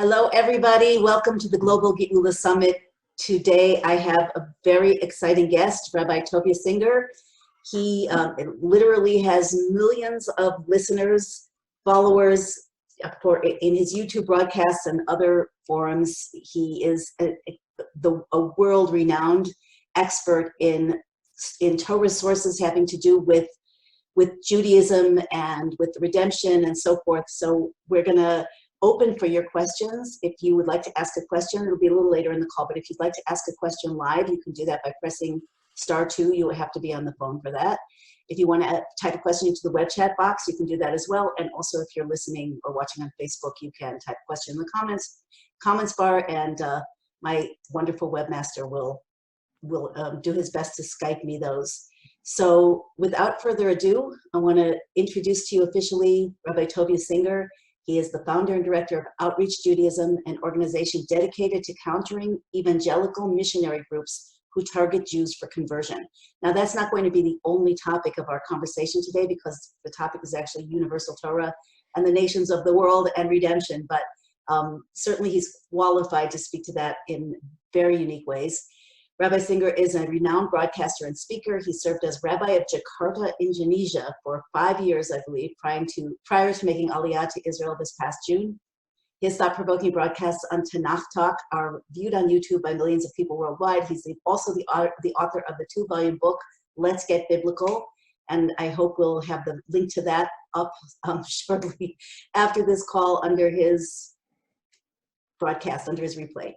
Hello, everybody. Welcome to the Global Geula Summit. Today, I have a very exciting guest, Rabbi Tovia Singer. He literally has millions of listeners, followers in his YouTube broadcasts and other forums. He is a world-renowned expert in Torah sources having to do with Judaism and with redemption and so forth. So we're going to open for your questions. If you would like to ask a question, it'll be a little later in the call, but if you'd like to ask a question live, you can do that by pressing *2. You will have to be on the phone for that. If you want to type a question into the web chat box, you can do that as well. And also, if you're listening or watching on Facebook, you can type a question in the comments bar, and my wonderful webmaster will do his best to Skype me those. So without further ado, I want to introduce to you officially Rabbi Tovia Singer. He is the founder and director of Outreach Judaism, an organization dedicated to countering evangelical missionary groups who target Jews for conversion. Now, that's not going to be the only topic of our conversation today, because the topic is actually universal Torah and the nations of the world and redemption, but certainly he's qualified to speak to that in very unique ways. Rabbi Singer is a renowned broadcaster and speaker. He served as Rabbi of Jakarta, Indonesia for 5 years, I believe, prior to making Aliyah to Israel this past June. His thought-provoking broadcasts on Tanakh Talk are viewed on YouTube by millions of people worldwide. He's also the author of the 2-volume book, Let's Get Biblical, and I hope we'll have the link to that up shortly after this call under his broadcast, under his replay.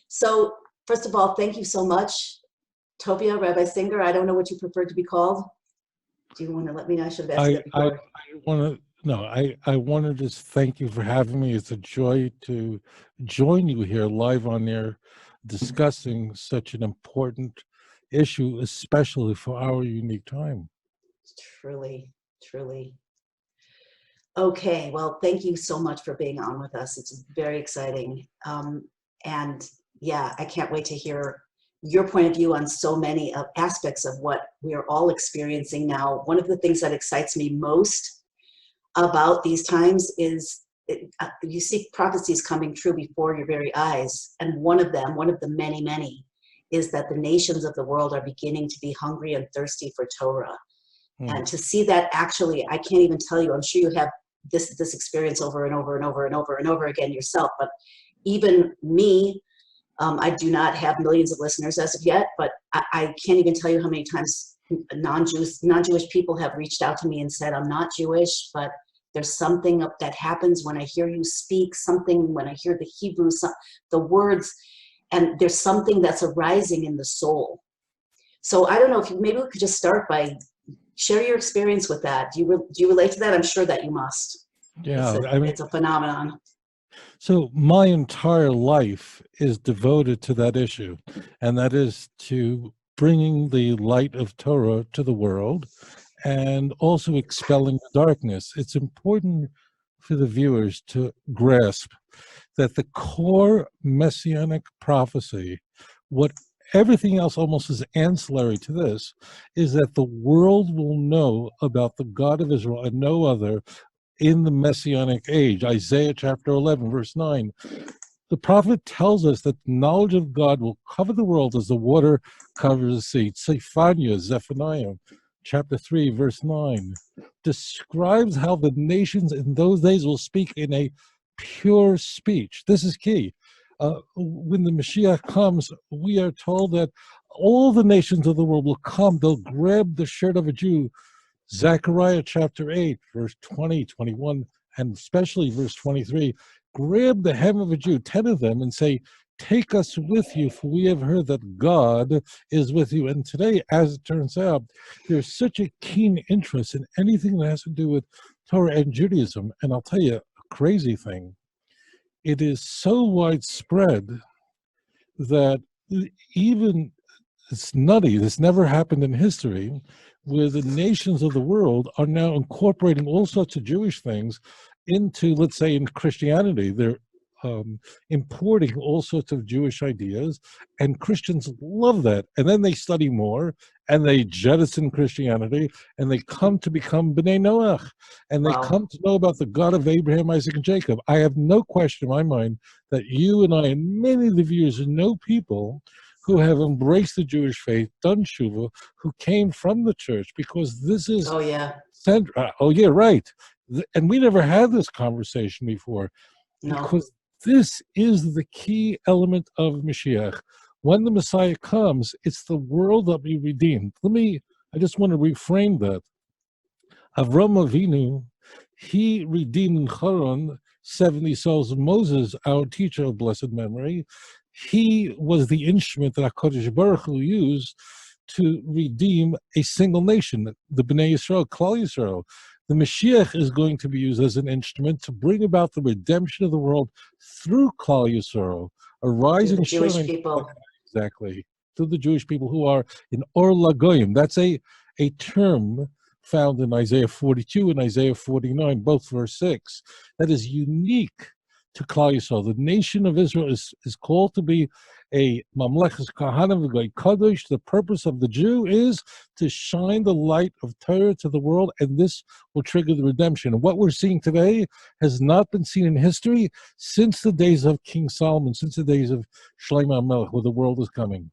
So, first of all, thank you so much, Tovia, Rabbi Singer. I don't know what you prefer to be called. Do you want to let me know? I should have asked that before. I want to just thank you for having me. It's a joy to join you here live on air, discussing such an important issue, especially for our unique time. Truly, truly. Okay, well, thank you so much for being on with us. It's very exciting. And yeah, I can't wait to hear your point of view on so many aspects of what we are all experiencing now. One of the things that excites me most about these times is you see prophecies coming true before your very eyes. And one of the many, many, is that the nations of the world are beginning to be hungry and thirsty for Torah. And to see that, actually, I can't even tell you, I'm sure you have this experience over and over and over and over and over again yourself, but even me, I do not have millions of listeners as of yet, but I can't even tell you how many times non-Jewish people have reached out to me and said, I'm not Jewish, but there's something that happens when I hear you speak, something when I hear the Hebrew, the words, and there's something that's arising in the soul. So I don't know if maybe we could just start by share your experience with that. Do you relate to that? I'm sure that you must. Yeah, it's a phenomenon. So my entire life is devoted to that issue, and that is to bringing the light of Torah to the world and also expelling the darkness. It's important for the viewers to grasp that the core messianic prophecy, what everything else almost is ancillary to this, is that the world will know about the God of Israel and no other in the Messianic age. Isaiah chapter 11, verse 9. The prophet tells us that the knowledge of God will cover the world as the water covers the sea. Zephaniah chapter 3, verse 9 describes how the nations in those days will speak in a pure speech. This is key. When the Mashiach comes, we are told that all the nations of the world will come. They'll grab the shirt of a Jew. Zechariah chapter 8, verse 20, 21, and especially verse 23, grab the hem of a Jew, 10 of them, and say, take us with you, for we have heard that God is with you. And today, as it turns out, there's such a keen interest in anything that has to do with Torah and Judaism. And I'll tell you a crazy thing. It is so widespread that even, it's nutty, this never happened in history, where the nations of the world are now incorporating all sorts of Jewish things into, let's say, in Christianity. There importing all sorts of Jewish ideas, and Christians love that. And then they study more, and they jettison Christianity, and they come to become B'nai Noach, and they Wow. come to know about the God of Abraham, Isaac, and Jacob. I have no question in my mind that you and I and many of the viewers know people who have embraced the Jewish faith, done tshuva, who came from the church, because this is Oh, yeah. oh, yeah, right. And we never had this conversation before, No. because this is the key element of Mashiach. When the Messiah comes, it's the world that we redeemed. I just want to reframe that. Avram Avinu, he redeemed in Haran 70 souls. Moses, our teacher of blessed memory, he was the instrument that HaKadosh Baruch Hu used to redeem a single nation, the Bnei Yisrael, Klal Yisrael. The Mashiach is going to be used as an instrument to bring about the redemption of the world through Klal Yisrael, a rise and Jewish shine. people. Exactly. To the Jewish people who are in Or Lagoyim. That's a term found in Isaiah 42 and Isaiah 49, both verse 6, that is unique to Klal Yisrael. The nation of Israel is called to be a Mamlechus Kahanim V'Goy Kadosh. The purpose of the Jew is to shine the light of Torah to the world, and this will trigger the redemption. And what we're seeing today has not been seen in history since the days of King Solomon, since the days of Shlomo HaMelech, where the world is coming.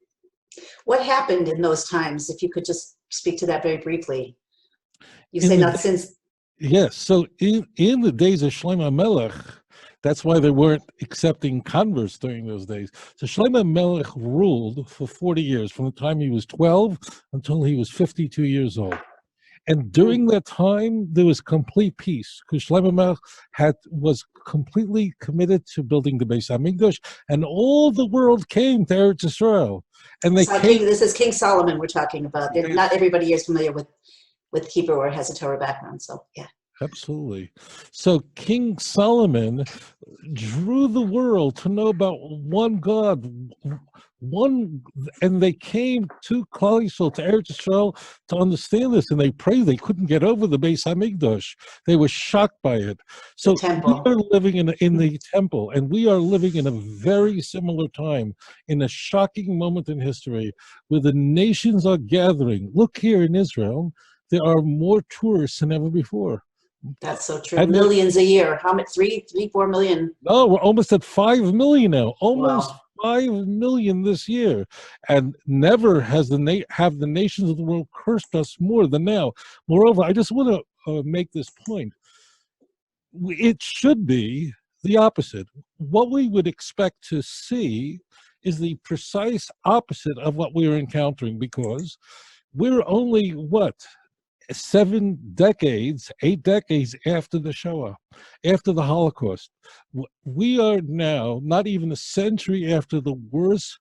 What happened in those times, if you could just speak to that very briefly? You say not since. Yes, so in the days of Shlomo HaMelech, that's why they weren't accepting converts during those days. So Shlomo HaMelech ruled for 40 years, from the time he was 12 until he was 52 years old. And during that time, there was complete peace, because Shlomo HaMelech was completely committed to building the Beis Hamikdash, and all the world came to Eretz Yisrael. And they This is King Solomon we're talking about. Not everybody here is familiar with Hebrew or has a Torah background, so yeah. Absolutely. So King Solomon drew the world to know about one God, and they came to Klal Yisrael, to Eretz Yisrael, to understand this, and they prayed. They couldn't get over the Beis Hamikdash. They were shocked by it. So we are living in the temple, and we are living in a very similar time, in a shocking moment in history, where the nations are gathering. Look here in Israel, there are more tourists than ever before. That's so true. Millions a year. How much? 4 million? No, we're almost at 5 million now. Almost Wow. 5 million this year. And never has have the nations of the world cursed us more than now. Moreover, I just want to make this point. It should be the opposite. What we would expect to see is the precise opposite of what we are encountering, because we're only, 8 decades after the Shoah, after the Holocaust. We are now not even a century after the worst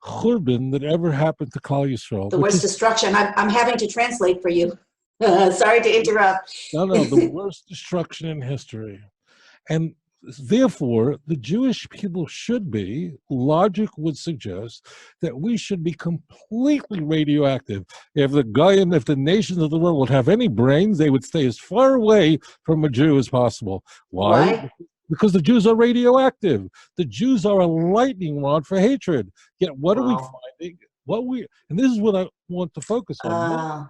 churban that ever happened to Klal Yisrael. The worst destruction. I'm having to translate for you. Sorry to interrupt. No, the worst destruction in history. And therefore, the Jewish people should be, logic would suggest, that we should be completely radioactive. If the nations of the world would have any brains, they would stay as far away from a Jew as possible. Why? Because the Jews are radioactive. The Jews are a lightning rod for hatred. Yet what are we finding? And this is what I want to focus on.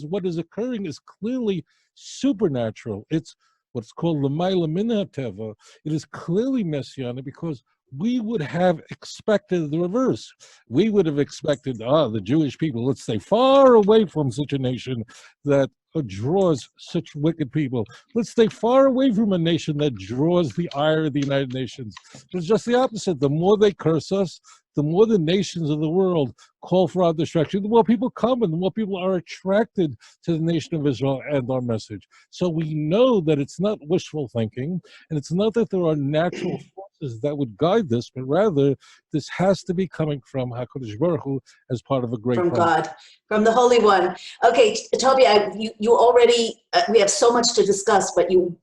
What is occurring is clearly supernatural. It's what's called l'mayla min ha'teva. It is clearly messianic, because we would have expected the reverse. We would have expected, the Jewish people, let's stay far away from such a nation that draws such wicked people. Let's stay far away from a nation that draws the ire of the United Nations. It's just the opposite. The more they curse us, the more the nations of the world call for our destruction, the more people come, and the more people are attracted to the nation of Israel and our message. So we know that it's not wishful thinking, and it's not that there are natural forces that would guide this, but rather this has to be coming from HaKadosh Baruch Hu as part of a great plan. From plan. God, from the Holy One. Okay, Tovia, you already, we have so much to discuss, but you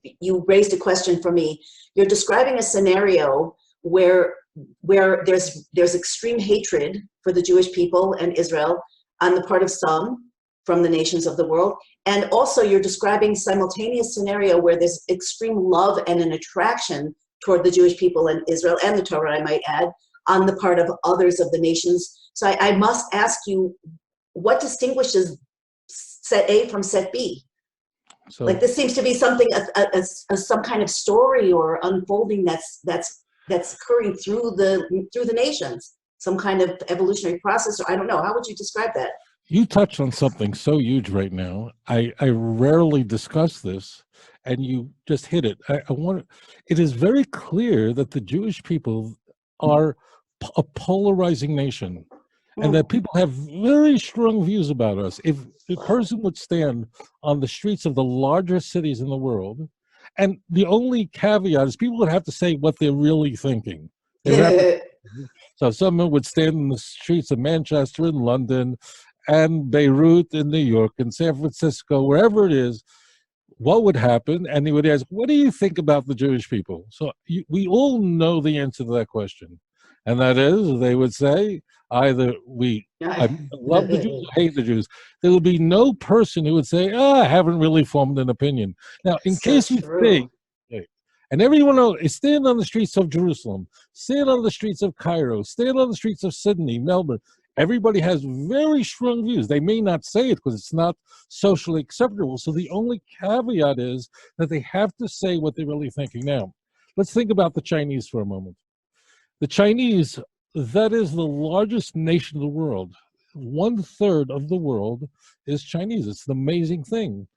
raised a question for me. You're describing a scenario where there's extreme hatred for the Jewish people and Israel on the part of some from the nations of the world. And also you're describing simultaneous scenario where there's extreme love and an attraction toward the Jewish people and Israel and the Torah, I might add, on the part of others of the nations. So I must ask you, what distinguishes set A from set B? So, Like, this seems to be something, some kind of story or unfolding that's occurring through the nations, some kind of evolutionary process, or I don't know. How would you describe that? you touched on something so huge right now. I rarely discuss this, and you just hit it. I want. It is very clear that the Jewish people are a polarizing nation, and that people have very strong views about us. If a person would stand on the streets of the largest cities in the world, and the only caveat is people would have to say what they're really thinking. They would have to, so someone would stand in the streets of Manchester and London and Beirut in New York and San Francisco, wherever it is, what would happen? And he would ask, what do you think about the Jewish people? So we all know the answer to that question. And that is, they would say, either I love the Jews or hate the Jews. There would be no person who would say, I haven't really formed an opinion. Now, in So case you true. think, and everyone knows, stand on the streets of Jerusalem, stand on the streets of Cairo, stand on the streets of Sydney, Melbourne. Everybody has very strong views. They may not say it because it's not socially acceptable. So the only caveat is that they have to say what they're really thinking. Now, let's think about the Chinese for a moment. The Chinese, that is the largest nation in the world. 1/3 of the world is Chinese. It's an amazing thing.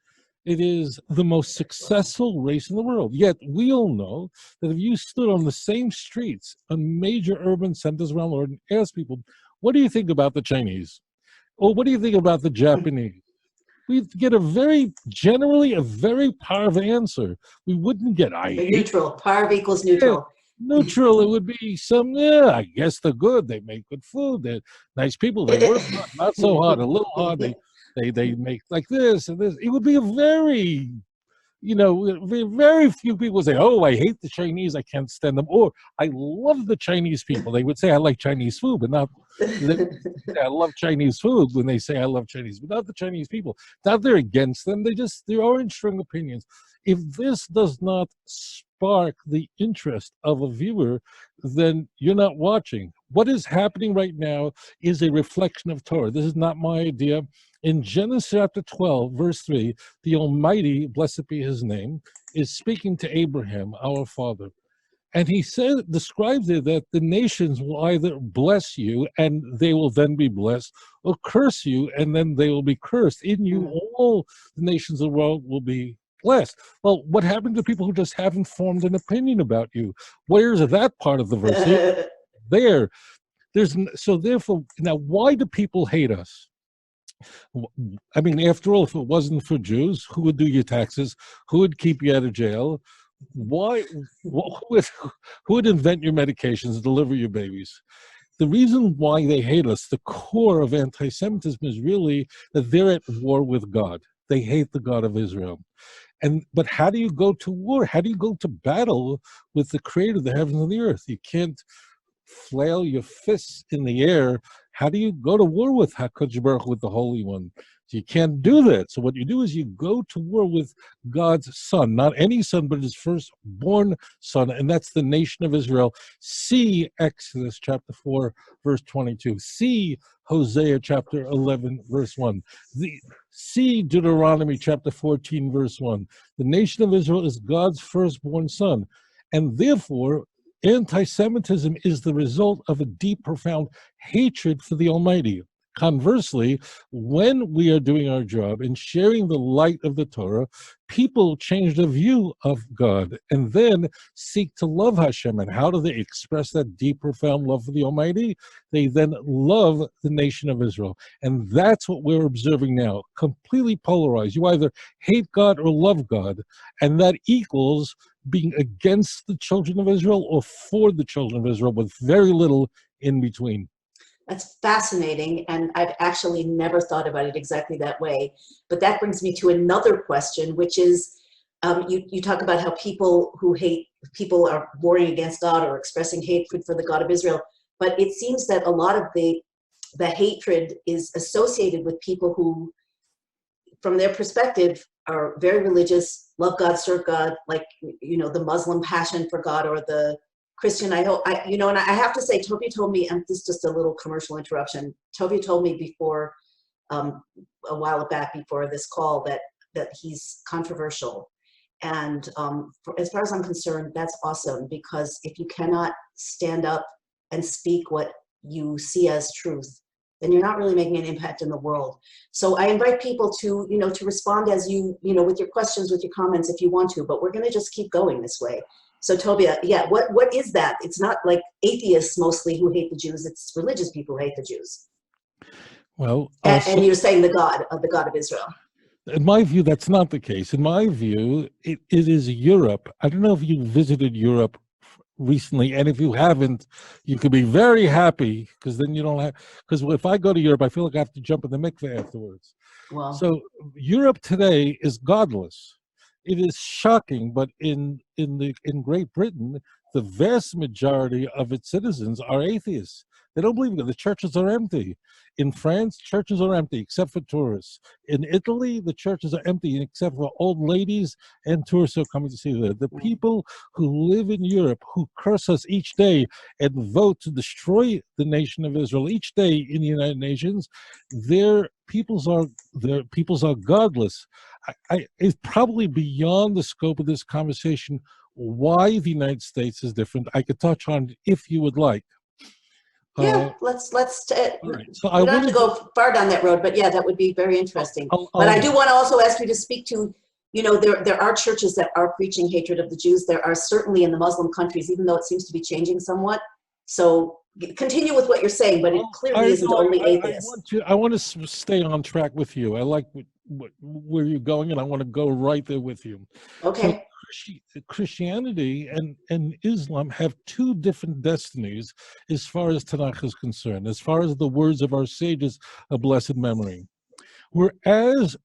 It is the most successful race in the world. Yet we all know that if you stood on the same streets in major urban centers around the world and asked people, what do you think about the Chinese? Or what do you think about the Japanese? We'd get generally a very powerful answer. We wouldn't get, I hate neutral. Parv equals neutral. Neutral, it would be I guess they're good. They make good food. They're nice people. They work hard, not so hard, a little hard. They make like this and this. It would be a very, very few people say, oh, I hate the Chinese. I can't stand them. Or I love the Chinese people. They would say, I like Chinese food, but not, I love Chinese food when they say I love Chinese, but not the Chinese people. Not they're against them. They are strong opinions. If this does not spark the interest of a viewer, then you're not watching. What is happening right now is a reflection of Torah. This is not my idea. In Genesis chapter 12, verse 3, the Almighty, blessed be his name, is speaking to Abraham, our father. And he describes it that the nations will either bless you and they will then be blessed, or curse you and then they will be cursed. In you, all the nations of the world will be blessed. Well, what happened to people who just haven't formed an opinion about you? Where's that part of the verse? So therefore, now why do people hate us? I mean, after all, if it wasn't for Jews, who would do your taxes? Who would keep you out of jail? Who would invent your medications, deliver your babies? The reason why they hate us, the core of anti-Semitism, is really that they're at war with God. They hate the God of Israel. But how do you go to war? How do you go to battle with the creator of the heavens and the earth? You can't flail your fists in the air. How do you go to war with HaKadosh Baruch Hu, with the Holy One? So you can't do that. So what you do is you go to war with God's son, not any son, but his firstborn son, and that's the nation of Israel. See Exodus chapter 4, verse 22. See Hosea chapter 11, verse 1. See Deuteronomy chapter 14, verse 1. The nation of Israel is God's firstborn son, and therefore anti-Semitism is the result of a deep, profound hatred for the Almighty. Conversely, when we are doing our job and sharing the light of the Torah, people change the view of God and then seek to love Hashem. And how do they express that deep, profound love for the Almighty? They then love the nation of Israel. And that's what we're observing now, completely polarized. You either hate God or love God, and that equals being against the children of Israel or for the children of Israel, with very little in between. That's fascinating, and I've actually never thought about it exactly that way. But that brings me to another question, which is, you talk about how people who hate people are warring against God or expressing hatred for the God of Israel. But it seems that a lot of the hatred is associated with people who, from their perspective, are very religious, love God, serve God, like, you know, the Muslim passion for God, or the Christian. You know, and I have to say, Tovia told me, and this is just a little commercial interruption. Tovia told me before, a while back before this call, that he's controversial. And as far as I'm concerned, that's awesome, because if you cannot stand up and speak what you see as truth, then you're not really making an impact in the world. So I invite people to, you know, to respond as you know, with your questions, with your comments, if you want to, but we're going to just keep going this way. So Tovia, yeah, what is that? It's not like atheists mostly who hate the Jews, it's religious people who hate the Jews. Well, and you're saying the God of Israel. In my view, that's not the case. In my view, it is Europe. I don't know if you visited Europe recently, and if you haven't, you could be very happy, because then you don't have, because if I go to Europe, I feel like I have to jump in the mikveh afterwards. Wow. So Europe today is godless. It is shocking, but in Great Britain, the vast majority of its citizens are atheists. They don't believe in it. The churches are empty. In France, churches are empty except for tourists. In Italy, the churches are empty except for old ladies and tourists who are coming to see them. The people who live in Europe, who curse us each day and vote to destroy the nation of Israel each day in the United Nations, their peoples are godless. It's probably beyond the scope of this conversation why the United States is different. I could touch on it if you would like. Yeah, let's. Right. So we don't have to go far down that road, but yeah, that would be very interesting. But I do want to also ask you to speak to, you know, there are churches that are preaching hatred of the Jews. There are certainly in the Muslim countries, even though it seems to be changing somewhat. So continue with what you're saying, but it clearly isn't only atheists. I want to stay on track with you. I like where you're going, and I want to go right there with you. Okay. So Christianity and Islam have two different destinies as far as Tanakh is concerned, as far as the words of our sages of blessed memory. Whereas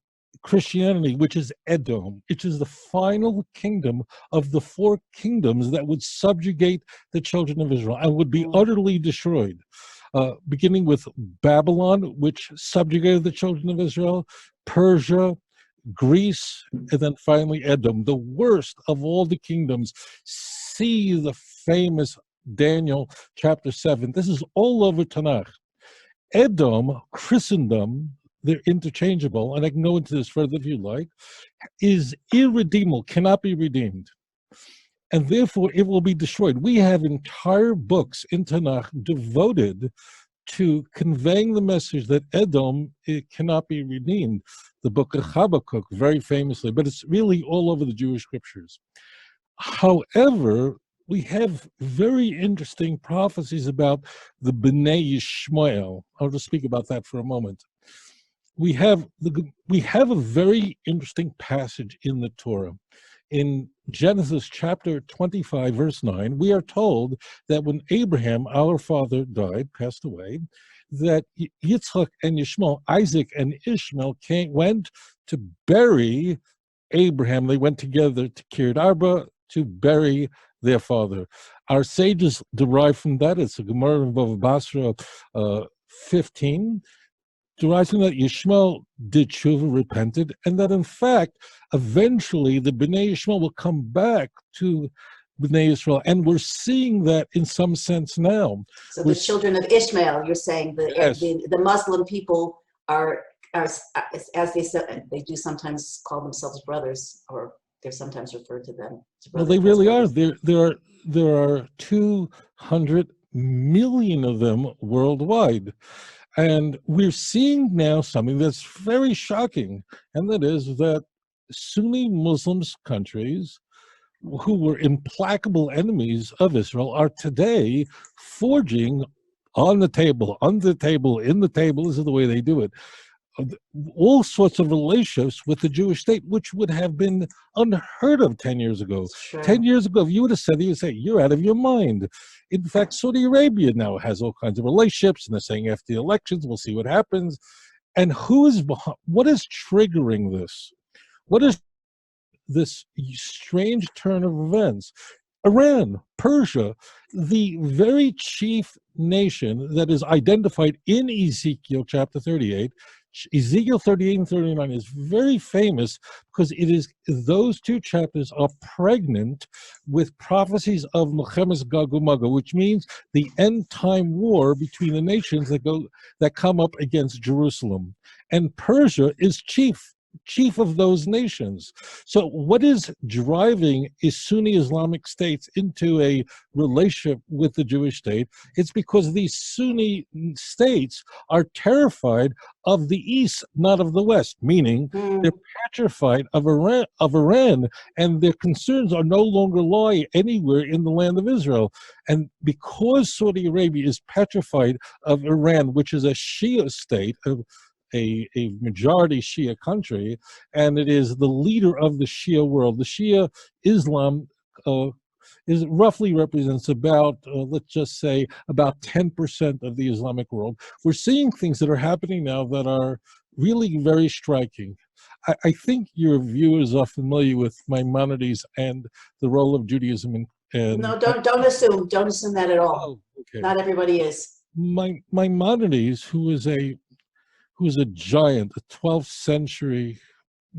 Christianity, which is Edom, which is the final kingdom of the four kingdoms that would subjugate the children of Israel and would be utterly destroyed, beginning with Babylon, which subjugated the children of Israel, Persia, Greece, and then finally Edom, the worst of all the kingdoms. See the famous Daniel chapter 7. This is all over Tanakh. Edom, Christendom, they're interchangeable, and I can go into this further if you like, is irredeemable, cannot be redeemed. And therefore it will be destroyed. We have entire books in Tanakh devoted to conveying the message that Edom, it cannot be redeemed. The book of Habakkuk, very famously, but it's really all over the Jewish scriptures. However, we have very interesting prophecies about the Bnei Yishmael. I'll just speak about that for a moment. We have a very interesting passage in the Torah. In Genesis chapter 25, verse 9, we are told that when Abraham, our father, died, passed away, that Yitzchak and Ishmael, Isaac and Ishmael went to bury Abraham. They went together to Kiryat Arba to bury their father. Our sages derive from that. It's a Gemara in Bava Basra 15. Derives from that Yishmael did tshuva, repented, and that in fact, eventually the Bnei Yishmael will come back to Bnei Israel, and we're seeing that in some sense now. So the children of Ishmael, you're saying the Muslim people are, as they said, they do sometimes call themselves brothers, or they're sometimes referred to them as brothers. Well, they really are. There are 200 million of them worldwide. And we're seeing now something that's very shocking, and that is that Sunni Muslim countries who were implacable enemies of Israel are today forging on the table, under the table, in the table, this is the way they do it, all sorts of relationships with the Jewish state, which would have been unheard of 10 years ago. Sure. 10 years ago, if you would have said, you would say, you're out of your mind. In fact, Saudi Arabia now has all kinds of relationships, and they're saying after the elections, we'll see what happens. And what is triggering this? What is this strange turn of events? Iran, Persia, the very chief nation that is identified in Ezekiel chapter 38, Ezekiel 38 and 39 is very famous because it is those two chapters are pregnant with prophecies of Milchemes Gog uMagog, which means the end time war between the nations that come up against Jerusalem. And Persia is chief of those nations. So what is driving Sunni Islamic states into a relationship with the Jewish state? It's because these Sunni states are terrified of the East, not of the West, meaning they're petrified of Iran, and their concerns are no longer lie anywhere in the land of Israel. And because Saudi Arabia is petrified of Iran, which is a Shia state, a majority Shia country, and it is the leader of the Shia world. The Shia Islam is roughly represents about, let's just say, about 10% of the Islamic world. We're seeing things that are happening now that are really very striking. I think your viewers are familiar with Maimonides and the role of Judaism No, don't assume. Don't assume that at all. Okay. Not everybody is. Maimonides, who is a giant, a 12th century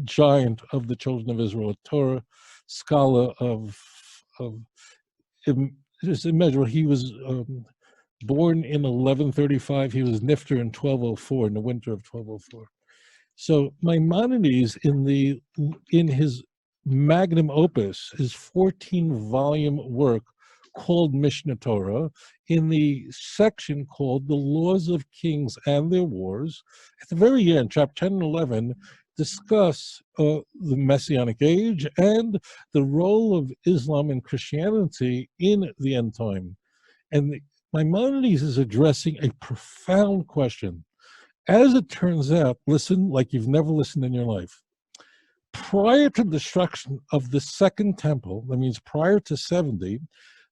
giant of the children of Israel, a Torah scholar of just imagine, he was born in 1135. He was Nifter in 1204, in the winter of 1204. So Maimonides, in his magnum opus, his 14-volume work called Mishnah Torah, in the section called The Laws of Kings and Their Wars, at the very end, chapter 10 and 11, discuss the Messianic age and the role of Islam and Christianity in the end time. And Maimonides is addressing a profound question. As it turns out, listen like you've never listened in your life. Prior to the destruction of the Second Temple, that means prior to 70,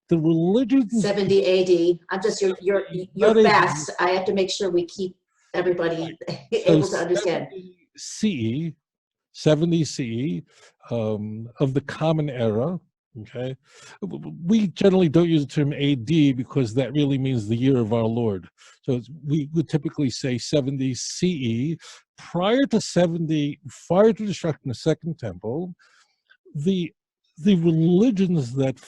the religions 70 AD. I'm just you're fast. I have to make sure we keep everybody able to understand. 70 CE of the Common Era. Okay, we generally don't use the term AD because that really means the year of our Lord. So we would typically say 70 CE. Prior to the destruction of the Second Temple, the religions that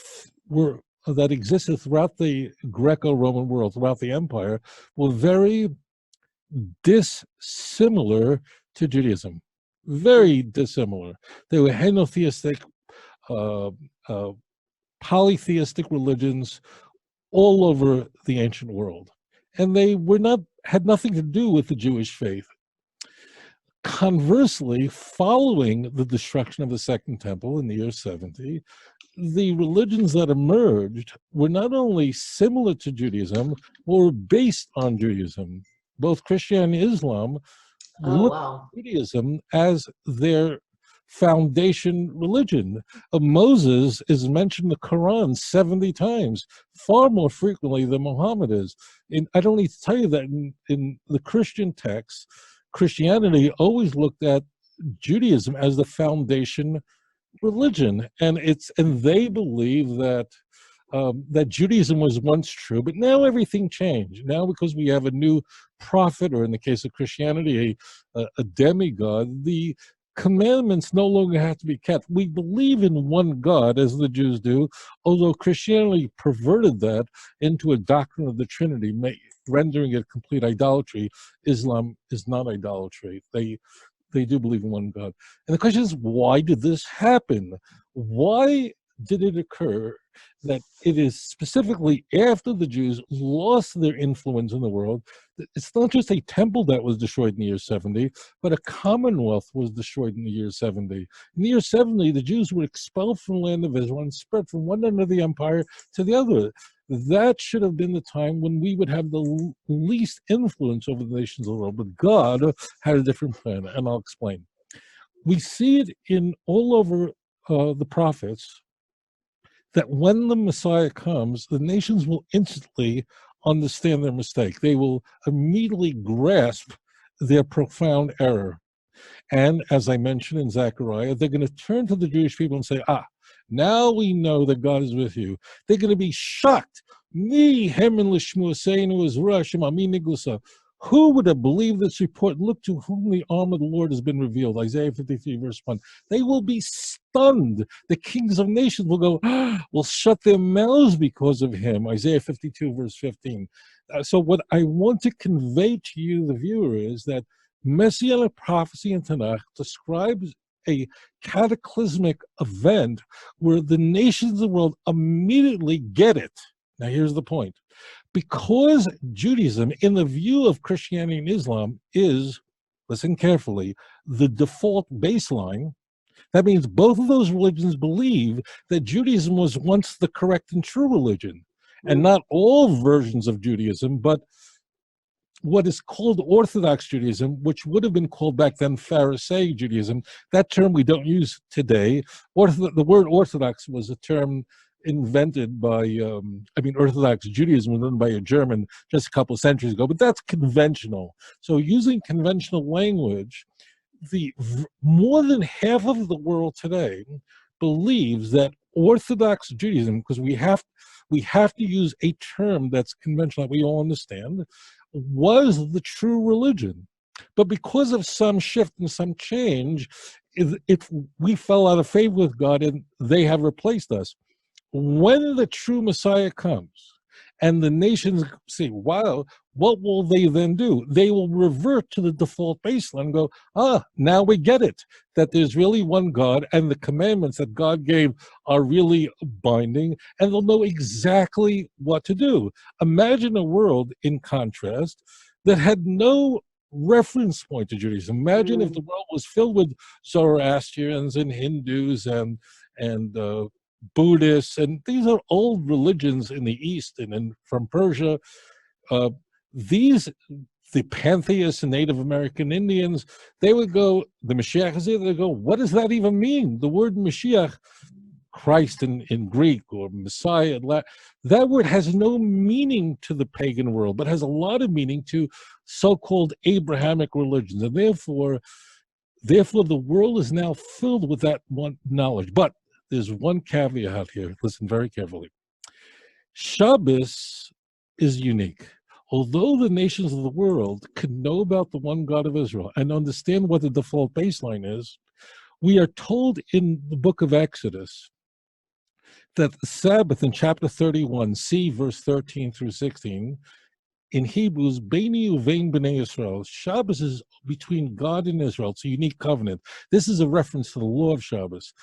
existed throughout the Greco-Roman world, throughout the empire, were very dissimilar to Judaism. Very dissimilar. They were henotheistic, polytheistic religions all over the ancient world. And they had nothing to do with the Jewish faith. Conversely, following the destruction of the Second Temple in the year 70, the religions that emerged were not only similar to Judaism, but were based on Judaism. Both Christianity and Islam looked at Judaism as their foundation religion. Moses is mentioned in the Quran 70 times, far more frequently than Muhammad is. And I don't need to tell you that in the Christian texts, Christianity always looked at Judaism as the foundation religion, and they believe that that Judaism was once true, but now everything changed. Now, because we have a new prophet, or in the case of Christianity, a demigod, the commandments no longer have to be kept. We believe in one God, as the Jews do, although Christianity perverted that into a doctrine of the Trinity, rendering it complete idolatry. Islam is not idolatry. They do believe in one God. And the question is, why did this happen? Why did it occur that it is specifically after the Jews lost their influence in the world? It's not just a temple that was destroyed in the year 70, but a commonwealth was destroyed in the year 70. In the year 70, the Jews were expelled from the land of Israel and spread from one end of the empire to the other. That should have been the time when we would have the least influence over the nations of the world. But God had a different plan, and I'll explain. We see it in all over the prophets that when the Messiah comes, the nations will instantly understand their mistake. They will immediately grasp their profound error. And as I mentioned in Zechariah, they're going to turn to the Jewish people and say, now we know that God is with you. They're going to be shocked. Who would have believed this report? Look to whom the arm of the Lord has been revealed. Isaiah 53, verse 1. They will be stunned. The kings of nations will go, will shut their mouths because of him. Isaiah 52, verse 15. So what I want to convey to you, the viewer, is that Messianic prophecy in Tanakh describes a cataclysmic event where the nations of the world immediately get it. Now, here's the point. Because Judaism, in the view of Christianity and Islam, is, listen carefully, the default baseline, that means both of those religions believe that Judaism was once the correct and true religion. And not all versions of Judaism, but what is called Orthodox Judaism, which would have been called back then Pharisaic Judaism. That term we don't use today. The word Orthodox was a term invented by, Orthodox Judaism was done by a German just a couple of centuries ago, but that's conventional. So using conventional language, more than half of the world today believes that Orthodox Judaism, because we have to use a term that's conventional, that we all understand, was the true religion. But because of some shift and some change, we fell out of favor with God and they have replaced us. When the true Messiah comes and the nations say, wow, what will they then do? They will revert to the default baseline and go, now we get it, that there's really one God and the commandments that God gave are really binding, and they'll know exactly what to do. Imagine a world, in contrast, that had no reference point to Judaism. Imagine if the world was filled with Zoroastrians and Hindus and Buddhists, and these are old religions in the East and from Persia. The pantheists and Native American Indians, they would go, the Mashiach is here, they go, what does that even mean? The word Mashiach, Christ in Greek, or Messiah in Latin, that word has no meaning to the pagan world, but has a lot of meaning to so-called Abrahamic religions. And therefore, the world is now filled with that one knowledge. But there's one caveat here. Listen very carefully. Shabbos is unique. Although the nations of the world can know about the one God of Israel and understand what the default baseline is, we are told in the book of Exodus that the Sabbath in chapter 31, see verse 13 through 16, in Hebrews, Beini uvein b'nei Yisrael, Shabbos is between God and Israel. It's a unique covenant. This is a reference to the law of Shabbos.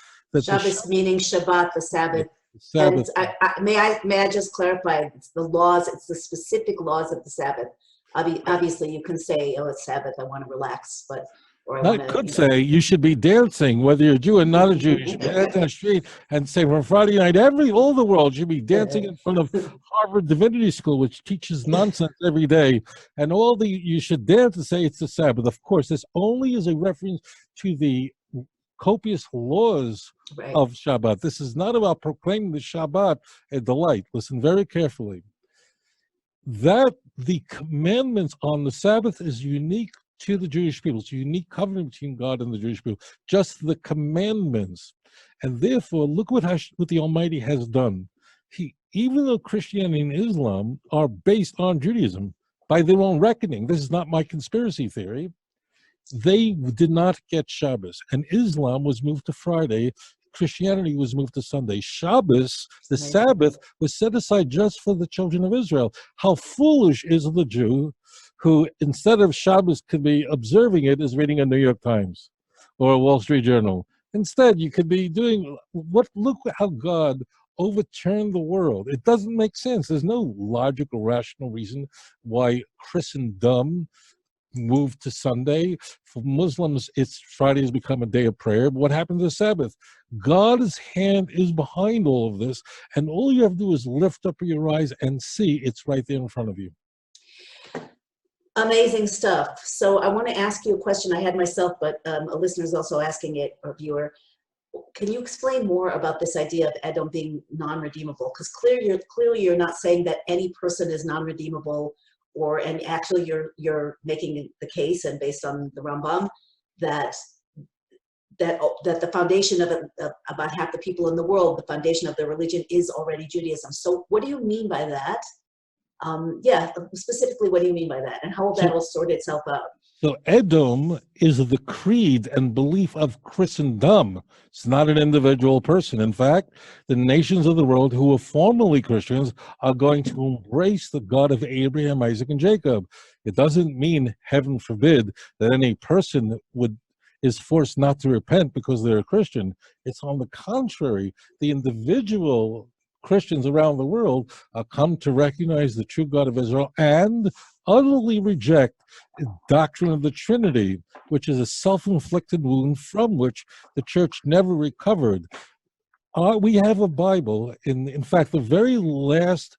Shabbos meaning Shabbat, the Sabbath. Sabbath. And may I just clarify? It's the laws. It's the specific laws of the Sabbath. Obviously, you can say, "Oh, it's Sabbath. I want to relax," but I could say you should be dancing, whether you're a Jew or not a Jew. You should be dancing on the street and say, from Friday night, all the world should be dancing in front of Harvard Divinity School, which teaches nonsense every day. And you should dance and say it's the Sabbath. Of course, this only is a reference to the copious laws of Shabbat. This is not about proclaiming the Shabbat a delight. Listen very carefully. That the commandments on the Sabbath is unique to the Jewish people. It's a unique covenant between God and the Jewish people, just the commandments. And therefore, look what the Almighty has done. Even though Christianity and Islam are based on Judaism, by their own reckoning, this is not my conspiracy theory, they did not get Shabbos. And Islam was moved to Friday. Christianity was moved to Sunday. Shabbos, the Sabbath, was set aside just for the children of Israel. How foolish is the Jew who, instead of Shabbos could be observing it, is reading a New York Times or a Wall Street Journal. Instead, you could be doing look how God overturned the world. It doesn't make sense. There's no logical, rational reason why Christendom moved to Sunday. For Muslims, Friday has become a day of prayer. But what happened to the Sabbath? God's hand is behind all of this, and all you have to do is lift up your eyes and see it's right there in front of you. Amazing stuff. So I want to ask you a question I had myself, but a listener is also asking it, or viewer. Can you explain more about this idea of Edom being non-redeemable? Because clearly you're not saying that any person is non-redeemable, and actually you're making the case, and based on the Rambam, that the foundation of about half the people in the world, the foundation of their religion is already Judaism. So what do you mean by that? Yeah, specifically, what do you mean by that? And how will that all sort itself out? So Edom is the creed and belief of Christendom. It's not an individual person. In fact, the nations of the world who were formerly Christians are going to embrace the God of Abraham, Isaac, and Jacob. It doesn't mean, heaven forbid, that any person is forced not to repent because they're a Christian. It's on the contrary, the individual Christians around the world come to recognize the true God of Israel and utterly reject the doctrine of the Trinity, which is a self-inflicted wound from which the church never recovered. We have a Bible. In fact, the very last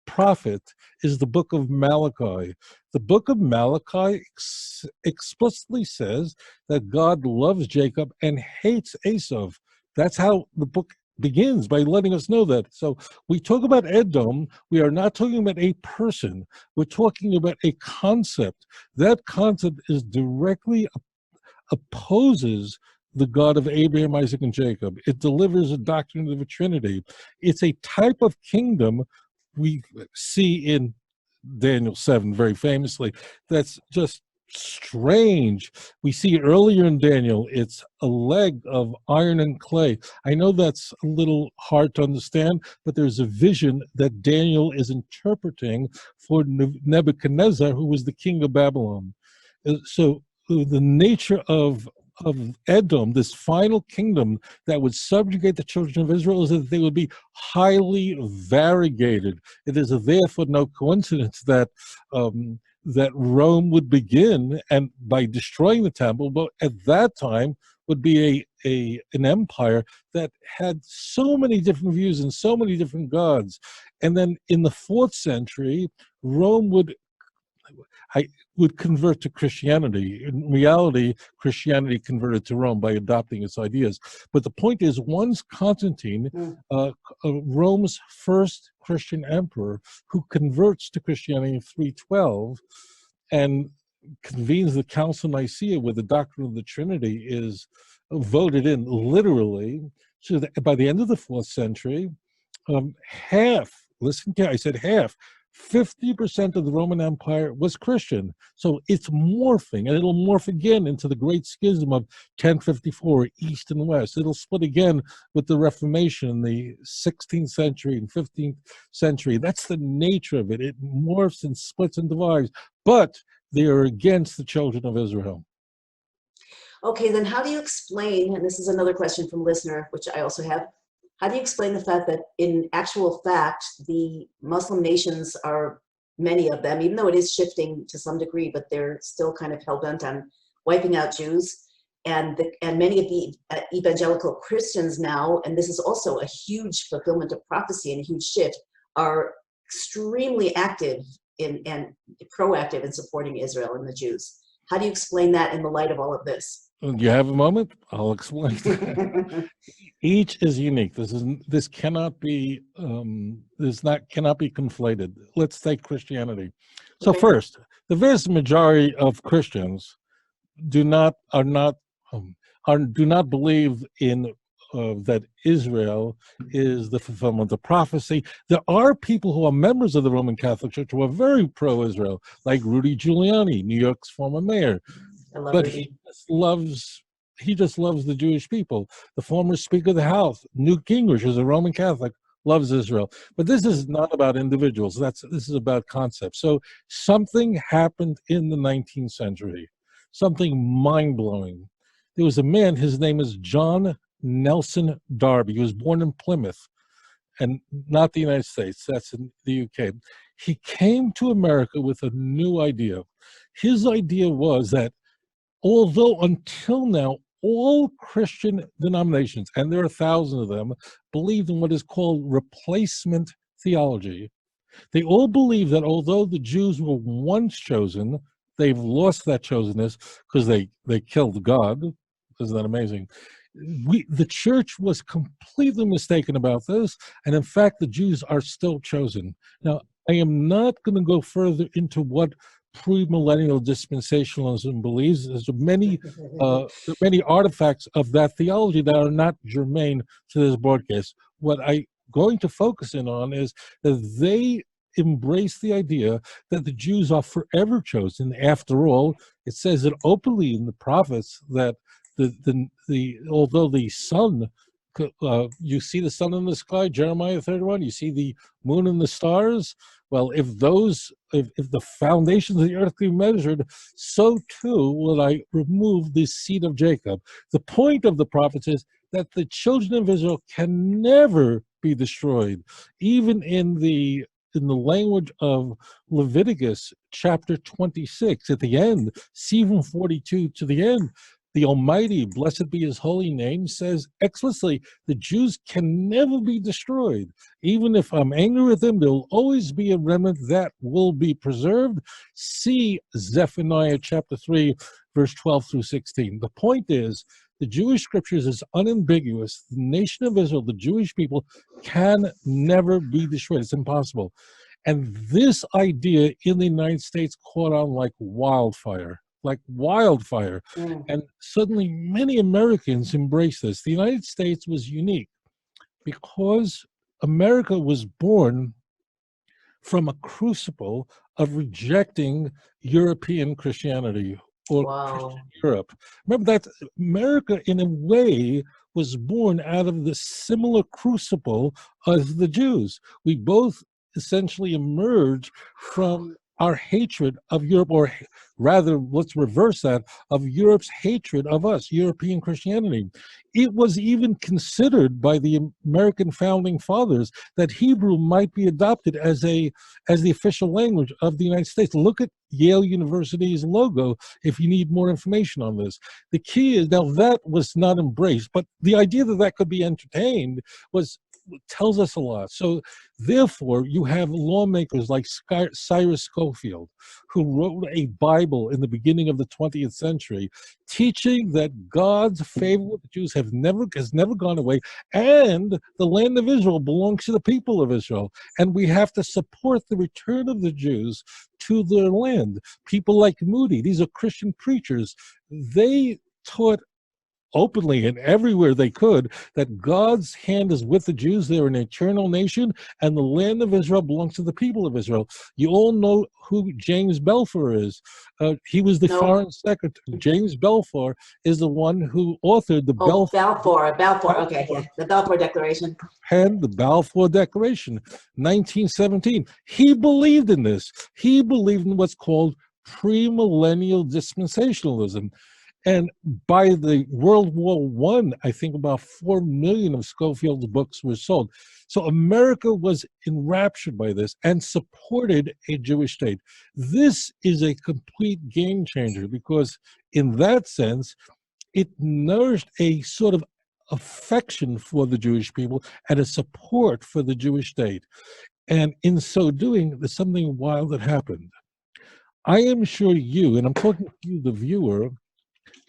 prophet is the book of Malachi. The book of Malachi explicitly says that God loves Jacob and hates Esau. That's how the book begins, by letting us know that. So we talk about Edom, we are not talking about a person, we're talking about a concept. That concept is directly opposes the God of Abraham, Isaac, and Jacob. It delivers a doctrine of the Trinity. It's a type of kingdom we see in Daniel 7 very famously that's just strange. We see earlier in Daniel, it's a leg of iron and clay. I know that's a little hard to understand, but there's a vision that Daniel is interpreting for Nebuchadnezzar, who was the king of Babylon. So the nature of Edom, this final kingdom that would subjugate the children of Israel, is that they would be highly variegated. It is therefore no coincidence that that Rome would begin and by destroying the temple, but at that time would be an empire that had so many different views and so many different gods. And then in the 4th century, Rome would convert to Christianity. In reality, Christianity converted to Rome by adopting its ideas. But the point is, once Constantine, Rome's first Christian emperor, who converts to Christianity in 312 and convenes the Council of Nicaea, where the doctrine of the Trinity is voted in literally, so that by the end of the 4th century, half, listen to, I said half, 50% of the Roman Empire was Christian. So it's morphing, and it'll morph again into the great schism of 1054, East and West. It'll split again with the Reformation in the 16th century and 15th century. That's the nature of it. It morphs and splits and divides, but they are against the children of Israel. Okay, then how do you explain, and this is another question from a listener, which I also have, how do you explain the fact that in actual fact, the Muslim nations are, many of them, even though it is shifting to some degree, but they're still kind of hell-bent on wiping out Jews, and many of the evangelical Christians now, and this is also a huge fulfillment of prophecy and a huge shift, are extremely active and proactive in supporting Israel and the Jews. How do you explain that in the light of all of this? Do you have a moment? I'll explain. Each is unique. This cannot be cannot be conflated. Let's take Christianity. So first, the vast majority of Christians do not believe in that Israel is the fulfillment of prophecy. There are people who are members of the Roman Catholic Church who are very pro-Israel, like Rudy Giuliani, New York's former mayor. But he just loves the Jewish people. The former Speaker of the House, Newt Gingrich, is a Roman Catholic, loves Israel. But this is not about individuals. This is about concepts. So something happened in the 19th century, something mind-blowing. There was a man, his name is John Nelson Darby. He was born in Plymouth, and not the United States. That's in the UK. He came to America with a new idea. His idea was that although until now, all Christian denominations, and there are thousands of them, believed in what is called replacement theology. They all believe that although the Jews were once chosen, they've lost that chosenness because they killed God. Isn't that amazing? The church was completely mistaken about this, and in fact, the Jews are still chosen. Now, I am not going to go further into what premillennial dispensationalism believes. There's many artifacts of that theology that are not germane to this broadcast. What I'm going to focus in on is that they embrace the idea that the Jews are forever chosen. After all, it says it openly in the prophets that although the sun, you see the sun in the sky, Jeremiah 31, you see the moon and the stars. Well, if the foundations of the earth be measured, so too will I remove the seed of Jacob. The point of the prophets is that the children of Israel can never be destroyed. Even in the language of Leviticus chapter 26, at the end, see from 42 to the end, the Almighty, blessed be his holy name, says explicitly, the Jews can never be destroyed. Even if I'm angry with them, there will always be a remnant that will be preserved. See Zephaniah chapter 3, verse 12 through 16. The point is, the Jewish scriptures is unambiguous. The nation of Israel, the Jewish people, can never be destroyed. It's impossible. And this idea in the United States caught on like wildfire. And suddenly many Americans embraced this. The United States was unique because America was born from a crucible of rejecting European Christianity or Christian Europe. Remember that America, in a way, was born out of the similar crucible as the Jews. We both essentially emerged from our hatred of Europe, or rather, let's reverse that, of Europe's hatred of us, European Christianity. It was even considered by the American founding fathers that Hebrew might be adopted as the official language of the United States. Look at Yale University's logo if you need more information on this. The key is, now that was not embraced, but the idea that that could be entertained tells us a lot. So therefore, you have lawmakers like Cyrus Scofield, who wrote a Bible in the beginning of the 20th century, teaching that God's favor with the Jews has never gone away, and the land of Israel belongs to the people of Israel, and we have to support the return of the Jews to their land. People like Moody, these are Christian preachers, they taught openly and everywhere they could that God's hand is with the Jews. They're an eternal nation, and the land of Israel belongs to the people of Israel. You all know who James Balfour is. He was the foreign secretary. James Balfour is the one who authored the Balfour. Okay, yeah, the Balfour Declaration. Penned the Balfour Declaration, 1917. He believed in this. He believed in what's called premillennial dispensationalism. And by the World War I, I think about 4 million of Scofield's books were sold. So America was enraptured by this and supported a Jewish state. This is a complete game changer because in that sense, it nourished a sort of affection for the Jewish people and a support for the Jewish state. And in so doing, there's something wild that happened. I am sure you, and I'm talking to you, the viewer,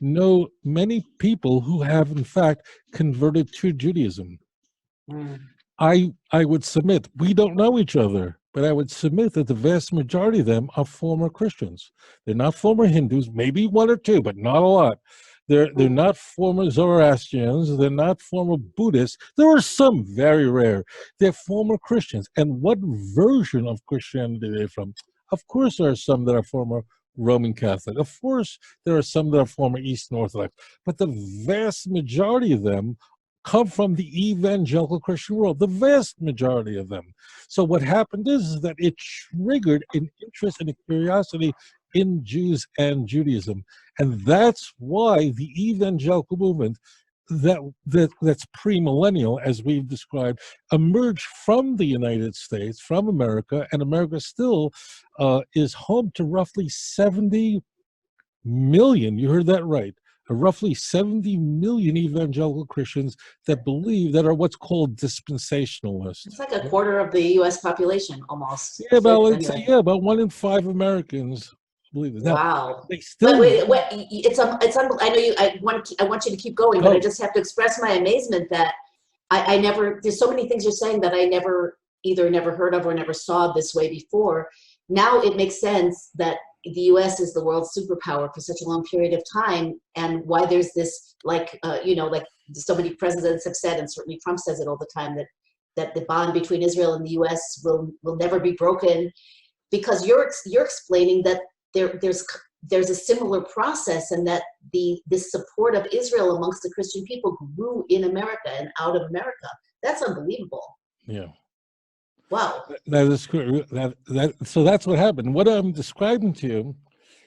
know many people who have in fact converted to Judaism. I would submit, we don't know each other, but I would submit that the vast majority of them are former Christians. They're not former Hindus, maybe one or two, but not a lot. They're not former Zoroastrians, they're not former Buddhists. There are some, very rare. They're former Christians. And what version of Christianity are they from? Of course there are some that are former Roman Catholic. Of course, there are some that are former Eastern Orthodox, but the vast majority of them come from the evangelical Christian world, the vast majority of them. So what happened is that it triggered an interest and a curiosity in Jews and Judaism. And that's why the evangelical movement that's premillennial, as we've described, emerged from the United States, from America, and America still is home to roughly 70 million, you heard that right, roughly 70 million evangelical Christians that believe, that are what's called dispensationalists. It's like a quarter of the U.S. population, almost. Yeah, about 1 in 5 Americans believe it. Now, wow. they still. But wait, it's I know you. I want you to keep going, but I just have to express my amazement that I never. There's so many things you're saying that I never heard of or never saw this way before. Now it makes sense that the U.S. is the world's superpower for such a long period of time, and why there's this, like so many presidents have said, and certainly Trump says it all the time, that that the bond between Israel and the U.S. will never be broken, because you're explaining that there's a similar process, and that this support of Israel amongst the Christian people grew in America and out of America. That's unbelievable. Yeah. Wow. That is correct. So that's what happened. What I'm describing to you,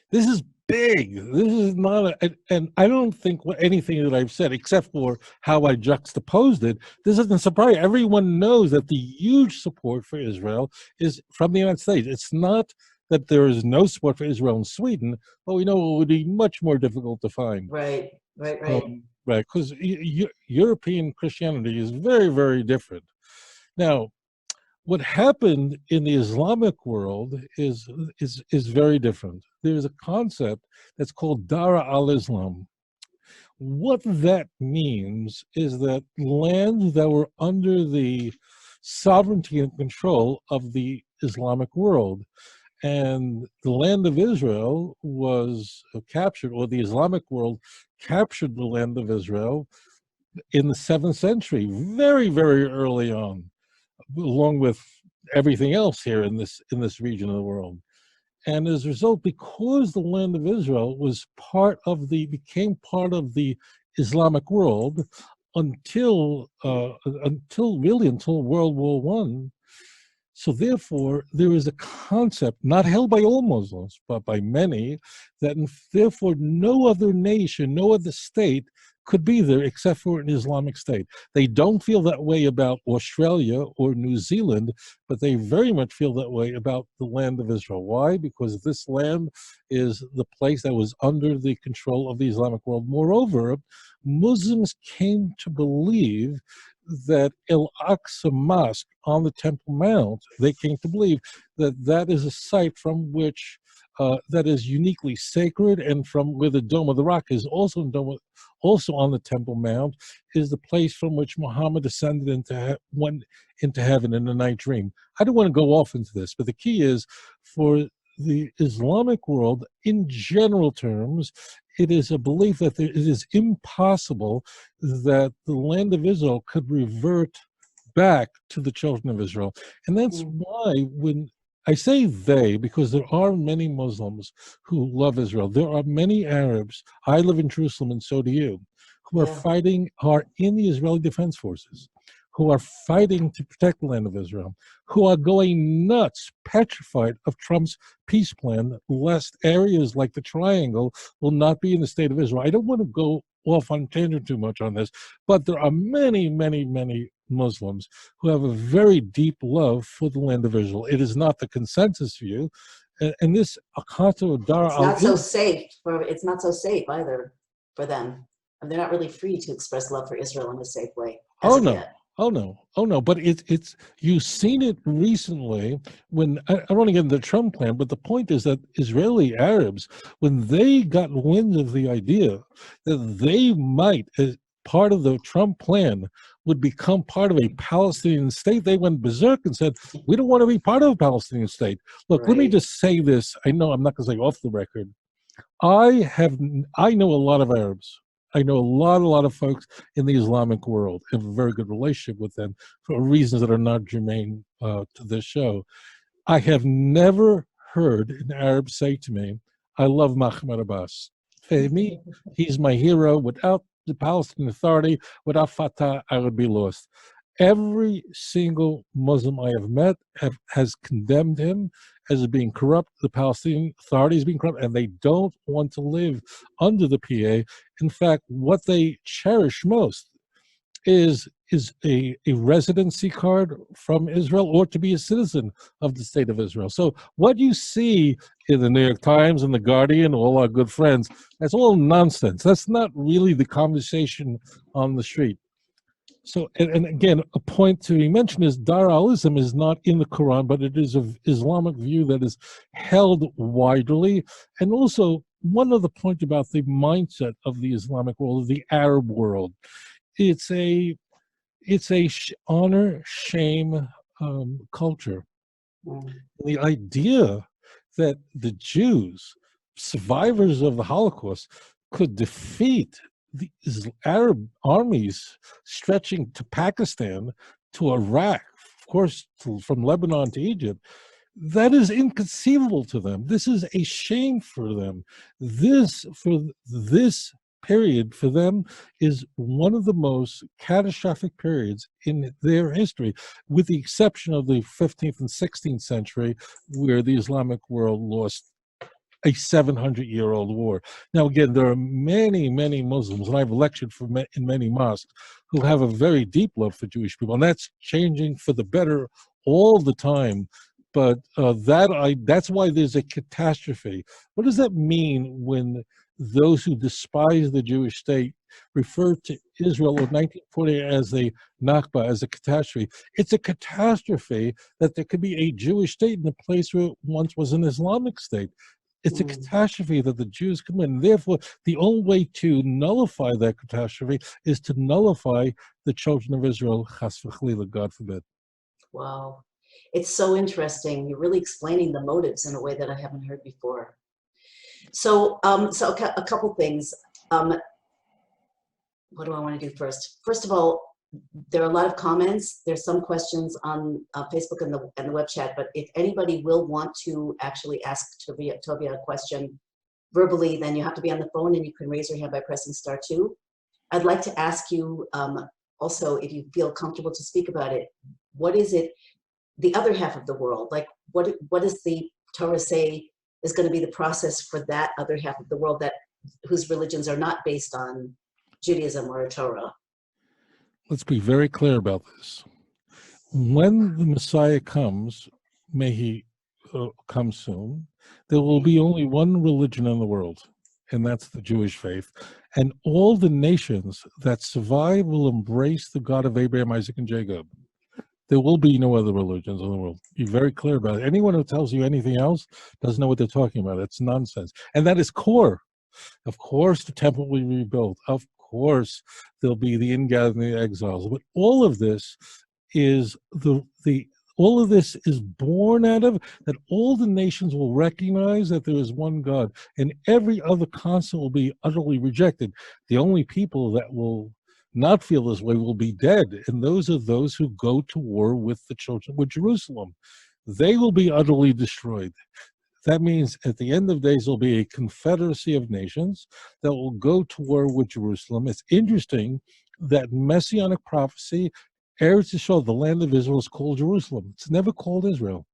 this is big. This is not, and I don't think anything that I've said, except for how I juxtaposed it, this isn't surprising. Everyone knows that the huge support for Israel is from the United States. It's not that there is no support for Israel in Sweden, but we know it would be much more difficult to find. Right. Right, because European Christianity is very, very different. Now, what happened in the Islamic world is very different. There's a concept that's called Dara al-Islam. What that means is that lands that were under the sovereignty and control of the Islamic world, and the land of Israel was captured, or the Islamic world captured the land of Israel in the 7th century, very, very early on, along with everything else here in this region of the world. And as a result, because the land of Israel was became part of the Islamic world until World War One. So therefore, there is a concept not held by all Muslims, but by many, that therefore no other nation, no other state could be there except for an Islamic state. They don't feel that way about Australia or New Zealand, but they very much feel that way about the land of Israel. Why? Because this land is the place that was under the control of the Islamic world. Moreover, Muslims came to believe that Al-Aqsa Mosque on the Temple Mount, they came to believe that that is a site from which that is uniquely sacred, and from where the Dome of the Rock is also on the Temple Mount, is the place from which Muhammad ascended went into heaven in a night dream. I don't want to go off into this, but the key is, for the Islamic world, in general terms, it is a belief that it is impossible that the land of Israel could revert back to the children of Israel. And that's why, when I say they, because there are many Muslims who love Israel. There are many Arabs, I live in Jerusalem and so do you, who are in the Israeli Defense Forces, who are fighting to protect the land of Israel, who are going nuts, petrified of Trump's peace plan, lest areas like the Triangle will not be in the state of Israel. I don't want to go off on tangent too much on this, but there are many, many, many Muslims who have a very deep love for the land of Israel. It is not the consensus view, and this concept of Dara it's not so safe either for them. And they're not really free to express love for Israel in a safe way. Oh no! But it's you've seen it recently when I don't want to get into the Trump plan, but the point is that Israeli Arabs, when they got wind of the idea that they might, as part of the Trump plan, would become part of a Palestinian state, they went berserk and said, "We don't want to be part of a Palestinian state." Look, let me just say this. I know I'm not going to say off the record. I know a lot of Arabs. I know a lot of folks in the Islamic world. I have a very good relationship with them for reasons that are not germane to this show. I have never heard an Arab say to me, "I love Mahmoud Abbas. For me, he's my hero. Without the Palestinian Authority, without Fatah, I would be lost." Every single Muslim I have met has condemned him as being corrupt, the Palestinian Authority is being corrupt, and they don't want to live under the PA. In fact, what they cherish most is a residency card from Israel, or to be a citizen of the state of Israel. So what you see in the New York Times and the Guardian, all our good friends, that's all nonsense. That's not really the conversation on the street. So, and again, a point to be mentioned is Dar al-Islam is not in the Quran, but it is an Islamic view that is held widely. And also, one other point about the mindset of the Islamic world, of the Arab world, it's a honor, shame culture. The idea that the Jews, survivors of the Holocaust, could defeat the Arab armies stretching to Pakistan, to Iraq, of course, from Lebanon to Egypt, that is inconceivable to them. This is a shame for them. This period for them is one of the most catastrophic periods in their history, with the exception of the 15th and 16th century, where the Islamic world lost a 700-year-old war. Now, again, there are many, many Muslims, and I've lectured in many mosques, who have a very deep love for Jewish people, and that's changing for the better all the time. But that's why there's a catastrophe. What does that mean when those who despise the Jewish state refer to Israel in 1948 as a Nakba, as a catastrophe? It's a catastrophe that there could be a Jewish state in a place where it once was an Islamic state. It's a catastrophe that the Jews come in. Therefore, the only way to nullify that catastrophe is to nullify the children of Israel, chas v'chalila, God forbid. Wow. It's so interesting. You're really explaining the motives in a way that I haven't heard before. So, a couple things. What do I want to do first? First of all, there are a lot of comments. There's some questions on Facebook and the web chat, but if anybody will want to actually ask Tovia a question verbally, then you have to be on the phone, and you can raise your hand by pressing *2. I'd like to ask you also, if you feel comfortable to speak about it, what is it, the other half of the world, like what does the Torah say is going to be the process for that other half of the world whose religions are not based on Judaism or Torah? Let's be very clear about this. When the Messiah comes, may he come soon, there will be only one religion in the world, and that's the Jewish faith. And all the nations that survive will embrace the God of Abraham, Isaac, and Jacob. There will be no other religions in the world. Be very clear about it. Anyone who tells you anything else doesn't know what they're talking about. It's nonsense. And that is core. Of course, the temple will be rebuilt. Of course, there'll be the ingathering of the exiles. But all of this is all of this is born out of that all the nations will recognize that there is one God, and every other concept will be utterly rejected. The only people that will not feel this way will be dead, and those are those who go to war with the children, with Jerusalem. They will be utterly destroyed. That means at the end of days, there'll be a confederacy of nations that will go to war with Jerusalem. It's interesting that messianic prophecy, Eretz Yisrael, the land of Israel, is called Jerusalem. It's never called Israel.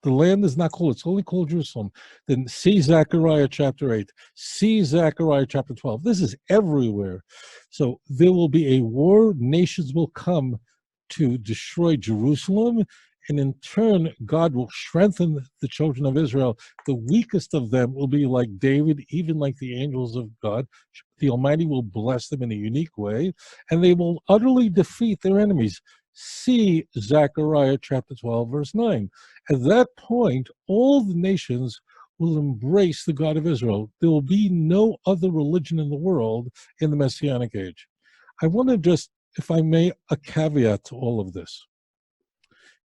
The land is not called, it's only called Jerusalem. Then see Zechariah chapter 8, see Zechariah chapter 12. This is everywhere. So there will be a war, nations will come to destroy Jerusalem, and in turn, God will strengthen the children of Israel. The weakest of them will be like David, even like the angels of God. The Almighty will bless them in a unique way, and they will utterly defeat their enemies. See Zechariah chapter 12, verse 9. At that point, all the nations will embrace the God of Israel. There will be no other religion in the world in the Messianic age. I want to just, if I may, a caveat to all of this,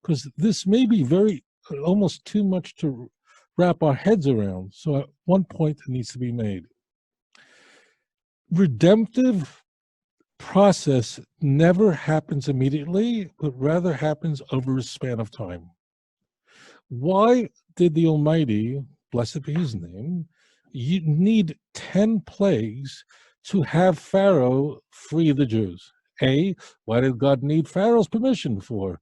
because this may be almost too much to wrap our heads around. So at one point it needs to be made. Redemptive process never happens immediately, but rather happens over a span of time. Why did the Almighty, blessed be his name, you need 10 plagues to have Pharaoh free the Jews? Why did God need Pharaoh's permission for?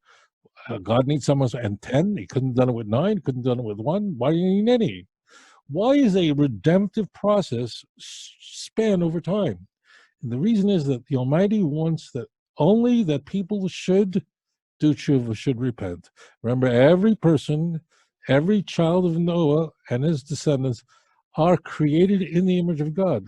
God needs someone, and 10? He couldn't have done it with 9, couldn't have done it with 1. Why do you need any? Why is a redemptive process span over time? And the reason is that the Almighty wants that only that people should do tshuva, should repent. Remember, every person, every child of Noah and his descendants are created in the image of God.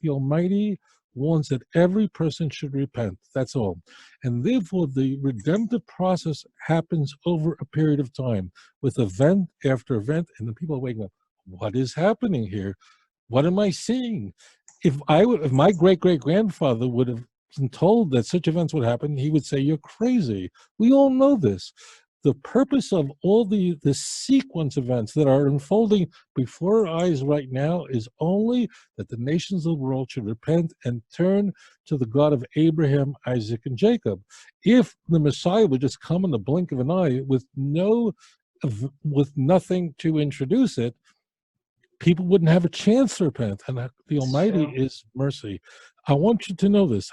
The Almighty wants that every person should repent. That's all. And therefore, the redemptive process happens over a period of time, with event after event, and the people are waking up. What is happening here? What am I seeing? If my great-great-grandfather would have been told that such events would happen, he would say, "You're crazy." We all know this. the purpose of all the sequence events that are unfolding before our eyes right now is only that the nations of the world should repent and turn to the God of Abraham, Isaac, and Jacob. If the Messiah would just come in the blink of an eye with nothing to introduce it, people wouldn't have a chance to repent. And the Almighty is mercy. I want you to know this.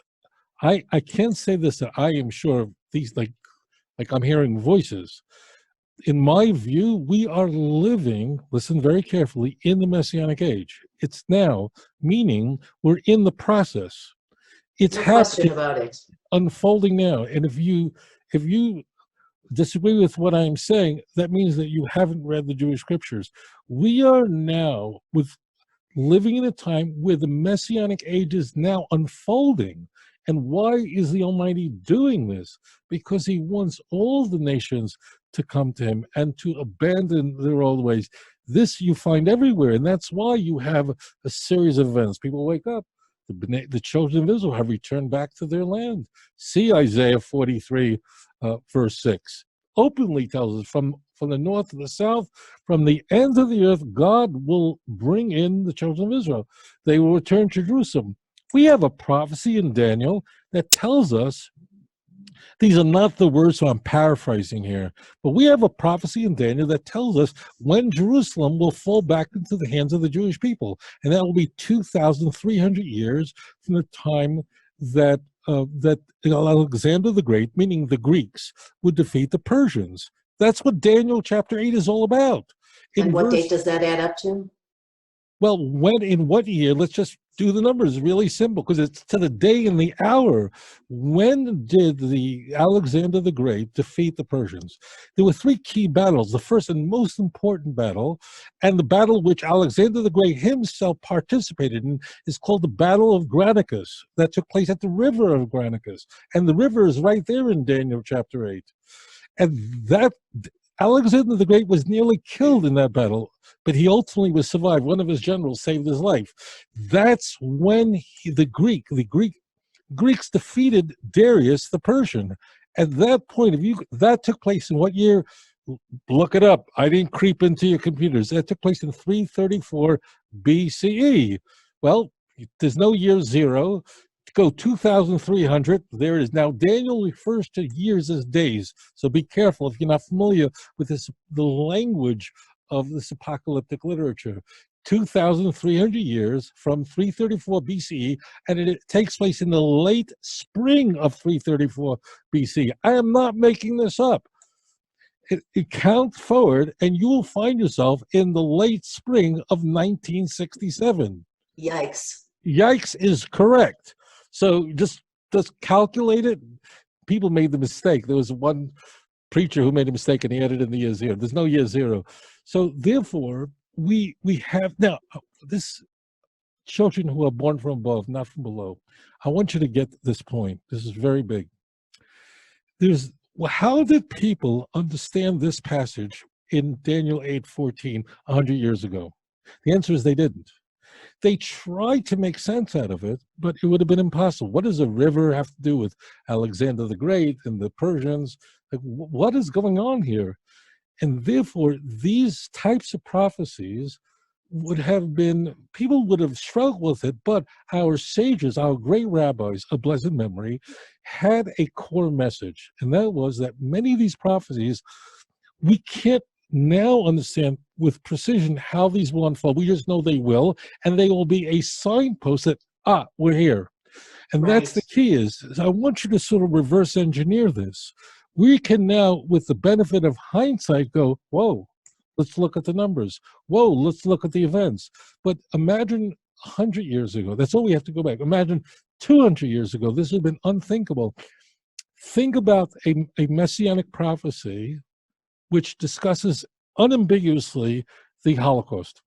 I can't say this, that I am sure of these, like I'm hearing voices. In my view, we are living, listen very carefully, in the Messianic age. It's now, meaning we're in the process. It's no question about it. Unfolding now. And if you disagree with what I'm saying, that means that you haven't read the Jewish scriptures. We are now living in a time where the Messianic age is now unfolding. And why is the Almighty doing this? Because he wants all the nations to come to him and to abandon their old ways. This you find everywhere, and that's why you have a series of events. People wake up. The children of Israel have returned back to their land. See Isaiah 43, verse 6. Openly tells us from the north to the south, from the ends of the earth, God will bring in the children of Israel. They will return to Jerusalem. We have a prophecy in Daniel that tells us, these are not the words, so I'm paraphrasing here, but we have a prophecy in Daniel that tells us when Jerusalem will fall back into the hands of the Jewish people, and that will be 2,300 years from the time that Alexander the Great, meaning the Greeks, would defeat the Persians. That's what Daniel chapter 8 is all about. And what date does that add up to? Well, in what year? Let's just do the numbers. Really simple, because it's to the day and the hour. When did the Alexander the Great defeat the Persians? There were three key battles. The first and most important battle, and the battle which Alexander the Great himself participated in, is called the Battle of Granicus. That took place at the river of Granicus. And the river is right there in Daniel chapter 8. And that Alexander the Great was nearly killed in that battle, but he ultimately was survived. One of his generals saved his life. That's when the Greeks defeated Darius the Persian. At that point, that took place in what year? Look it up. I didn't creep into your computers. That took place in 334 BCE. Well, there's no year zero. Go 2,300. There it is. Now, Daniel refers to years as days, so be careful if you're not familiar with the language of this apocalyptic literature. 2,300 years from 334 BCE, and it takes place in the late spring of 334 BC. I am not making this up. It counts forward, and you will find yourself in the late spring of 1967. Yikes. Yikes is correct. So just calculate it. People made the mistake. There was one preacher who made a mistake and he added in the year zero. There's no year zero. So therefore, we have now this children who are born from above, not from below. I want you to get this point. This is very big. How did people understand this passage in Daniel 8:14 100 years ago? The answer is they didn't. They tried to make sense out of it, but it would have been impossible. What does a river have to do with Alexander the Great and the Persians? Like, what is going on here? And therefore, these types of prophecies people would have struggled with it, but our sages, our great rabbis of blessed memory, had a core message, and that was that many of these prophecies, we can't now understand with precision how these will unfold. We just know they will, and they will be a signpost that, we're here. And right. That's the key is I want you to sort of reverse engineer this. We can now, with the benefit of hindsight, go, whoa, let's look at the numbers. Whoa, let's look at the events. But imagine 100 years ago, that's all we have to go back. Imagine 200 years ago, this would have been unthinkable. Think about a messianic prophecy which discusses unambiguously the Holocaust.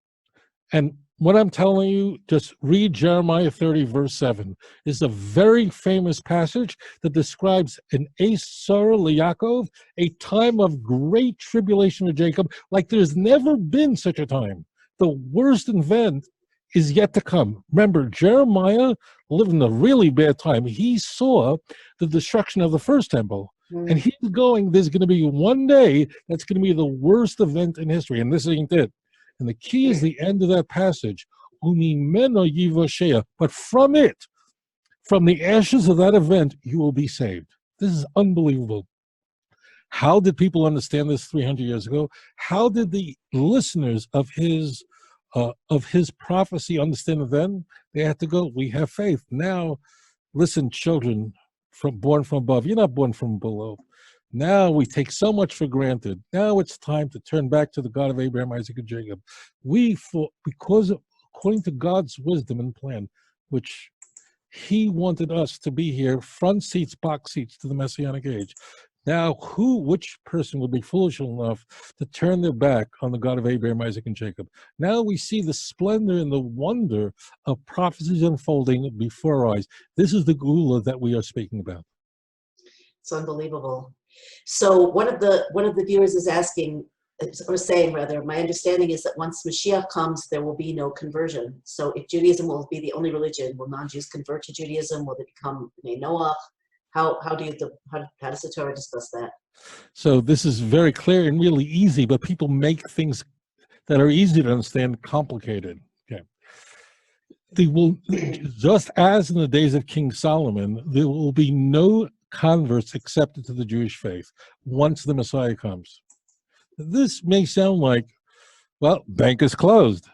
And what I'm telling you, just read Jeremiah 30, verse 7. It's a very famous passage that describes an Asar Yaakov, a time of great tribulation of Jacob, like there's never been such a time. The worst event is yet to come. Remember, Jeremiah lived in a really bad time. He saw the destruction of the first temple. And he's going, there's going to be one day that's going to be the worst event in history, and this ain't it. And the key is the end of that passage. Umimeno yivoshea. But from it, from the ashes of that event, you will be saved. This is unbelievable. How did people understand this 300 years ago? How did the listeners of his prophecy understand it then? They had to go, we have faith. Now, listen, children born from above, you're not born from below. Now we take so much for granted. Now it's time to turn back to the God of Abraham, Isaac, and Jacob. Because according to God's wisdom and plan, which he wanted us to be here, front seats, box seats to the Messianic age. Now, which person would be foolish enough to turn their back on the God of Abraham, Isaac, and Jacob? Now we see the splendor and the wonder of prophecies unfolding before our eyes. This is the Geula that we are speaking about. It's unbelievable. So one of the viewers is asking, or saying rather, my understanding is that once Mashiach comes, there will be no conversion. So if Judaism will be the only religion, will non-Jews convert to Judaism? Will they become Noach? How does the Torah discuss that? So this is very clear and really easy, but people make things that are easy to understand complicated. Okay. They will, just as in the days of King Solomon, there will be no converts accepted to the Jewish faith once the Messiah comes. This may sound like, well, bank is closed.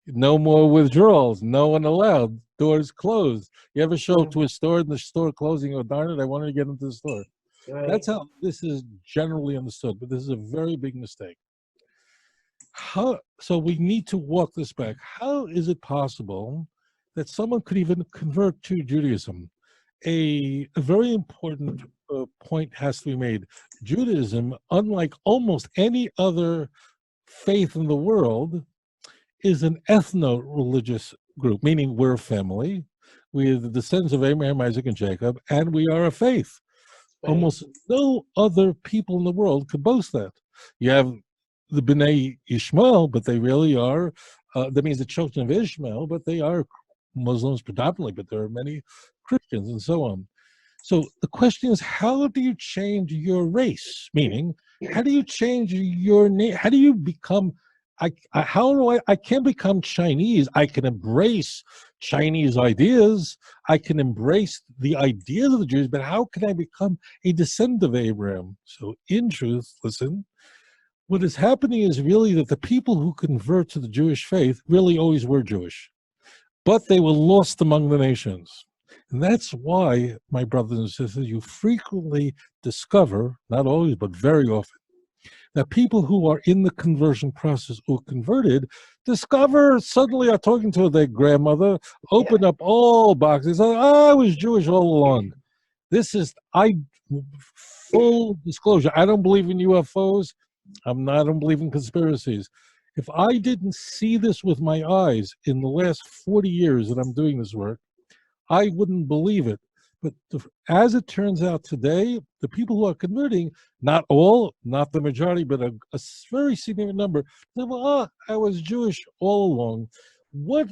No more withdrawals. No one allowed. Doors closed. You ever show up to a store and the store closing? Oh, darn it, I wanted to get into the store. Right. That's how this is generally understood, but this is a very big mistake. So we need to walk this back. How is it possible that someone could even convert to Judaism? A very important point has to be made. Judaism, unlike almost any other faith in the world, is an ethno-religious group, meaning we're a family. We are the descendants of Abraham, Isaac, and Jacob, and we are a faith. Right. Almost no other people in the world could boast that. You have the B'nai Ishmael, but they really are, that means the children of Ishmael, but they are Muslims predominantly, but there are many Christians and so on. So the question is, how do you change your race? Meaning, how do you change your name? How do you become, I can't become Chinese. I can embrace Chinese ideas. I can embrace the ideas of the Jews, but how can I become a descendant of Abraham? So in truth, listen, what is happening is really that the people who convert to the Jewish faith really always were Jewish, but they were lost among the nations. And that's why, my brothers and sisters, you frequently discover, not always, but very often, that people who are in the conversion process or converted discover, suddenly are talking to their grandmother, open up all boxes, I was Jewish all along. This is, full disclosure, I don't believe in UFOs. I don't believe in conspiracies. If I didn't see this with my eyes in the last 40 years that I'm doing this work, I wouldn't believe it. But as it turns out today, the people who are converting, not all, not the majority, but a very significant number, say, well, I was Jewish all along. What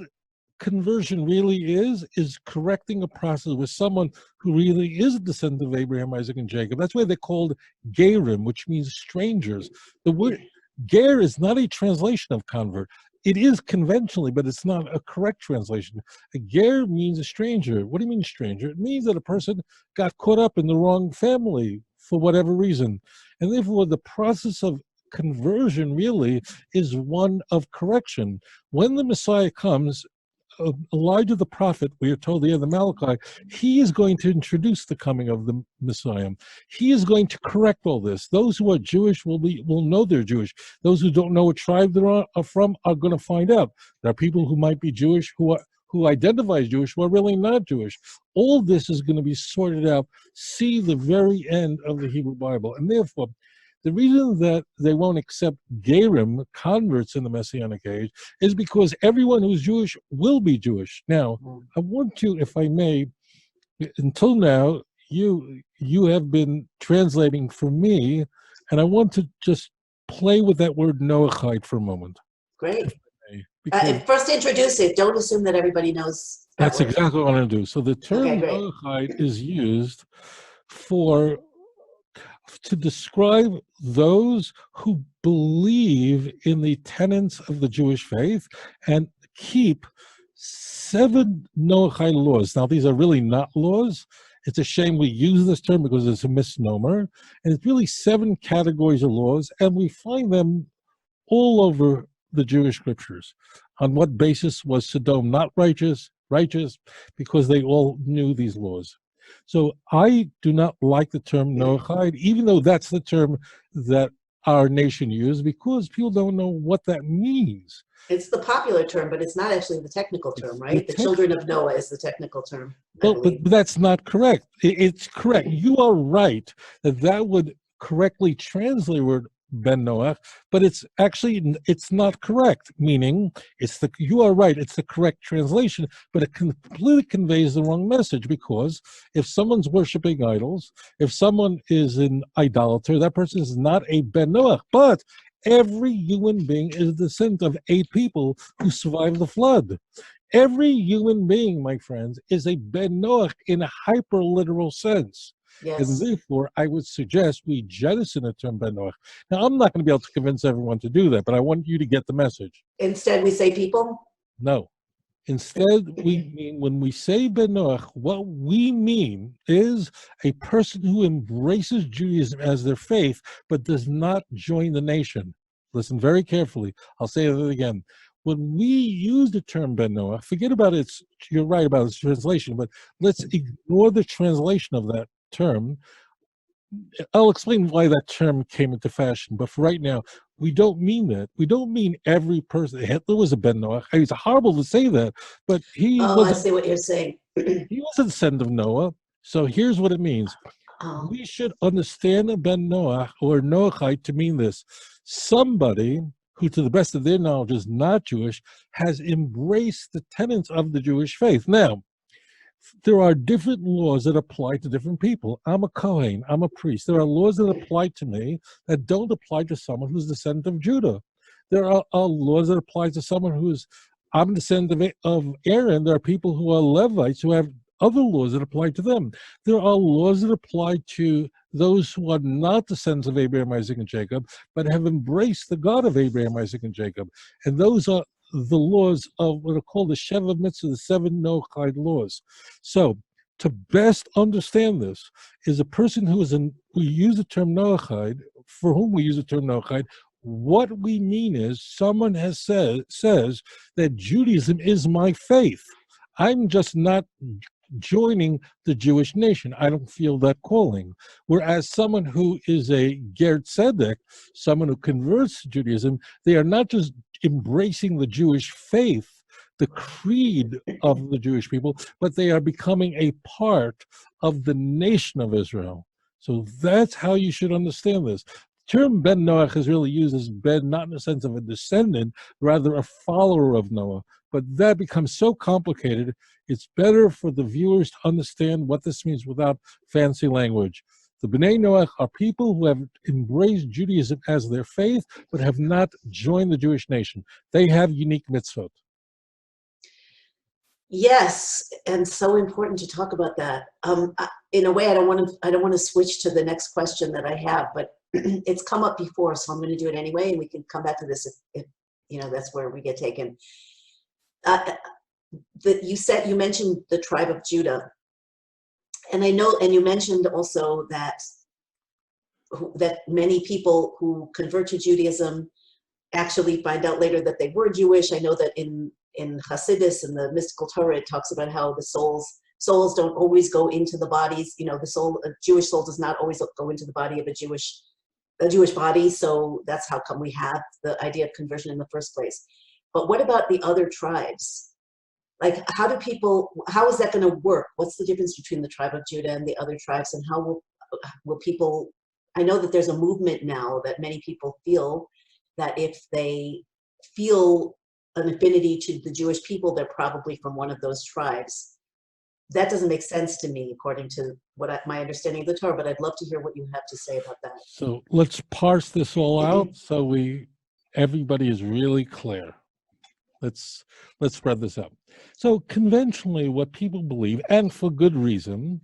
conversion really is correcting a process with someone who really is a descendant of Abraham, Isaac, and Jacob. That's why they're called Gerim, which means strangers. The word Ger is not a translation of convert. It is conventionally, but it's not a correct translation. A ger means a stranger. What do you mean stranger? It means that a person got caught up in the wrong family for whatever reason. And therefore, the process of conversion really is one of correction. When the Messiah comes, Elijah the prophet, we are told here, the Malachi, he is going to introduce the coming of the Messiah. He is going to correct all this. Those who are Jewish will know they're Jewish. Those who don't know what tribe they are from are going to find out. There are people who might be Jewish who identify as Jewish who are really not Jewish. All this is going to be sorted out. See the very end of the Hebrew Bible. And therefore, the reason that they won't accept Gerim, converts in the Messianic age, is because everyone who's Jewish will be Jewish. Now, I want to, if I may, until now, you have been translating for me, and I want to just play with that word Noachite for a moment. Great. First introduce it. Don't assume that everybody knows that That's word. Exactly what I want to do. So the term Noachite is used for to describe those who believe in the tenets of the Jewish faith and keep 7 Noachide laws. Now, these are really not laws. It's a shame we use this term because it's a misnomer. And it's really 7 categories of laws, and we find them all over the Jewish scriptures. On what basis was Sodom not righteous? Righteous because they all knew these laws. So I do not like the term Noachide, even though that's the term that our nation used, because people don't know what that means. It's the popular term, but it's not actually the technical term, right? The children of Noah is the technical term. Well, but that's not correct. It's correct. You are right that that would correctly translate word Ben Noach, but it's not correct. Meaning, you are right. It's the correct translation, but it completely conveys the wrong message. Because if someone's worshiping idols, if someone is an idolater, that person is not a Ben Noach. But every human being is the descendant of 8 people who survived the flood. Every human being, my friends, is a Ben Noach in a hyper-literal sense. Yes. And therefore, I would suggest we jettison the term Ben Noach. Now, I'm not going to be able to convince everyone to do that, but I want you to get the message. Instead, we say people? No. Instead, we mean, when we say Ben Noach, what we mean is a person who embraces Judaism as their faith, but does not join the nation. Listen very carefully. I'll say it again. When we use the term Ben Noach, forget about you're right about its translation, but let's ignore the translation of that term. I'll explain why that term came into fashion, but for right now, we don't mean that. We don't mean every person. Hitler was a Ben Noach. It's horrible to say that, but I see what you're saying. He was a descendant of Noah. So here's what it means. We should understand a Ben Noach or Noachite to mean this. Somebody who, to the best of their knowledge, is not Jewish, has embraced the tenets of the Jewish faith. Now, there are different laws that apply to different people. I'm a Kohen, I'm a priest. There are laws that apply to me that don't apply to someone who's a descendant of Judah. There are laws that apply to someone I'm a descendant of Aaron. There are people who are Levites who have other laws that apply to them. There are laws that apply to those who are not descendants of Abraham, Isaac, and Jacob, but have embraced the God of Abraham, Isaac, and Jacob. And those are the laws of what are called the Sheva Mitzvah, the 7 Noachide laws. So, to best understand this, is a person we use the term Noachide, for whom we use the term Noachide. What we mean is someone says that Judaism is my faith. I'm just not joining the Jewish nation. I don't feel that calling. Whereas someone who is a Ger Tzedek, someone who converts to Judaism, they are not just embracing the Jewish faith, the creed of the Jewish people, but they are becoming a part of the nation of Israel. So that's how you should understand this. The term Ben Noach is really used as Ben, not in the sense of a descendant, rather a follower of Noah. But that becomes so complicated, it's better for the viewers to understand what this means without fancy language. The Bnei Noach are people who have embraced Judaism as their faith, but have not joined the Jewish nation. They have unique mitzvot. Yes, and so important to talk about that. In a way, I don't want to switch to the next question that I have, but it's come up before, so I'm going to do it anyway, and we can come back to this if that's where we get taken. You mentioned the tribe of Judah, and I know, and you mentioned also that many people who convert to Judaism actually find out later that they were Jewish. I know that in Hasidus, in the mystical Torah, it talks about how the souls don't always go into the bodies. A Jewish soul does not always go into the body of a Jewish body. So that's how come we have the idea of conversion in the first place. But what about the other tribes? Like, how is that going to work? What's the difference between the tribe of Judah and the other tribes? And how will people, I know that there's a movement now that many people feel that if they feel an affinity to the Jewish people, they're probably from one of those tribes. That doesn't make sense to me, according to my understanding of the Torah, but I'd love to hear what you have to say about that. So let's parse this all out so everybody is really clear. Let's spread this out. So conventionally, what people believe, and for good reason,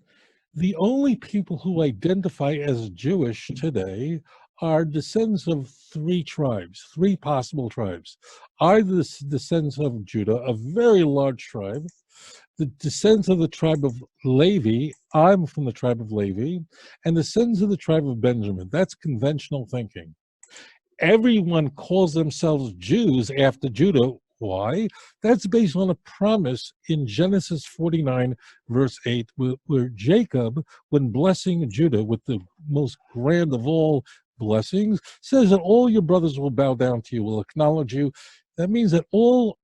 The only people who identify as Jewish today are descendants of three tribes, three possible tribes. Either the descendants of Judah, a very large tribe, the descendants of the tribe of Levi, I'm from the tribe of Levi, and the descendants of the tribe of Benjamin. That's conventional thinking. Everyone calls themselves Jews after Judah. Why? That's based on a promise in Genesis 49, verse 8, where Jacob, when blessing Judah with the most grand of all blessings, says that all your brothers will bow down to you, will acknowledge you. That means that all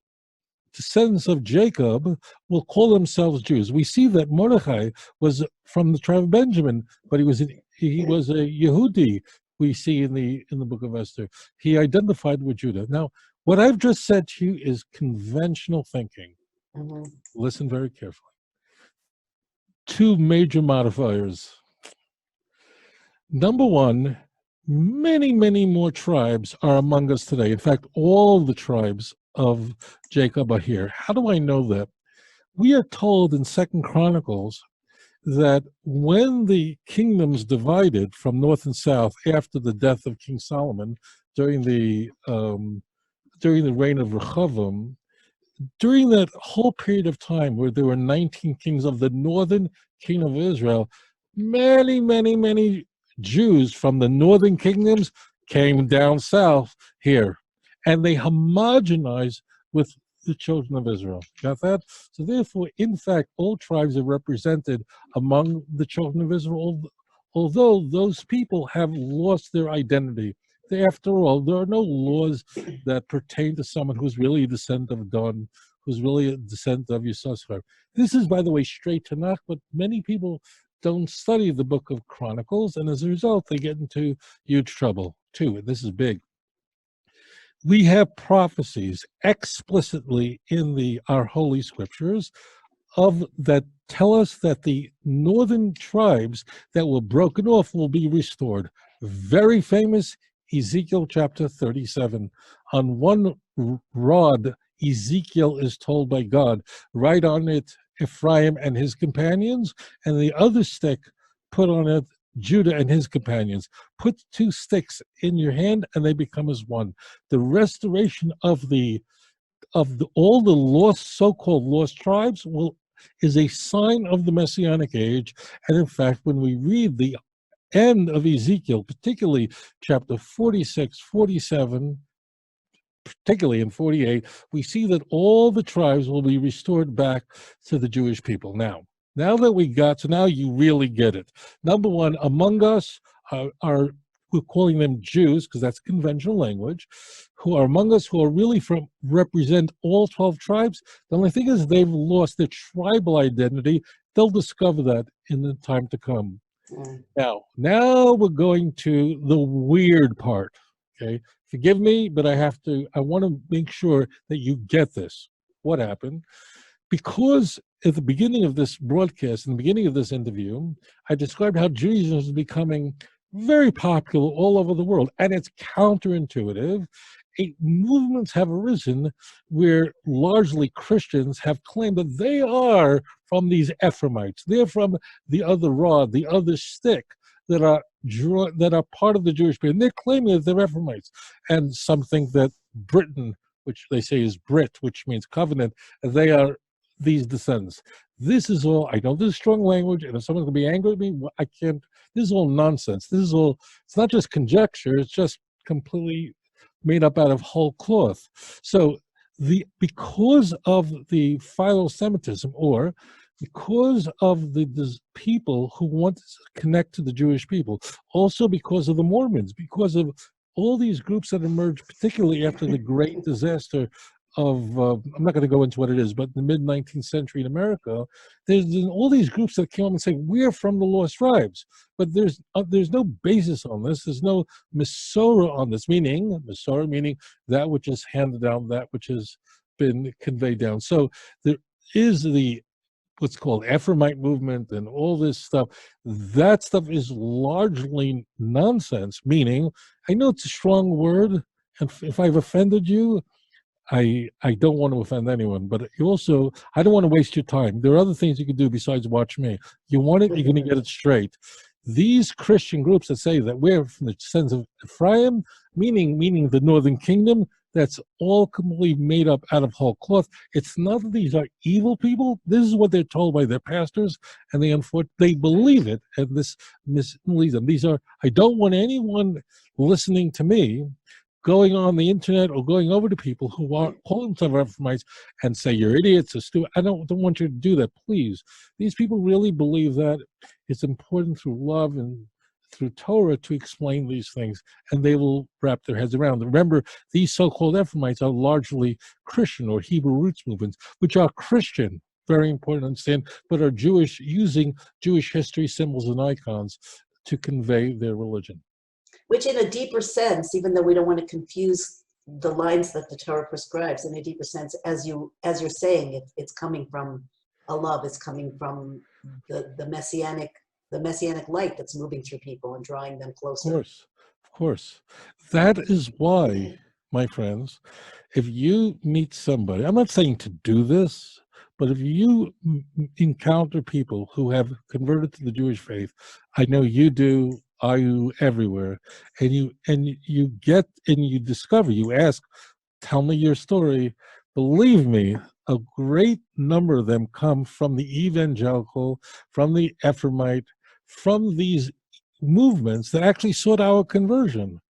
descendants of Jacob will call themselves Jews. We see that Mordechai was from the tribe of Benjamin, but he was a Yehudi. We see in the book of Esther, he identified with Judah. Now, what I've just said to you is conventional thinking. Mm-hmm. Listen very carefully. Two major modifiers. Number one, many, many more tribes are among us today. In fact, all the tribes of Jacob are here. How do I know that? We are told in Second Chronicles that when the kingdoms divided from north and south after the death of King Solomon during the reign of Rehoboam, during that whole period of time where there were 19 kings of the northern kingdom of Israel, many, many, many Jews from the northern kingdoms came down south here, and they homogenized with the children of Israel. Got that? So therefore, in fact, all tribes are represented among the children of Israel, although those people have lost their identity. After all, there are no laws that pertain to someone who's really a descendant of Dan, who's really a descendant of Yisachar. This is, by the way, straight Tanakh, but many people don't study the book of Chronicles, and as a result, they get into huge trouble, too. And this is big. We have prophecies explicitly in our holy scriptures that tell us that the northern tribes that were broken off will be restored. Very famous Ezekiel chapter 37. On one rod, Ezekiel is told by God, write on it Ephraim and his companions, and the other stick, put on it Judah and his companions. Put two sticks in your hand and they become as one. The restoration of all the lost, so-called lost tribes is a sign of the Messianic age. And in fact, when we read the end of Ezekiel, particularly chapter 46, 47, particularly in 48, we see that all the tribes will be restored back to the Jewish people. Now that we got, so now you really get it. Number one, among us we're calling them Jews, because that's conventional language, who are among us who are really represent all 12 tribes. The only thing is they've lost their tribal identity. They'll discover that in the time to come. Now we're going to the weird part, okay? Forgive me, but I want to make sure that you get this. What happened? Because at the beginning of this broadcast, in the beginning of this interview, I described how Judaism is becoming very popular all over the world, and it's counterintuitive. Movements have arisen where largely Christians have claimed that they are from these Ephraimites. They're from the other rod, the other stick that are part of the Jewish people. And they're claiming that they're Ephraimites. And some think that Britain, which they say is Brit, which means covenant, they are these descendants. This is all, I know this is strong language, and if someone's going to be angry at me, I can't, this is all nonsense. It's not just conjecture, it's just completely made up out of whole cloth. So because of the philo-Semitism, or because of the people who want to connect to the Jewish people, also because of the Mormons, because of all these groups that emerged, particularly after the great disaster of, I'm not going to go into what it is, but the mid-19th century in America, there's all these groups that came up and say, we're from the lost tribes. But there's no basis on this. There's no Masorah on this, meaning that which is handed down, that which has been conveyed down. So there is what's called Ephraimite movement and all this stuff. That stuff is largely nonsense, meaning, I know it's a strong word, and if I've offended you, I don't want to offend anyone, but you also, I don't want to waste your time. There are other things you can do besides watch me. You want it, you're going to get it straight. These Christian groups that say that we're from the sons of Ephraim, meaning the northern kingdom, that's all completely made up out of whole cloth. It's not that these are evil people. This is what they're told by their pastors, and they believe it, and this misleads them. These are, I don't want anyone listening to me going on the internet or going over to people who are calling themselves Ephraimites and say you're idiots or stupid. I don't want you to do that, please. These people really believe that it's important through love and through Torah to explain these things, and they will wrap their heads around them. Remember, these so-called Ephraimites are largely Christian or Hebrew roots movements, which are Christian, very important to understand, but are Jewish, using Jewish history, symbols, and icons to convey their religion. Which in a deeper sense, even though we don't want to confuse the lines that the Torah prescribes, in a deeper sense, as you're saying, it's coming from a love, it's coming from the messianic light that's moving through people and drawing them closer. Of course. That is why, my friends, if you meet somebody, I'm not saying to do this, but if you encounter people who have converted to the Jewish faith, I know you do, I do everywhere, and you discover, you ask, tell me your story. Believe me, a great number of them come from the evangelical, from the Ephraimite, from these movements that actually sought our conversion.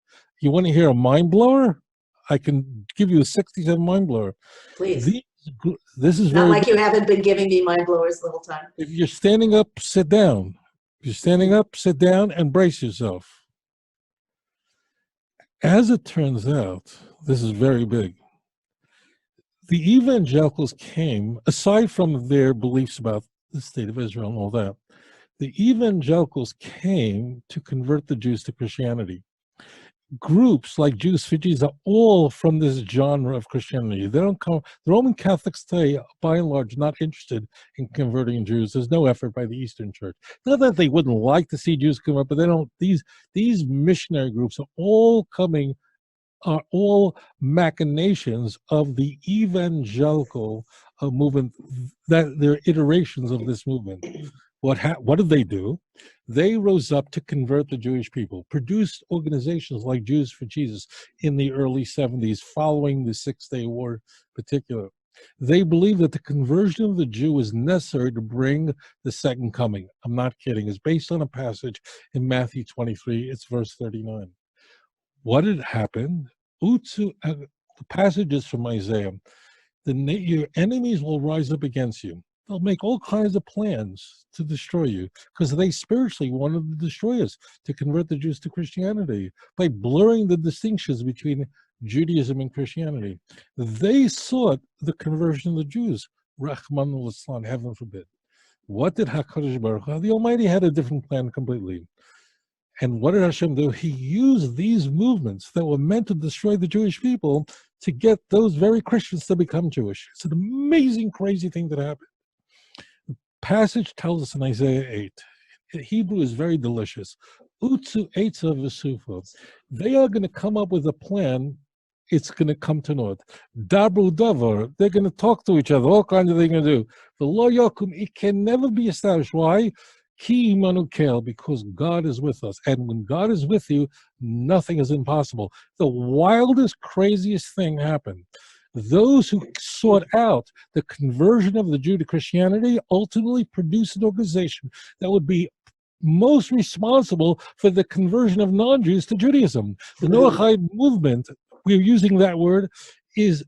You want to hear a mind blower? I can give you a 67 mind blower. Please. This is not like you haven't been giving me mind blowers the whole time. If you're standing up, sit down. If you're standing up, sit down and brace yourself. As it turns out, this is very big. The evangelicals came, aside from their beliefs about the state of Israel and all that, the evangelicals came to convert the Jews to Christianity. Groups like Jews for Jesus are all from this genre of Christianity. They don't come. The Roman Catholics today, by and large, not interested in converting Jews. There's no effort by the Eastern Church. Not that they wouldn't like to see Jews come up, but they don't. These missionary groups are all machinations of the evangelical movement. That they're iterations of this movement. What did they do? They rose up to convert the Jewish people, produced organizations like Jews for Jesus in the early 70s, following the Six-Day War in particular. They believed that the conversion of the Jew was necessary to bring the second coming. I'm not kidding. It's based on a passage in Matthew 23. It's verse 39. What had happened? The passage is from Isaiah. Your enemies will rise up against you. They'll make all kinds of plans to destroy you because they spiritually wanted to destroy us, to convert the Jews to Christianity by blurring the distinctions between Judaism and Christianity. They sought the conversion of the Jews. Rahman al-Islam, heaven forbid. What did HaKadosh Baruch Hu? The Almighty had a different plan completely. And what did Hashem do? He used these movements that were meant to destroy the Jewish people to get those very Christians to become Jewish. It's an amazing, crazy thing that happened. Passage tells us in Isaiah 8, Hebrew is very delicious. Utsu Eitza V'sufa. They are going to come up with a plan. It's going to come to naught. Dabru Davar. They're going to talk to each other. All kinds of things they're going to do. The Lo Yakum, it can never be established. Why? Ki Imanu Kel, because God is with us. And when God is with you, nothing is impossible. The wildest, craziest thing happened. Those who sought out the conversion of the Jew to Christianity ultimately produced an organization that would be most responsible for the conversion of non-Jews to Judaism. The Noahide movement, we're using that word,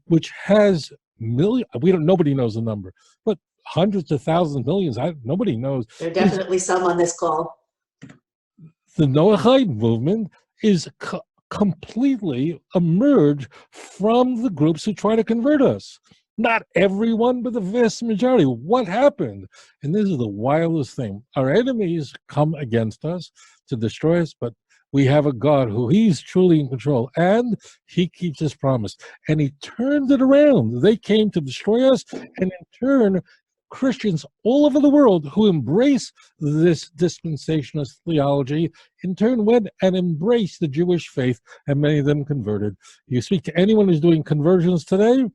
which has nobody knows the number, but hundreds of thousands, millions, nobody knows. There are definitely some on this call. The Noahide movement is completely emerge from the groups who try to convert us. Not everyone, but the vast majority. What happened? And this is the wildest thing. Our enemies come against us to destroy us, but we have a God who he's truly in control, and he keeps his promise. And he turned it around. They came to destroy us, and in turn, Christians all over the world who embrace this dispensationalist theology in turn went and embraced the Jewish faith, and many of them converted. You speak to anyone who's doing conversions today,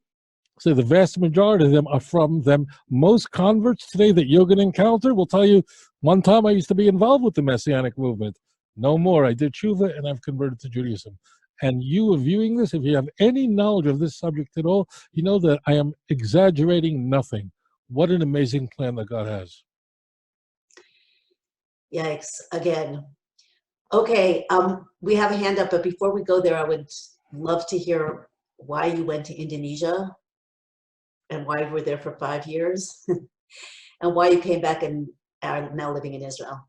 So the vast majority of them are from them. Most converts today that you're going to encounter will tell you, one time I used to be involved with the Messianic movement. No more. I did tshuva and I've converted to Judaism. And you are viewing this, if you have any knowledge of this subject at all, you know that I am exaggerating nothing. What an amazing plan that God has. Yikes, again. Okay, we have a hand up, but before we go there, I would love to hear why you went to Indonesia and why you were there for 5 years and why you came back and are now living in Israel.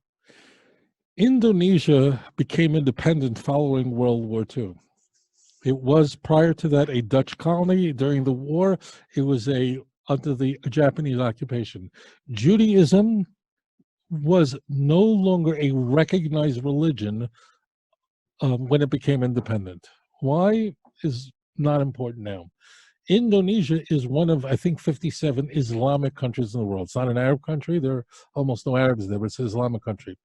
Indonesia became independent following World War II. It was, prior to that, a Dutch colony. During the war, it was under the Japanese occupation. Judaism was no longer a recognized religion when it became independent. Why is not important now. Indonesia is one of, I think, 57 Islamic countries in the world. It's not an Arab country. There are almost no Arabs there, but it's an Islamic country.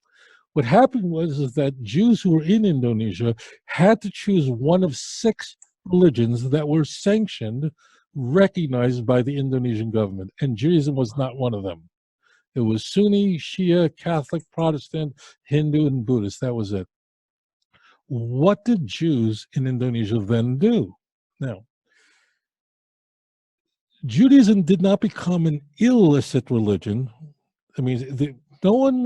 What happened was that Jews who were in Indonesia had to choose one of 6 religions that were sanctioned, recognized by the Indonesian government, and Judaism was not one of them. It was Sunni, Shia, Catholic, Protestant, Hindu, and Buddhist. That was it. What did Jews in Indonesia then do? Now, Judaism did not become an illicit religion. I mean, no one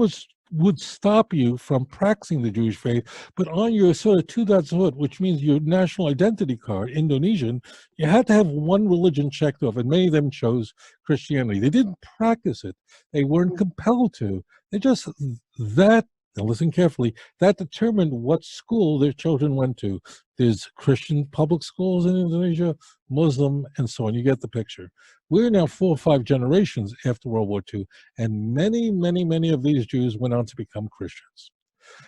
would stop you from practicing the Jewish faith, but on your sort of Taudat, which means your national identity card, Indonesian, you had to have one religion checked off, and many of them chose Christianity. They didn't practice it. They weren't compelled to. They just, now listen carefully, that determined what school their children went to. There's Christian public schools in Indonesia, Muslim, and so on. You get the picture. We're now 4 or 5 generations after World War II, and many, many, many of these Jews went on to become Christians.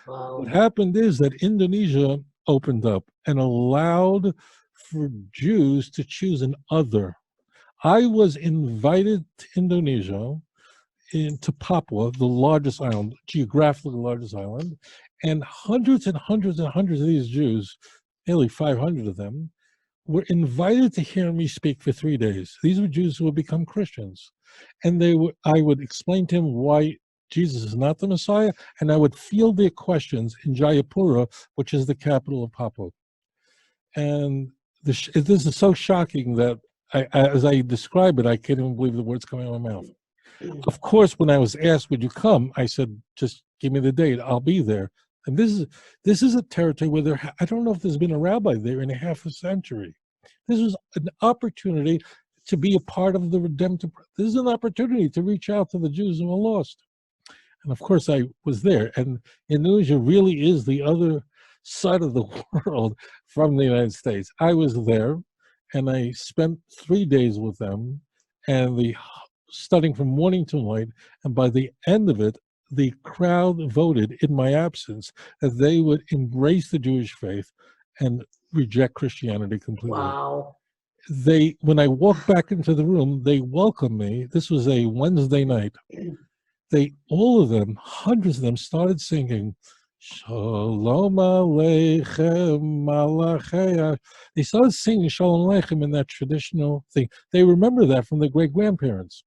Wow. What happened is that Indonesia opened up and allowed for Jews to choose an other. I was invited to Indonesia, into Papua, the largest island, geographically the largest island, and hundreds and hundreds and hundreds of these Jews, nearly 500 of them, were invited to hear me speak for 3 days. These were Jews who had become Christians. And I would explain to them why Jesus is not the Messiah, and I would field their questions in Jayapura, which is the capital of Papua. And this is so shocking that as I describe it, I can't even believe the words coming out of my mouth. Of course, when I was asked, would you come? I said, just give me the date. I'll be there. And this is a territory where I don't know if there's been a rabbi there in a half a century. This was an opportunity to be a part of the redemptive. This is an opportunity to reach out to the Jews who are lost. And of course, I was there. And Indonesia really is the other side of the world from the United States. I was there, and I spent 3 days with them, and studying from morning to night, and by the end of it, the crowd voted in my absence that they would embrace the Jewish faith and reject Christianity completely. Wow. When I walked back into the room, they welcomed me. This was a Wednesday night. All of them, hundreds of them, started singing, Shalom Aleichem Malachei. They started singing Shalom Aleichem in that traditional thing. They remember that from their great-grandparents.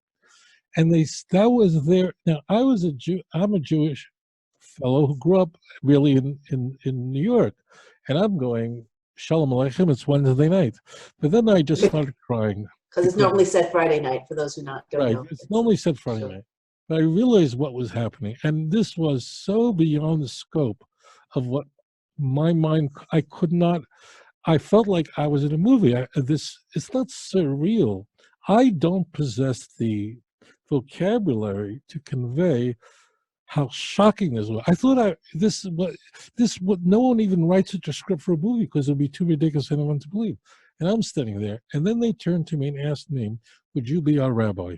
And that was their, now I was a Jew, I'm a Jewish fellow who grew up really in New York. And I'm going, Shalom Aleichem, it's Wednesday night. But then I just started crying. Because it's normally said Friday night, for those who don't know. It's normally said Friday night. But I realized what was happening. And this was so beyond the scope of what my mind, I felt like I was in a movie. It's not surreal. I don't possess the vocabulary to convey how shocking this was. I thought no one even writes such a script for a movie because it would be too ridiculous for anyone to believe. And I'm standing there, and then they turned to me and asked me, would you be our rabbi?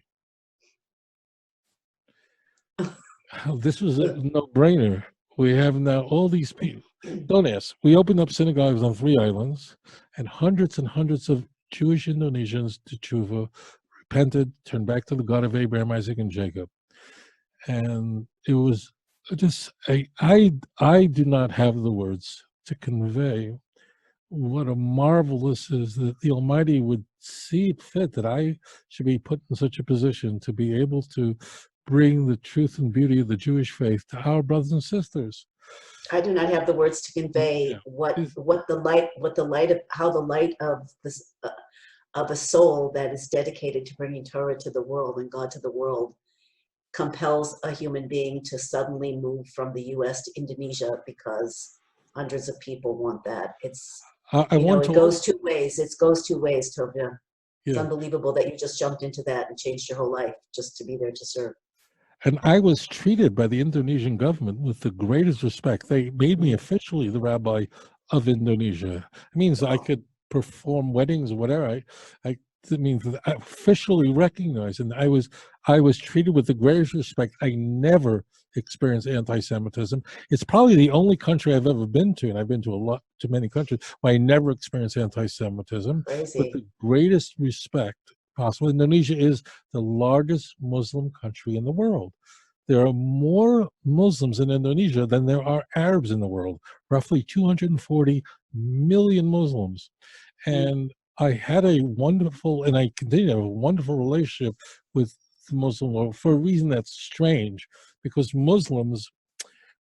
This was a no-brainer. We have now all these people. Don't ask. We opened up synagogues on 3 islands, and hundreds of Jewish Indonesians to tshuva, repented, turned back to the God of Abraham, Isaac, and Jacob. And it was just, I do not have the words to convey what a marvelous is that the Almighty would see it fit that I should be put in such a position to be able to bring the truth and beauty of the Jewish faith to our brothers and sisters. I do not have the words to convey what the light of how the light of this of a soul that is dedicated to bringing Torah to the world and God to the world compels a human being to suddenly move from the U.S. to Indonesia because hundreds of people want that. It's it goes two ways. It goes two ways, Tovia. It's unbelievable that you just jumped into that and changed your whole life just to be there to serve. And I was treated by the Indonesian government with the greatest respect. They made me officially the rabbi of Indonesia. It means I could perform weddings or whatever. It means I officially recognized, and I was treated with the greatest respect. I never experienced anti-Semitism. It's probably the only country I've ever been to, and I've been to many countries where I never experienced anti-Semitism. Crazy. With the greatest respect possible. Indonesia is the largest Muslim country in the world. There are more Muslims in Indonesia than there are Arabs in the world, roughly 240 million Muslims. And I had a wonderful, and I continue to have a wonderful relationship with the Muslim world for a reason that's strange, because Muslims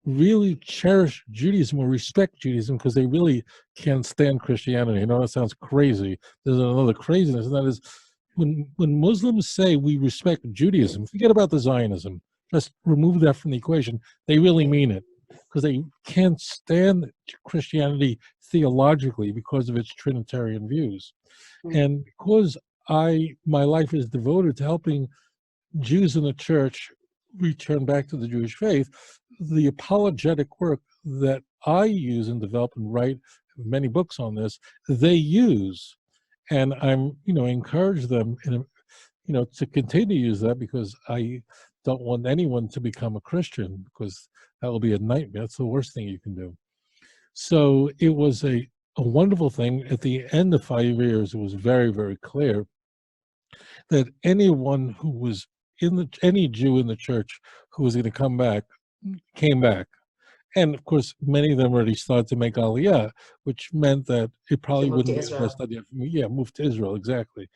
really cherish Judaism or respect Judaism because they really can't stand Christianity. I know that sounds crazy. There's another craziness, and that is when Muslims say we respect Judaism, forget about the Zionism. Just remove that from the equation. They really mean it because they can't stand Christianity theologically because of its Trinitarian views. And because my life is devoted to helping Jews in the church return back to the Jewish faith, the apologetic work that I use and develop and write many books on this, they use. And I'm, encourage them, to continue to use that because I don't want anyone to become a Christian because that will be a nightmare. That's the worst thing you can do. So it was a wonderful thing. At the end of 5 years, it was very, very clear that anyone who was any Jew in the church who was going to come back, came back. And of course, many of them already started to make Aliyah, which meant that it probably wouldn't be the best idea for me. Yeah, move to Israel, exactly.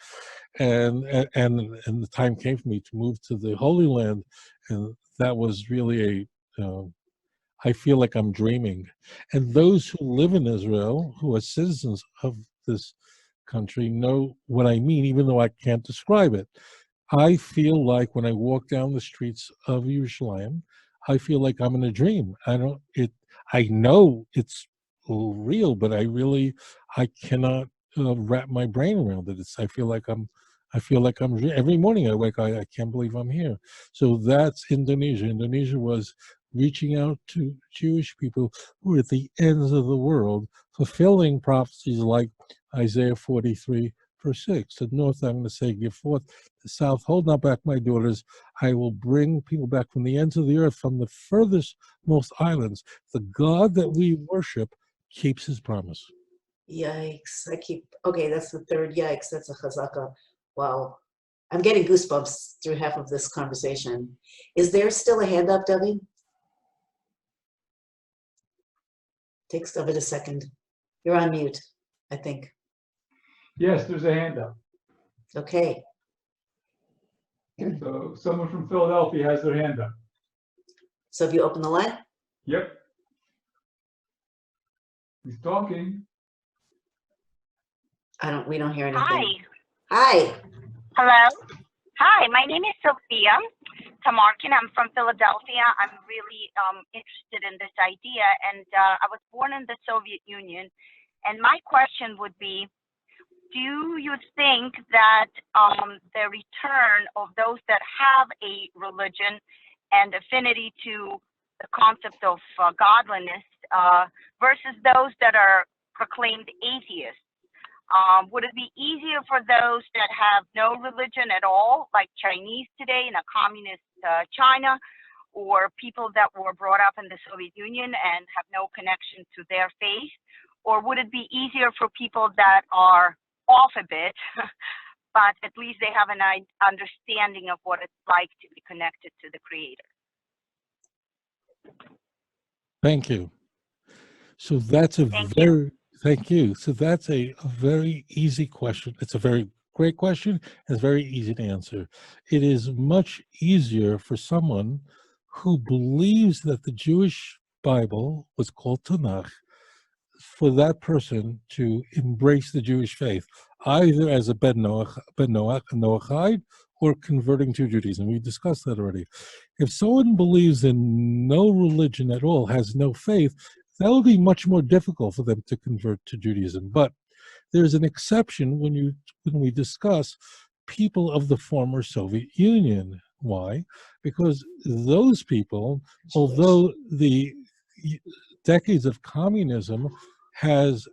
And the time came for me to move to the Holy Land, and that was really I feel like I'm dreaming. And those who live in Israel, who are citizens of this country, know what I mean, even though I can't describe it. I feel like when I walk down the streets of Yerushalayim, I feel like I'm in a dream. I know it's real, but I cannot wrap my brain around it. I feel like I'm every morning I wake, I can't believe I'm here. So that's Indonesia. Indonesia was reaching out to Jewish people who are at the ends of the world, fulfilling prophecies like Isaiah 43, verse 6. The north I'm going to say, give forth. The south, hold not back my daughters. I will bring people back from the ends of the earth, from the furthest most islands. The God that we worship keeps his promise. Yikes. Okay, that's the third yikes. That's a chazaka. Wow. I'm getting goosebumps through half of this conversation. Is there still a hand up, Debbie? Takes David a second. You're on mute, I think. Yes, there's a hand up. Okay. So someone from Philadelphia has their hand up. So have you opened the line? Yep. He's talking. We don't hear anything. Hi. Hi. Hello. Hi, my name is Sophia Tamarkin. I'm from Philadelphia. I'm really interested in this idea, and I was born in the Soviet Union. And my question would be, do you think that the return of those that have a religion and affinity to the concept of godliness versus those that are proclaimed atheists, would it be easier for those that have no religion at all, like Chinese today in a communist China, or people that were brought up in the Soviet Union and have no connection to their faith? Or would it be easier for people that are off a bit, but at least they have an understanding of what it's like to be connected to the Creator? Thank you. So that's Thank you. So that's a very easy question. It's a very great question. It's very easy to answer. It is much easier for someone who believes that the Jewish Bible was called Tanakh, for that person to embrace the Jewish faith, either as a Ben Noachide or converting to Judaism. We discussed that already. If someone believes in no religion at all, has no faith, that would be much more difficult for them to convert to Judaism. But there's an exception when we discuss people of the former Soviet Union. Why? Because those people, although the decades of communism has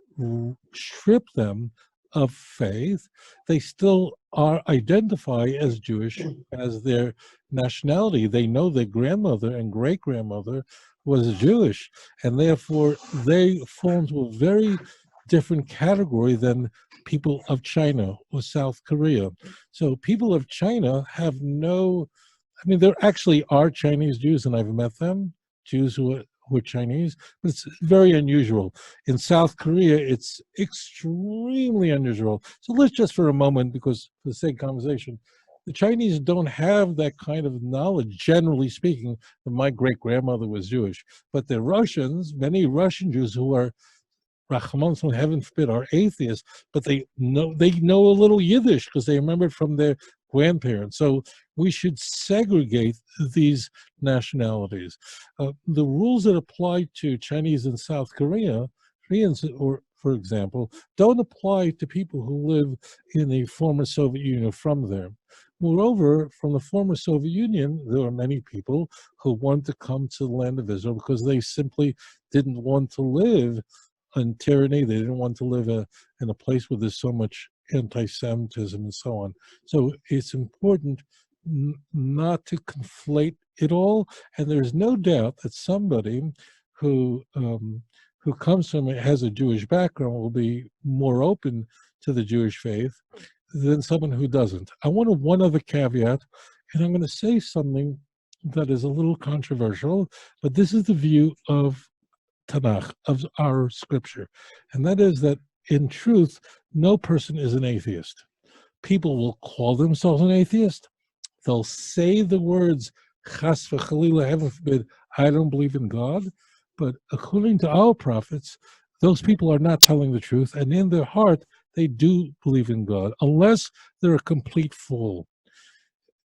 stripped them of faith, they still identify as Jewish as their nationality. They know their grandmother and great-grandmother was Jewish, and therefore they fall into a very different category than people of China or South Korea. So people of China have no, I mean, there actually are Chinese Jews, and I've met them, Jews who are Chinese, but it's very unusual. In South Korea, it's extremely unusual. So let's just for a moment, because for the sake of conversation, the Chinese don't have that kind of knowledge, generally speaking, that my great-grandmother was Jewish. But the Russians, many Russian Jews who are, Rahman, heaven forbid, are atheists, but they know a little Yiddish because they remember it from their grandparents. So we should segregate these nationalities. The rules that apply to Chinese and South Koreans, or for example, don't apply to people who live in the former Soviet Union from there. Moreover, from the former Soviet Union, there are many people who want to come to the land of Israel because they simply didn't want to live in tyranny. They didn't want to live in a place where there's so much anti-Semitism and so on. So it's important not to conflate it all. And there's no doubt that somebody who comes from has a Jewish background will be more open to the Jewish faith than someone who doesn't. I want one other caveat, and I'm going to say something that is a little controversial, but this is the view of Tanakh, of our scripture, and that is that in truth, no person is an atheist. People will call themselves an atheist. They'll say the words, Chas v'chalila, heaven forbid, I don't believe in God. But according to our prophets, those people are not telling the truth, and in their heart, they do believe in God, unless they're a complete fool.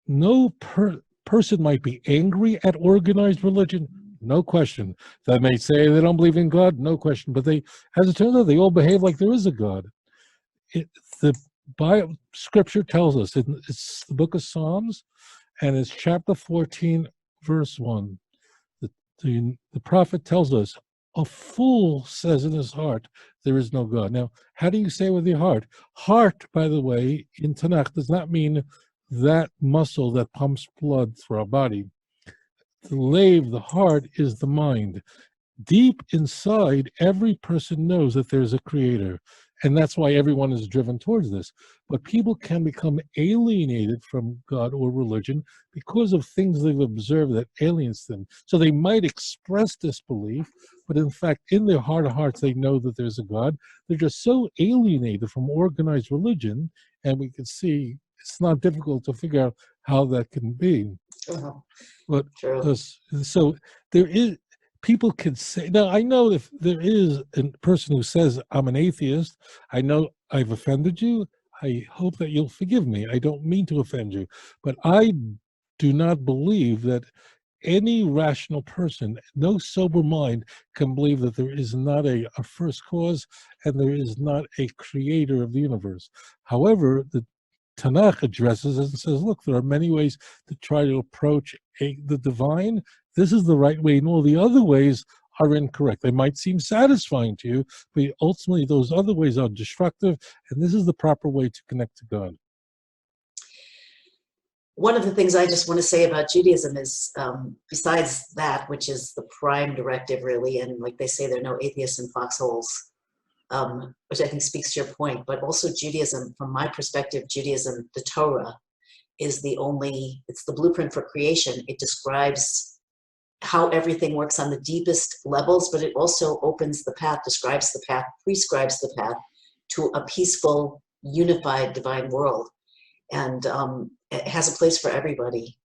No person might be angry at organized religion, no question. They may say they don't believe in God, no question. But they, as it turns out, they all behave like there is a God. The Bible, Scripture tells us, it's the book of Psalms, and it's chapter 14, verse 1. The prophet tells us, a fool says in his heart, there is no God. Now, how do you say with your heart? Heart, by the way, in Tanakh does not mean that muscle that pumps blood through our body. The lave, the heart, is the mind. Deep inside, every person knows that there's a creator, and that's why everyone is driven towards this. But people can become alienated from God or religion because of things they've observed that alienates them. So they might express disbelief, but in fact, in their heart of hearts, they know that there's a God. They're just so alienated from organized religion, and we can see it's not difficult to figure out how that can be. But so there is, people can say, now I know if there is a person who says, I'm an atheist, I know I've offended you, I hope that you'll forgive me. I don't mean to offend you, but I do not believe that any rational person, no sober mind, can believe that there is not a first cause and there is not a creator of the universe. However, the Tanakh addresses it and says, look, there are many ways to try to approach the divine. This is the right way, and all the other ways are incorrect. They might seem satisfying to you, but ultimately those other ways are destructive, and this is the proper way to connect to God. One of the things I just want to say about Judaism is, besides that, which is the prime directive really, and like they say, there are no atheists in foxholes, which I think speaks to your point, but also Judaism, from my perspective, Judaism, the Torah, is it's the blueprint for creation. It describes how everything works on the deepest levels, but it also opens the path, describes the path, prescribes the path to a peaceful unified divine world, and it has a place for everybody.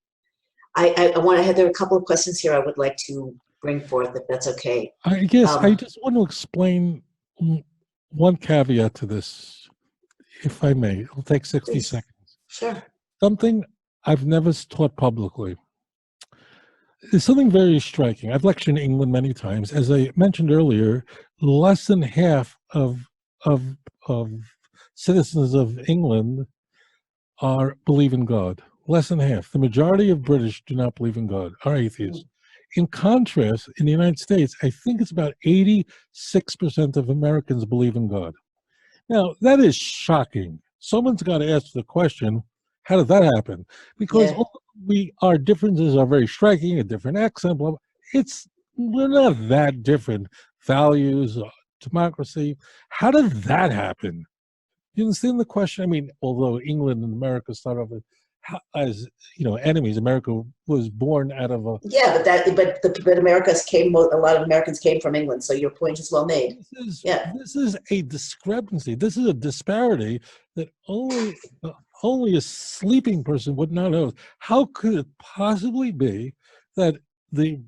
I want to have, there are a couple of questions here I would like to bring forth, if that's okay. I guess I just want to explain one caveat to this, if I may. It'll take 60 Please. seconds. Sure. Something I've never taught publicly. There's something very striking. I've lectured in England many times. As I mentioned earlier, less than half of citizens of England believe in God. Less than half. The majority of British do not believe in God, are atheists. In contrast, in the United States, I think it's about 86% of Americans believe in God. Now, that is shocking. Someone's got to ask the question, how did that happen? Because our differences are very striking, a different accent, blah, blah. We're not that different. Values, democracy. How did that happen? You understand the question? I mean, although England and America started off as enemies, America was born out of a but America's came. A lot of Americans came from England. So your point is well made. This is a discrepancy. This is a disparity that only a sleeping person would not know. How could it possibly be that the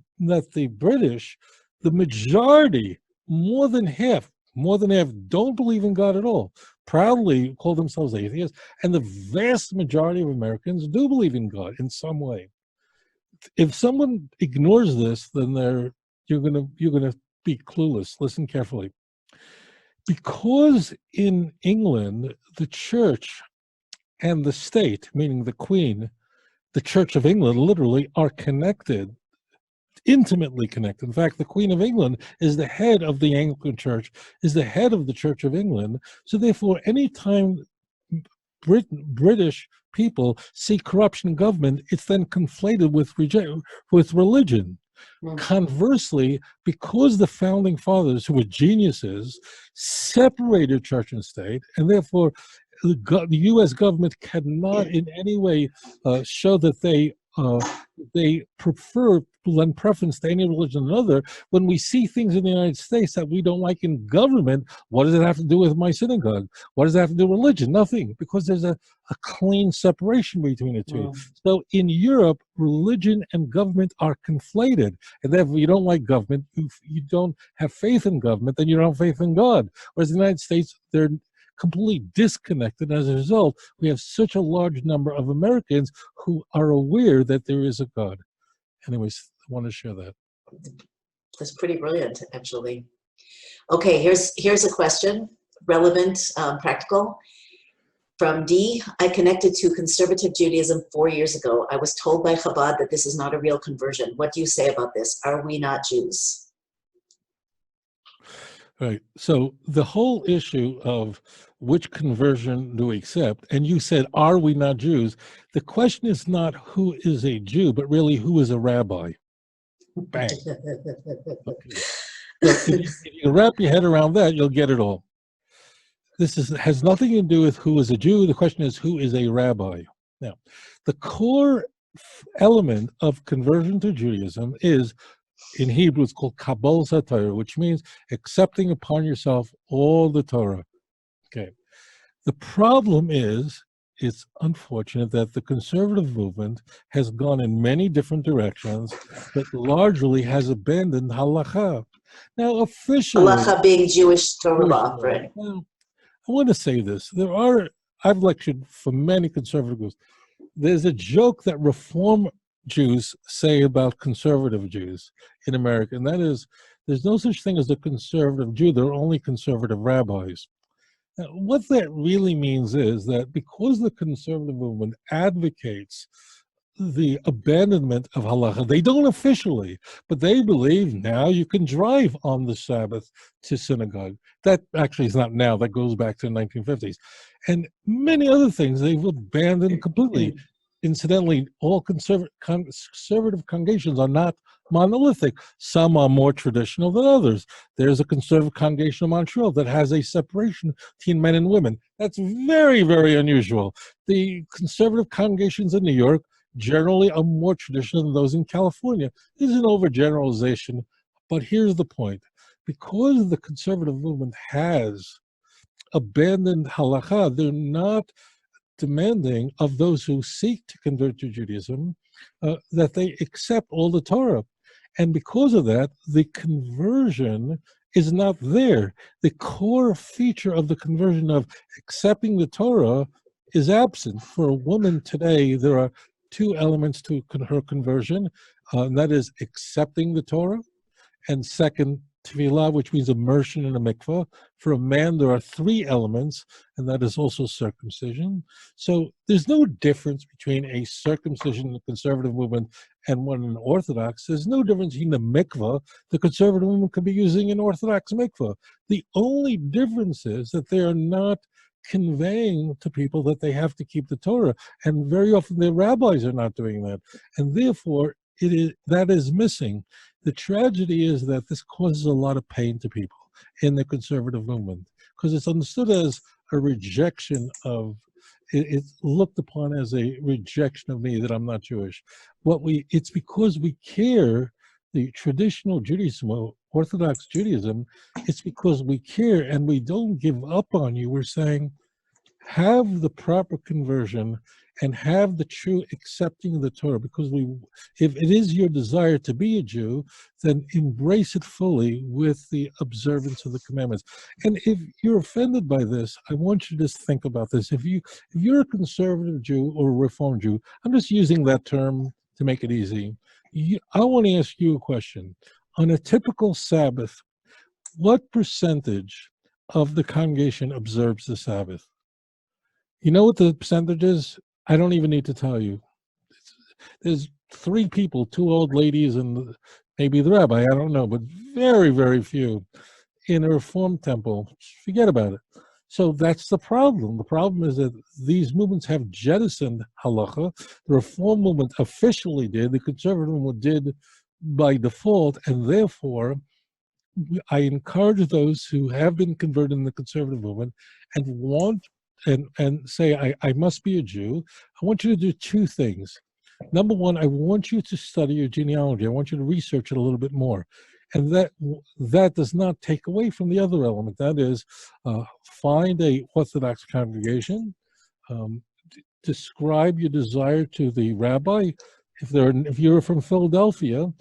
British, the majority, more than half, don't believe in God at all, proudly call themselves atheists, and the vast majority of Americans do believe in God in some way? If someone ignores this, then you're gonna be clueless. Listen carefully. Because in England, the church and the state, meaning the Queen, the Church of England, literally are connected, intimately connected. In fact, the Queen of England is the head of the Anglican Church, is the head of the Church of England. So therefore, anytime British people see corruption in government, it's then conflated with religion. Conversely, because the founding fathers, who were geniuses, separated church and state, and therefore the U.S. government cannot in any way show that they lend preference to any religion or another. When we see things in the United States that we don't like in government, what does it have to do with my synagogue? What does it have to do with religion? Nothing, because there's a clean separation between the two. So in Europe, religion and government are conflated. And therefore, you don't like government, you don't have faith in government, then you don't have faith in God. Whereas in the United States, they're completely disconnected. As a result, we have such a large number of Americans who are aware that there is a God. Anyways, I want to share that. That's pretty brilliant, actually. Okay, here's a question, relevant, practical. From D, I connected to conservative Judaism 4 years ago. I was told by Chabad that this is not a real conversion. What do you say about this? Are we not Jews? Right. So the whole issue of which conversion do we accept, and you said, are we not Jews? The question is not who is a Jew, but really who is a rabbi. Bang. Okay. So if you wrap your head around that, you'll get it all. This has nothing to do with who is a Jew. The question is, who is a rabbi? Now, the core element of conversion to Judaism is, in Hebrew, it's called Kabbalah Torah, which means accepting upon yourself all the Torah. Okay. The problem is, it's unfortunate that the conservative movement has gone in many different directions, but largely has abandoned halakha. Now, officially, Halakha being Jewish Torah law, right? Now, I want to say this. I've lectured for many conservative groups. There's a joke that Reform Jews say about conservative Jews in America, and that is, there's no such thing as a conservative Jew. There are only conservative rabbis. Now, what that really means is that because the conservative movement advocates the abandonment of halacha, they don't officially, but they believe now you can drive on the Sabbath to synagogue. That actually is not now, that goes back to the 1950s. And many other things they've abandoned completely. Incidentally, all conservative congregations are not monolithic. Some are more traditional than others. There's a conservative congregation in Montreal that has a separation between men and women. That's very, very unusual. The conservative congregations in New York generally are more traditional than those in California. This is an overgeneralization, but here's the point. Because the conservative movement has abandoned halakha. They're not demanding of those who seek to convert to Judaism that they accept all the Torah. And because of that, the conversion is not there. The core feature of the conversion of accepting the Torah is absent. For a woman today, there are two elements to her conversion, and that is accepting the Torah, and second, tefillah, which means immersion in a mikvah. For a man, there are three elements, and that is also circumcision. So there's no difference between a circumcision in the conservative movement and one in Orthodox. There's no difference between the mikvah the conservative movement could be using in Orthodox mikvah. The only difference is that they are not conveying to people that they have to keep the Torah, and very often their rabbis are not doing that, and therefore that is missing. The tragedy is that this causes a lot of pain to people in the conservative movement because it's understood as a rejection of, it's looked upon as a rejection of me, that I'm not Jewish. It's because we care, the traditional Judaism, or Orthodox Judaism, it's because we care and we don't give up on you. We're saying, have the proper conversion and have the true accepting of the Torah, because if it is your desire to be a Jew, then embrace it fully with the observance of the commandments. And if you're offended by this, I want you to just think about this. If you're a conservative Jew or a Reformed Jew, I'm just using that term to make it easy. I want to ask you a question. On a typical Sabbath, what percentage of the congregation observes the Sabbath? You know what the percentage is? I don't even need to tell you. There's three people, two old ladies and maybe the rabbi, I don't know, but very, very few in a Reformed temple. Forget about it. So that's the problem. The problem is that these movements have jettisoned halacha. The Reform movement officially did, the conservative movement did by default, and therefore I encourage those who have been converted in the conservative movement and want and say, I must be a Jew. I want you to do two things. Number one, I want you to study your genealogy. I want you to research it a little bit more. And that does not take away from the other element. That is, find a Orthodox congregation, describe your desire to the rabbi. If you're from Philadelphia,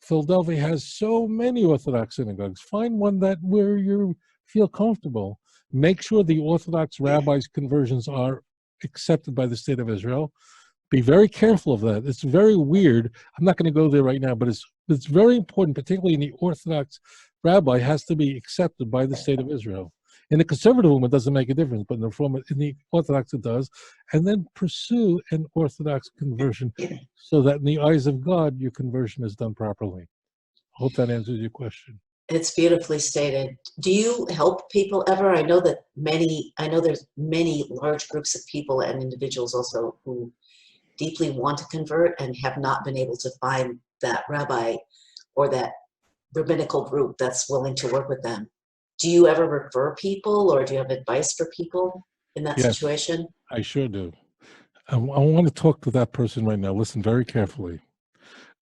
Philadelphia has so many Orthodox synagogues. Find one where you feel comfortable. Make sure the Orthodox rabbis' conversions are accepted by the state of Israel. Be very careful of that. It's very weird. I'm not going to go there right now, but it's very important, particularly in the Orthodox rabbi, has to be accepted by the state of Israel. In the conservative movement, it doesn't make a difference, but in the Orthodox it does. And then pursue an Orthodox conversion so that in the eyes of God, your conversion is done properly. I hope that answers your question. It's beautifully stated. Do you help people ever? I know there's many large groups of people and individuals also who deeply want to convert and have not been able to find that rabbi or that rabbinical group that's willing to work with them. Do you ever refer people, or do you have advice for people in that situation? I sure do. I want to talk to that person right now. Listen very carefully.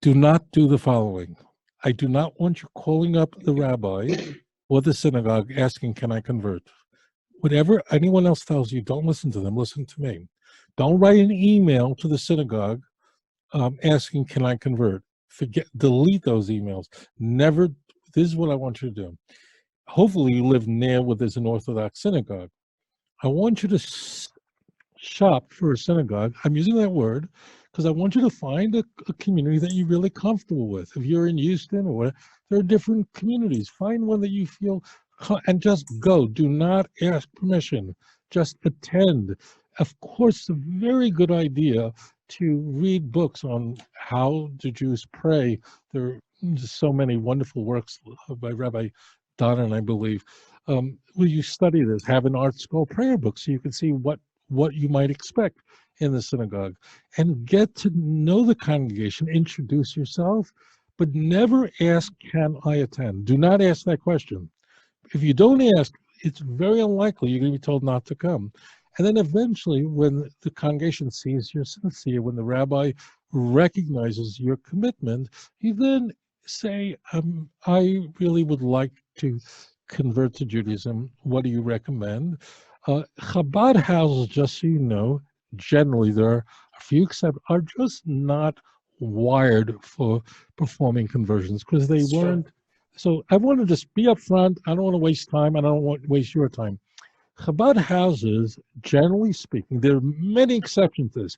Do not do the following. I do not want you calling up the rabbi or the synagogue asking, can I convert? Whatever anyone else tells you, don't listen to them. Listen to me. Don't write an email to the synagogue asking, can I convert? Delete those emails. Never. This is what I want you to do. Hopefully you live near where there's an Orthodox synagogue. I want you to shop for a synagogue. I'm using that word because I want you to find a community that you're really comfortable with. If you're in Houston or whatever, there are different communities. Find one that you feel, and just go. Do not ask permission. Just attend. Of course, it's a very good idea to read books on how the Jews pray. There are so many wonderful works by Rabbi Donnan, I believe. Will you study this? Have an art school prayer book so you can see what you might expect in the synagogue, and get to know the congregation. Introduce yourself, but never ask, can I attend? Do not ask that question. If you don't ask, it's very unlikely you're going to be told not to come. And then eventually, when the congregation sees you're sincere, when the rabbi recognizes your commitment, you then say, I really would like to convert to Judaism, what do you recommend? Chabad houses, just so you know, generally there are a few exceptions, are just not wired for performing conversions because they It's true. weren't. So I want to just be upfront. I don't want to waste time. I don't want to waste your time. Chabad houses, generally speaking, there are many exceptions to this,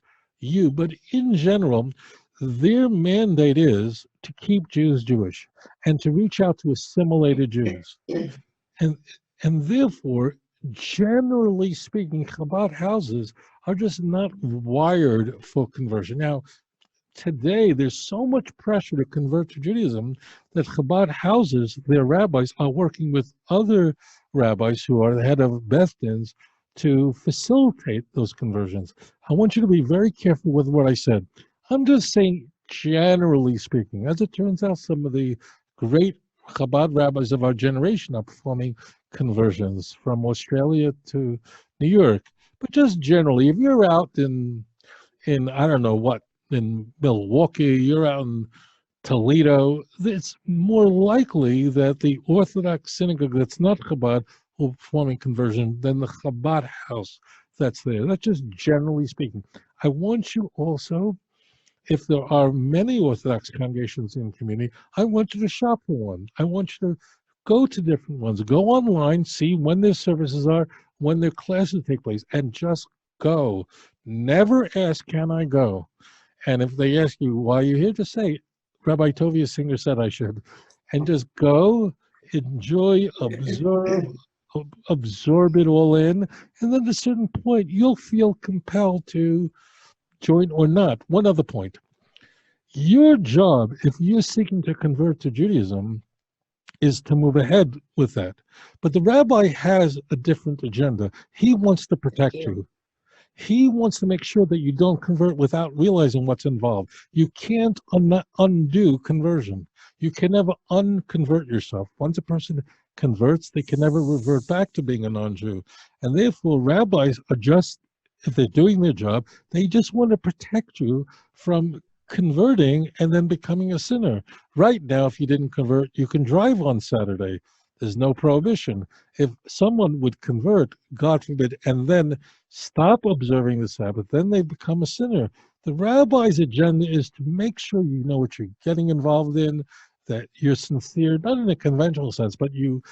but in general, their mandate is to keep Jews Jewish and to reach out to assimilated Jews. And, and therefore, generally speaking, Chabad houses are just not wired for conversion. Now, today, there's so much pressure to convert to Judaism that Chabad houses, their rabbis, are working with other rabbis who are the head of Beth Dins to facilitate those conversions. I want you to be very careful with what I said. I'm just saying, generally speaking, as it turns out, some of the great Chabad rabbis of our generation are performing conversions from Australia to New York. But just generally, if you're out in I don't know what, in Milwaukee, you're out in Toledo, it's more likely that the Orthodox synagogue that's not Chabad will perform a conversion than the Chabad house that's there. That's just generally speaking. I want you also, if there are many Orthodox congregations in the community, I want you to shop for one. I want you to go to different ones. Go online, see when their services are, when their classes take place, and just go. Never ask, can I go? And if they ask you, why are you here? Just say, Rabbi Tovia Singer said I should. And just go, enjoy, absorb it all in. And then at a certain point, you'll feel compelled to join or not. One other point. Your job, if you're seeking to convert to Judaism, is to move ahead with that. But the rabbi has a different agenda. He wants to protect you. He wants to make sure that you don't convert without realizing what's involved. You can't undo conversion. You can never unconvert yourself. Once a person converts, they can never revert back to being a non-Jew. And therefore, rabbis are just, if they're doing their job, they just want to protect you from converting and then becoming a sinner. Right now, if you didn't convert, you can drive on Saturday. There's no prohibition. If someone would convert, God forbid, and then stop observing the Sabbath, then they become a sinner. The rabbi's agenda is to make sure you know what you're getting involved in, that you're sincere, not in a conventional sense, but you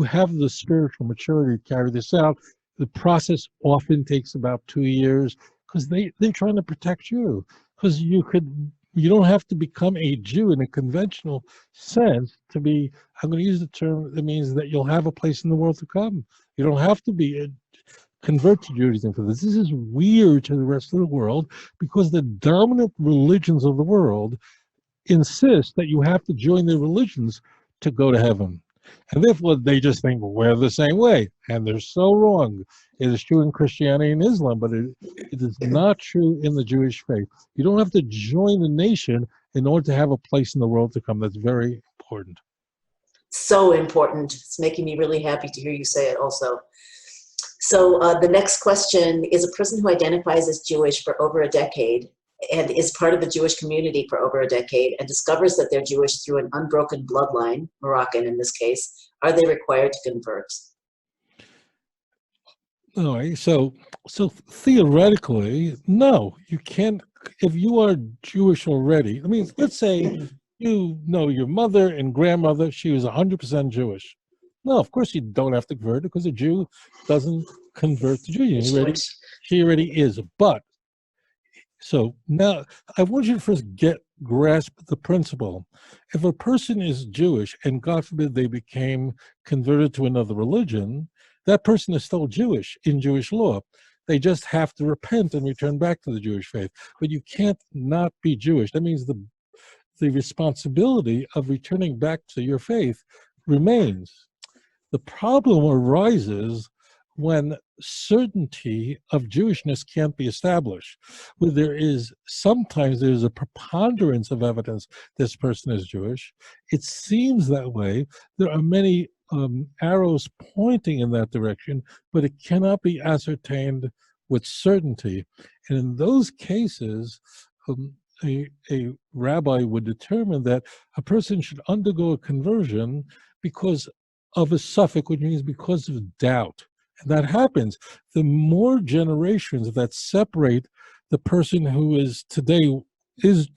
have the spiritual maturity to carry this out. The process often takes about 2 years because they're trying to protect you. Because you don't have to become a Jew in a conventional sense to be, I'm going to use the term that means that you'll have a place in the world to come. You don't have to be convert to Judaism for this. This is weird to the rest of the world because the dominant religions of the world insist that you have to join their religions to go to heaven. And therefore, they just think, well, we're the same way. And they're so wrong. It is true in Christianity and Islam, but it is not true in the Jewish faith. You don't have to join the nation in order to have a place in the world to come. That's very important. So important. It's making me really happy to hear you say it also. So the next question is, a person who identifies as Jewish for over a decade and is part of the Jewish community for over a decade and discovers that they're Jewish through an unbroken bloodline, Moroccan in this case, are they required to convert? All right, so theoretically, no, you can't. If you are Jewish already, I mean, let's say you know your mother and grandmother, she was 100% Jewish. No, of course you don't have to convert because a Jew doesn't convert to Judaism. She already is. But so now I want you to first grasp the principle. If a person is Jewish and God forbid they became converted to another religion, that person is still Jewish in Jewish law. They just have to repent and return back to the Jewish faith. But you can't not be Jewish. That means the responsibility of returning back to your faith remains. The problem arises when certainty of Jewishness can't be established, where sometimes there's a preponderance of evidence this person is Jewish. It seems that way. There are many arrows pointing in that direction, but it cannot be ascertained with certainty. And in those cases, a rabbi would determine that a person should undergo a conversion because of a suffix, which means because of doubt. And that happens. The more generations that separate the person who is today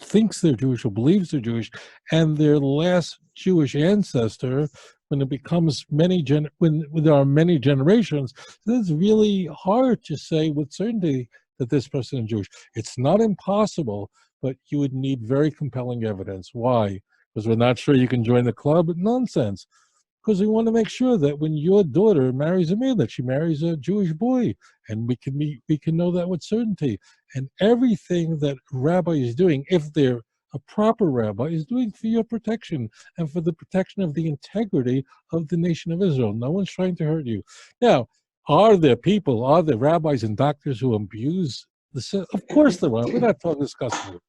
thinks they're Jewish or believes they're Jewish, and their last Jewish ancestor, when it becomes when there are many generations, it's really hard to say with certainty that this person is Jewish. It's not impossible, but you would need very compelling evidence. Why? Because we're not sure you can join the club? Nonsense. Because we want to make sure that when your daughter marries a man, that she marries a Jewish boy, and we can know that with certainty. And everything that rabbi is doing, if they're a proper rabbi, is doing for your protection and for the protection of the integrity of the nation of Israel. No one's trying to hurt you. Now, are there rabbis and doctors who abuse the system? Of course there are. We're not discussing it.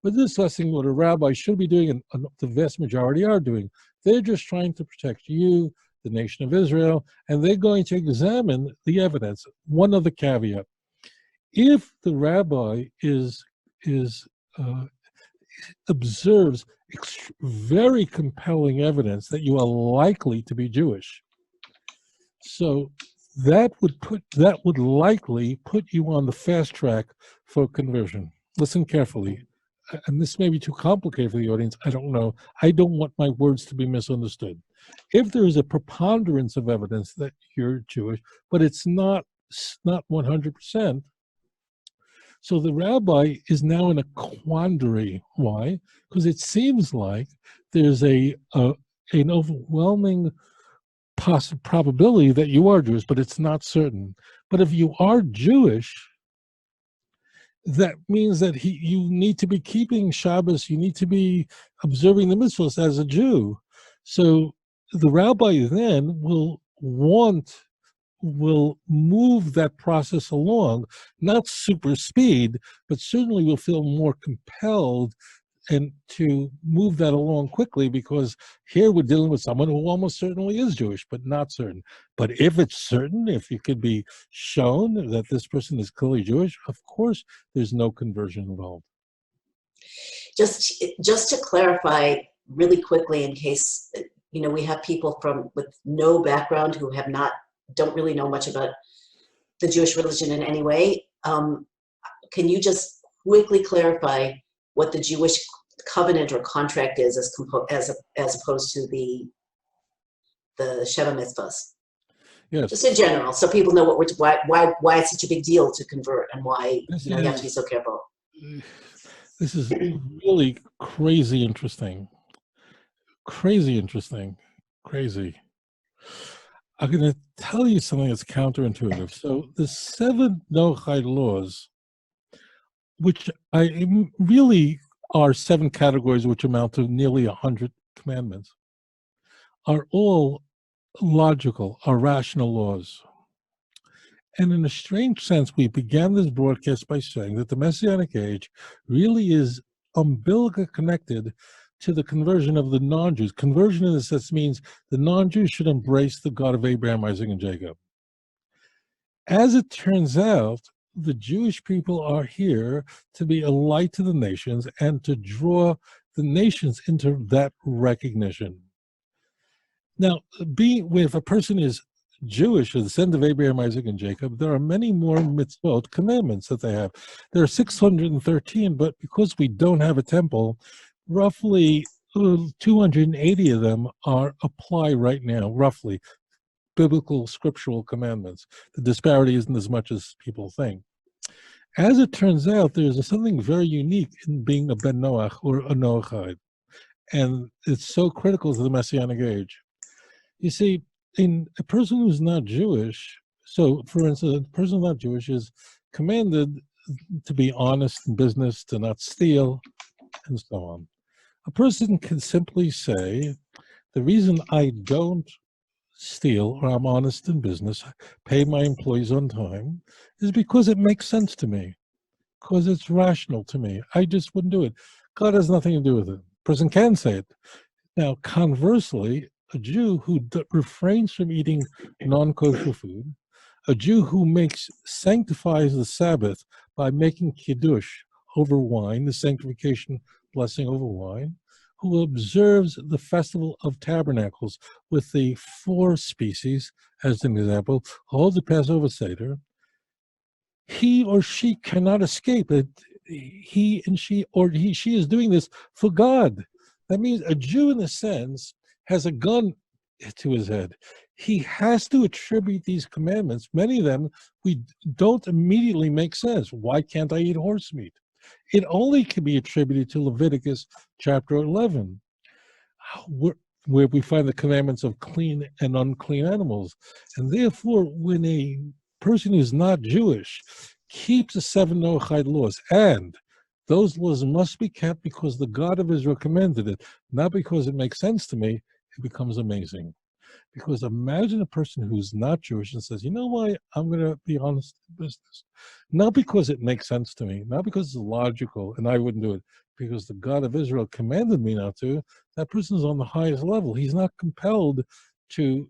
We're discussing what a rabbi should be doing, and the vast majority are doing. They're just trying to protect you, the nation of Israel, and they're going to examine the evidence. One other caveat: if the rabbi observes very compelling evidence that you are likely to be Jewish, so that would likely put you on the fast track for conversion. Listen carefully. And this may be too complicated for the audience, I don't know. I don't want my words to be misunderstood. If there is a preponderance of evidence that you're Jewish, but it's not 100%, so the rabbi is now in a quandary. Why? Because it seems like there's an overwhelming probability that you are Jewish, but it's not certain. But if you are Jewish, that means that you need to be keeping Shabbos, you need to be observing the mitzvahs as a Jew. So the rabbi then will move that process along, not super speed, but certainly will feel more compelled and to move that along quickly, because here we're dealing with someone who almost certainly is Jewish, but not certain. But if it's certain, if it could be shown that this person is clearly Jewish, of course there's no conversion involved. Just to clarify really quickly, in case we have people with no background who don't really know much about the Jewish religion in any way, can you just quickly clarify what the Jewish covenant or contract is as opposed to the Sheva mitzvahs? Yes. Just in general, so people know why it's such a big deal to convert, and why you have to be so careful. This is really crazy interesting. Crazy interesting. Crazy. I'm going to tell you something that's counterintuitive. So the 7 Noachide laws, which really are 7 categories, which amount to nearly 100 commandments, are all logical, are rational laws. And in a strange sense, we began this broadcast by saying that the Messianic age really is umbilically connected to the conversion of the non-Jews. Conversion in this sense means the non-Jews should embrace the God of Abraham, Isaac, and Jacob. As it turns out, the Jewish people are here to be a light to the nations and to draw the nations into that recognition. Now, if a person is Jewish, a descendant of Abraham, Isaac, and Jacob, there are many more mitzvot, commandments that they have. There are 613, but because we don't have a temple, roughly 280 of them apply right now, roughly, biblical scriptural commandments. The disparity isn't as much as people think. As it turns out, there's something very unique in being a Ben Noach or a Noachide, and it's so critical to the Messianic age. You see, in a person who's not Jewish, so for instance, a person who's not Jewish is commanded to be honest in business, to not steal, and so on. A person can simply say, the reason I don't steal, or I'm honest in business, pay my employees on time, is because it makes sense to me, because it's rational to me. I just wouldn't do it. God has nothing to do with it. A person can say it. Now, conversely, a Jew who refrains from eating non-kosher food, a Jew who sanctifies the Sabbath by making kiddush over wine, the sanctification blessing over wine, who observes the Festival of Tabernacles with the 4 species, as an example, holds the Passover Seder, he or she cannot escape it. He and she, or she is doing this for God. That means a Jew, in a sense, has a gun to his head. He has to attribute these commandments. Many of them we don't immediately make sense. Why can't I eat horse meat? It only can be attributed to Leviticus chapter 11, where we find the commandments of clean and unclean animals. And therefore, when a person who's not Jewish keeps the 7 Noahide laws, and those laws must be kept because the God of Israel commanded it, not because it makes sense to me, it becomes amazing. Because imagine a person who's not Jewish and says, you know why, I'm going to be honest in business. Not because it makes sense to me, not because it's logical and I wouldn't do it, because the God of Israel commanded me not to. That person is on the highest level. He's not compelled to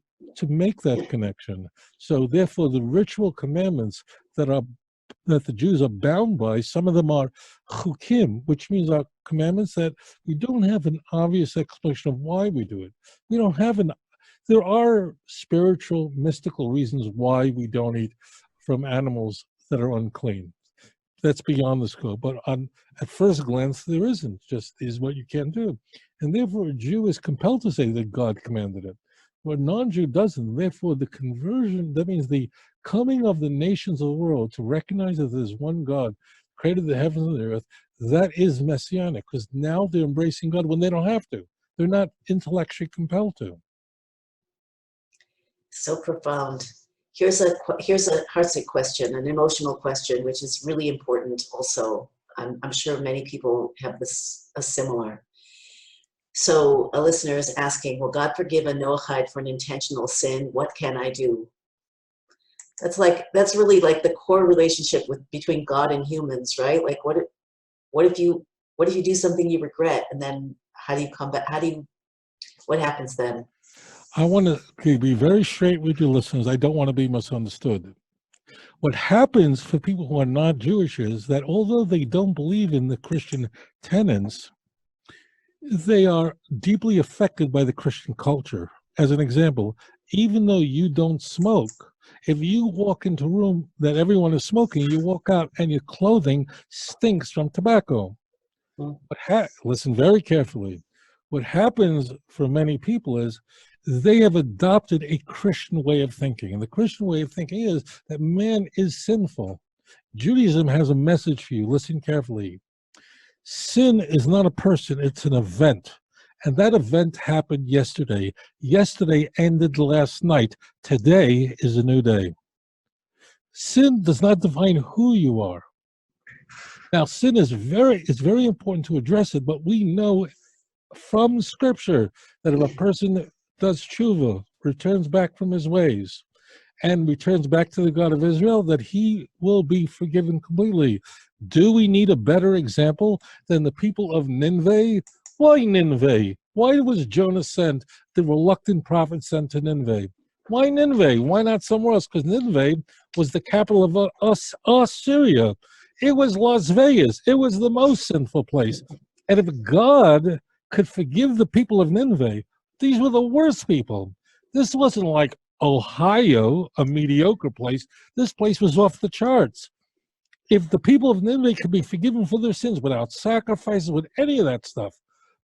make that connection. So therefore, the ritual commandments that the Jews are bound by, some of them are chukim, which means are commandments that we don't have an obvious explanation of why we do it. We don't have there are spiritual, mystical reasons why we don't eat from animals that are unclean. That's beyond the scope. But at first glance, there isn't. Just is what you can't do. And therefore, a Jew is compelled to say that God commanded it. But a non-Jew doesn't. Therefore, the conversion, that means the coming of the nations of the world to recognize that there's one God, created the heavens and the earth, that is messianic, because now they're embracing God when they don't have to. They're not intellectually compelled to. So profound. Here's a heartsick question, an emotional question, which is really important also. I'm sure many people have a similar. So a listener is asking, will God forgive a Noahide for an intentional sin? What can I do? That's really like the core relationship between God and humans, right? Like what if you do something you regret, and then how do you come back? What happens then? I want to be very straight with your listeners. I don't want to be misunderstood. What happens for people who are not Jewish is that although they don't believe in the Christian tenets, they are deeply affected by the Christian culture. As an example, even though you don't smoke, if you walk into a room that everyone is smoking, you walk out and your clothing stinks from tobacco. Listen very carefully. What happens for many people is they have adopted a Christian way of thinking. And the Christian way of thinking is that man is sinful. Judaism has a message for you. Listen carefully. Sin is not a person, it's an event. And that event happened yesterday. Yesterday ended last night. Today is a new day. Sin does not define who you are. Now, sin is very important to address it, but we know from Scripture that if a person does tshuva, returns back from his ways, and returns back to the God of Israel, that he will be forgiven completely. Do we need a better example than the people of Nineveh? Why Nineveh? Why was Jonah sent, the reluctant prophet sent to Nineveh? Why Nineveh? Why not somewhere else? Because Nineveh was the capital of Assyria. It was Las Vegas. It was the most sinful place. And if God could forgive the people of Nineveh, these were the worst people. This wasn't like Ohio, a mediocre place. This place was off the charts. If the people of Nineveh could be forgiven for their sins without sacrifices, with any of that stuff,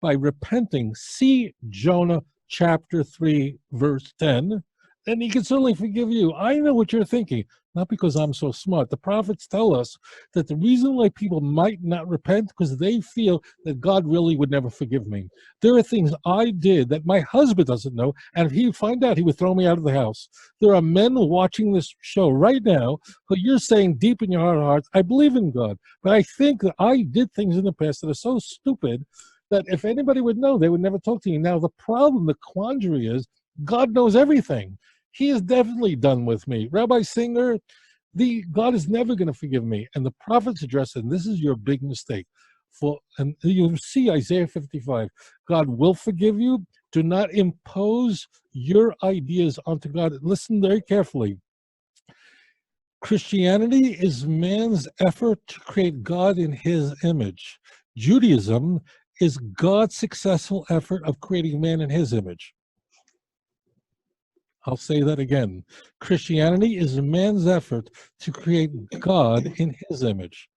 by repenting, see Jonah chapter 3, verse 10, then he can certainly forgive you. I know what you're thinking, not because I'm so smart. The prophets tell us that the reason why people might not repent because they feel that God really would never forgive me. There are things I did that my husband doesn't know, and if he would find out, he would throw me out of the house. There are men watching this show right now who you're saying deep in your heart of hearts, I believe in God, but I think that I did things in the past that are so stupid that if anybody would know, they would never talk to you. Now, the problem, the quandary is, God knows everything. He is definitely done with me. Rabbi Singer, God is never going to forgive me. And the prophets address it, and this is your big mistake. And you see Isaiah 55. God will forgive you. Do not impose your ideas onto God. Listen very carefully. Christianity is man's effort to create God in his image. Judaism is God's successful effort of creating man in his image. I'll say that again. Christianity is man's effort to create God in his image.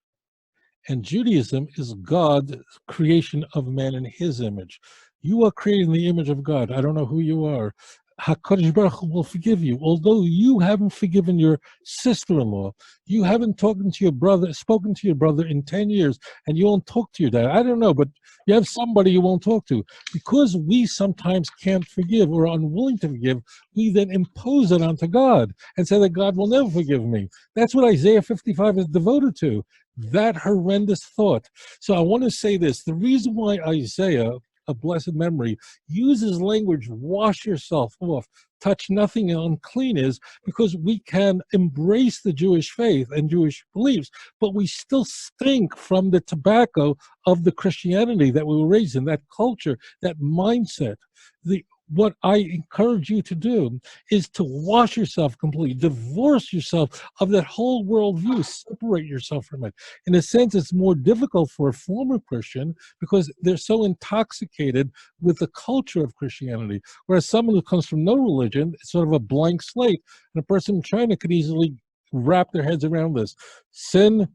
And Judaism is God's creation of man in his image. You are created in the image of God. I don't know who you are. HaKadosh Baruch Hu will forgive you. Although you haven't forgiven your sister-in-law, you haven't spoken to your brother in 10 years, and you won't talk to your dad. I don't know, but you have somebody you won't talk to. Because we sometimes can't forgive or are unwilling to forgive, we then impose it onto God and say that God will never forgive me. That's what Isaiah 55 is devoted to, that horrendous thought. So I want to say this. The reason why Isaiah, a blessed memory, uses language, wash yourself off, touch nothing unclean, is because we can embrace the Jewish faith and Jewish beliefs, but we still stink from the tobacco of the Christianity that we were raised in, that culture, that mindset. What I encourage you to do is to wash yourself completely, divorce yourself of that whole worldview, separate yourself from it. In a sense, it's more difficult for a former Christian because they're so intoxicated with the culture of Christianity, whereas someone who comes from no religion, it's sort of a blank slate, and a person in China could easily wrap their heads around this. Sin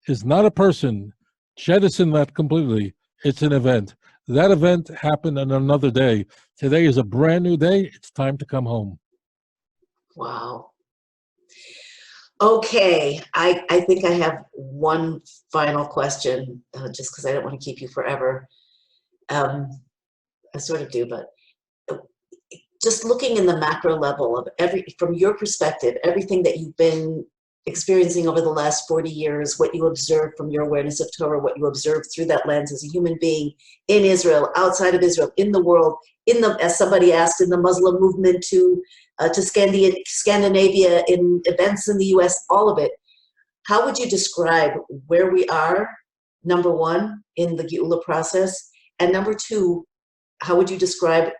is not a person. Jettison that completely. It's an event. That event happened on another day. Today is a brand new day. It's time to come home. Wow. Okay, I think I have one final question, just because I don't want to keep you forever. I sort of do, but just looking in the macro level of from your perspective, everything that you've been experiencing over the last 40 years, what you observed from your awareness of Torah, what you observed through that lens as a human being in Israel, outside of Israel, in the world, as somebody asked, in the Muslim movement to Scandinavia, in events in the US, all of it. How would you describe where we are, number one, in the Geula process? And number two, how would you describe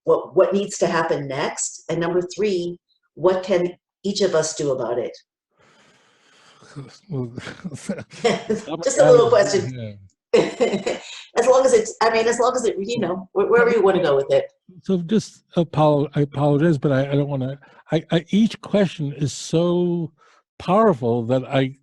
what needs to happen next? And number three, what can each of us do about it? Just a little question. Yeah. As long as it's, wherever you want to go with it. So just I apologize, but I don't want to, each question is so powerful that I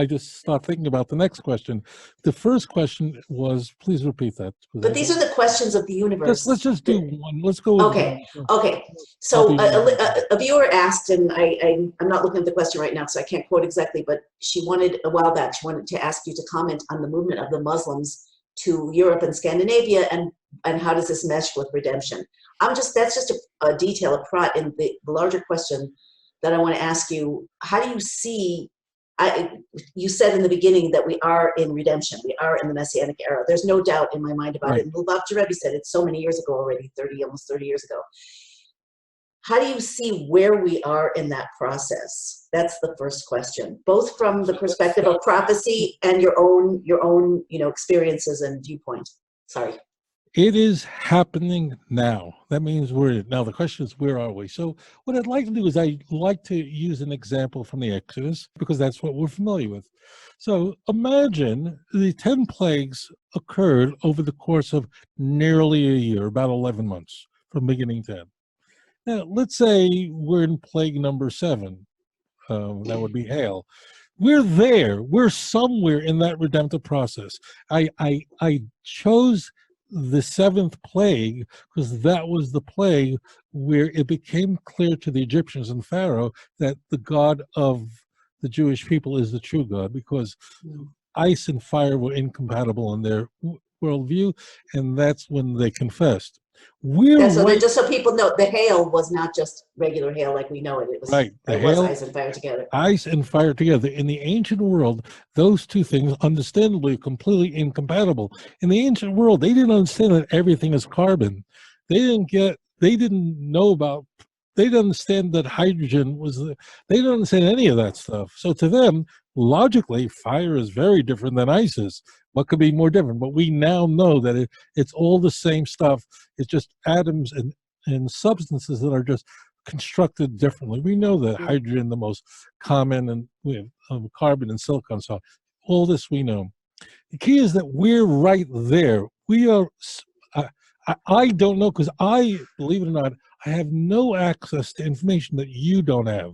just start thinking about the next question. The first question was, please repeat that. But these are the questions of the universe. Let's just do one. Let's go. Okay. Okay. So a viewer asked, and I'm not looking at the question right now, so I can't quote exactly, but she wanted a while back, she wanted to ask you to comment on the movement of the Muslims to Europe and Scandinavia, and how does this mesh with redemption? That's just a detail, a prot in the larger question that I want to ask you. How do you see? You said in the beginning that we are in redemption. We are in the Messianic era. There's no doubt in my mind about right. it. And Lubavitcher Rebbe said it so many years ago already, almost 30 years ago. How do you see where we are in that process? That's the first question, both from the perspective of prophecy and your own experiences and viewpoint. Sorry. It is happening now. That means now the question is, where are we? So what I'd like to do is I'd like to use an example from the Exodus, because that's what we're familiar with. So imagine the 10 plagues occurred over the course of nearly a year, about 11 months from beginning to end. Now, let's say we're in plague number 7. That would be hail. We're there. We're somewhere in that redemptive process. I chose the 7th plague because that was the plague where it became clear to the Egyptians and Pharaoh that the God of the Jewish people is the true God, because ice and fire were incompatible in their worldview, and that's when they confessed. Just so people know, the hail was not just regular hail like we know it. It was, right. It was ice and fire together. Ice and fire together. In the ancient world, those two things, understandably, completely incompatible. In the ancient world, they didn't understand that everything is carbon. They didn't understand that hydrogen was, they didn't understand any of that stuff. So to them, logically, fire is very different than ice is. What could be more different? But we now know that it's all the same stuff. It's just atoms and substances that are just constructed differently. We know that hydrogen, the most common, and we have carbon and silicon. So all this we know. The key is that we're right there. we are. I don't know, because believe it or not, I have no access to information that you don't have.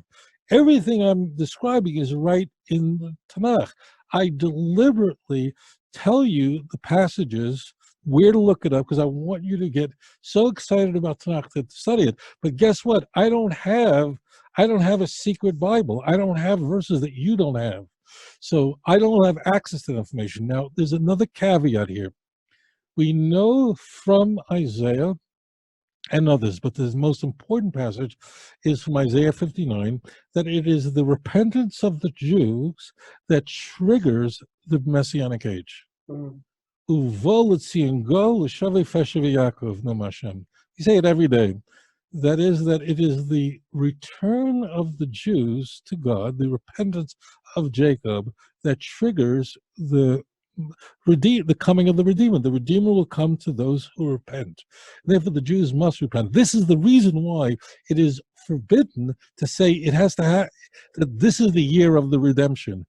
Everything I'm describing is right in the Tanakh. I deliberately tell you the passages, where to look it up, because I want you to get so excited about Tanakh to study it. But guess what? I don't have a secret Bible. I don't have verses that you don't have. So I don't have access to the information. Now, there's another caveat here. We know from Isaiah and others, but the most important passage is from Isaiah 59, that it is the repentance of the Jews that triggers the Messianic age. Uvo l'tzion go l'shavei feshev Yaakov nom Hashem. You say it every day. That is, that it is the return of the Jews to God, the repentance of Jacob, that triggers the coming of the Redeemer. The Redeemer will come to those who repent. Therefore, the Jews must repent. This is the reason why it is forbidden to say it has to have that this is the year of the redemption,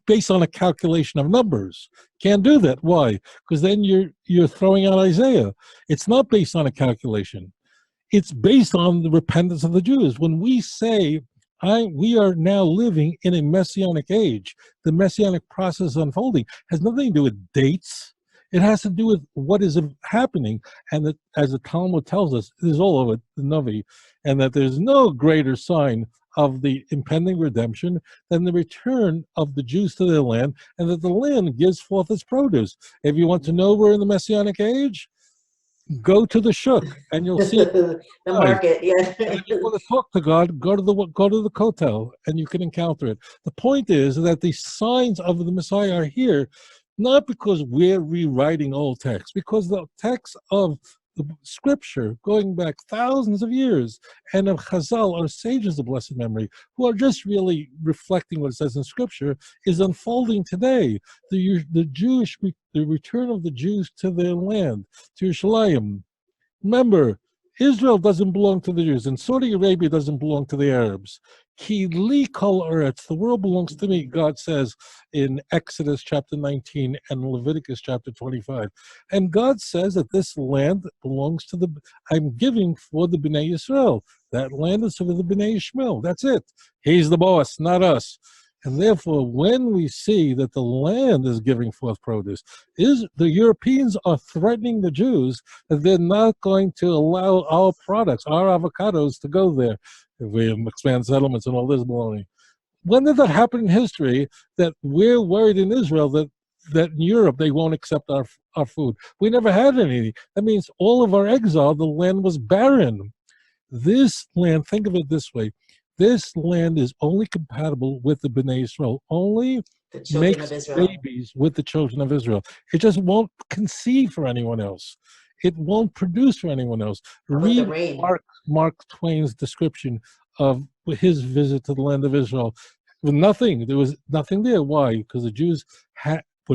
based on a calculation of numbers. Can't do that. Why? Because then you're throwing out Isaiah. It's not based on a calculation. It's based on the repentance of the Jews. When we say we are now living in a messianic age, the messianic process unfolding has nothing to do with dates. It has to do with what is happening, and that, as the Talmud tells us, it is all over the Navi, and that there's no greater sign of the impending redemption than the return of the Jews to their land, and that the land gives forth its produce. If you want to know we're in the messianic age, go to the shuk, and you'll see The market, yeah. And if you want to talk to God, go to the kotel, and you can encounter it. The point is that the signs of the Messiah are here, not because we're rewriting old texts, because the texts of the scripture going back thousands of years, and of Chazal, our sages of blessed memory, who are just really reflecting what it says in scripture, is unfolding today. The return of the Jews to their land, to Yerushalayim. Remember, Israel doesn't belong to the Jews, and Saudi Arabia doesn't belong to the Arabs. Ki li kol eretz, the world belongs to me, God says in Exodus chapter 19 and Leviticus chapter 25. And God says that this land belongs to I'm giving for the Bnei Yisrael. That land is for the Bnei Ishmael. That's it. He's the boss, not us. And therefore, when we see that the land is giving forth produce, the Europeans are threatening the Jews that they're not going to allow our products, our avocados, to go there if we expand settlements and all this baloney. When did that happen in history, that we're worried in Israel that in Europe they won't accept our food? We never had any. That means all of our exile, the land was barren. This land, think of it this way, this land is only compatible with the Bnei Israel, only makes babies with the children of Israel. It just won't conceive for anyone else. It won't produce for anyone else. Read Mark Twain's description of his visit to the land of Israel. There was nothing there. Why? Because the Jews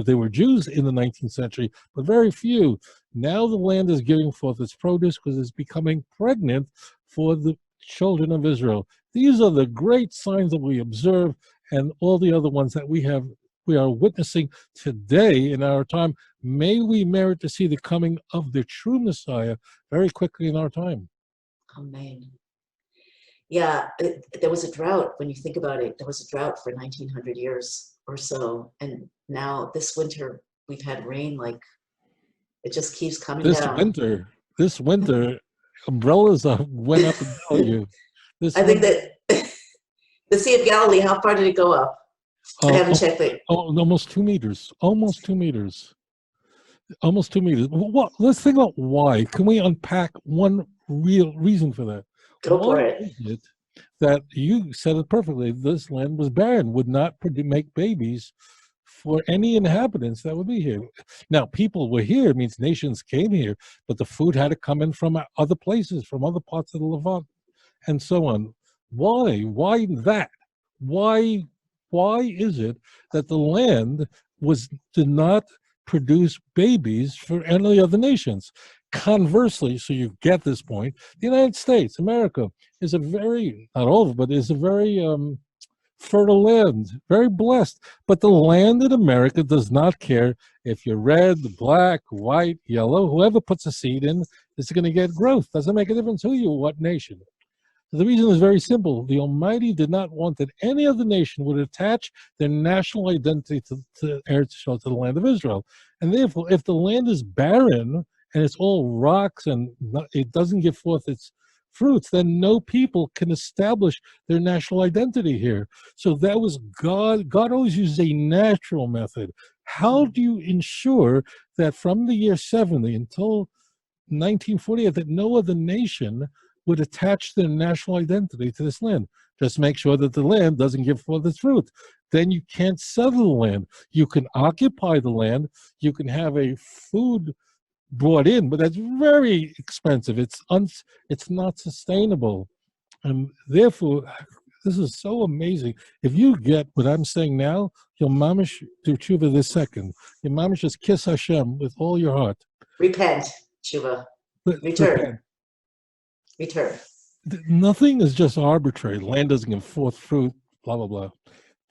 they were Jews in the 19th century, but very few. Now the land is giving forth its produce because it's becoming pregnant for the children of Israel. These are the great signs that we observe, and all the other ones that we are witnessing today in our time. May we merit to see the coming of the true Messiah very quickly in our time. Amen. Yeah, there was a drought. When you think about it, there was a drought for 1900 years or so, and now this winter we've had rain. Like, it just keeps coming down. This winter, umbrellas went up and down you. I think that the Sea of Galilee, how far did it go up? I haven't checked it. Almost 2 meters. Almost 2 meters. Almost 2 meters. Let's think about why. Can we unpack one real reason for that? Go for it. Why is it that you said it perfectly? This land was barren, would not make babies for any inhabitants that would be here. Now, people were here, means nations came here, but the food had to come in from other places, from other parts of the Levant, and so on. Why? Why that? Why is it that the land did not produce babies for any other nations? Conversely, so you get this point, the United States, America, is a very, not all of it, but is a very fertile land, very blessed. But the land in America does not care if you're red, black, white, yellow. Whoever puts a seed in is going to get growth. Doesn't make a difference who you are, what nation. The reason is very simple. The Almighty did not want that any other nation would attach their national identity to Eretz Yisrael, to the land of Israel. And therefore, if the land is barren and it's all rocks and it doesn't give forth its fruits, then no people can establish their national identity here. So that was God. God always uses a natural method. How do you ensure that from the year 70 until 1948 that no other nation would attach their national identity to this land? Just make sure that the land doesn't give forth its fruit. Then you can't settle the land. You can occupy the land. You can have a food brought in, but that's very expensive. It's not sustainable. And therefore, this is so amazing. If you get what I'm saying now, you'll mamish do tshuva this second. Your mamish just kiss Hashem with all your heart. Repent, tshuva. Return. Return. Nothing is just arbitrary. Land doesn't give forth fruit, blah, blah, blah.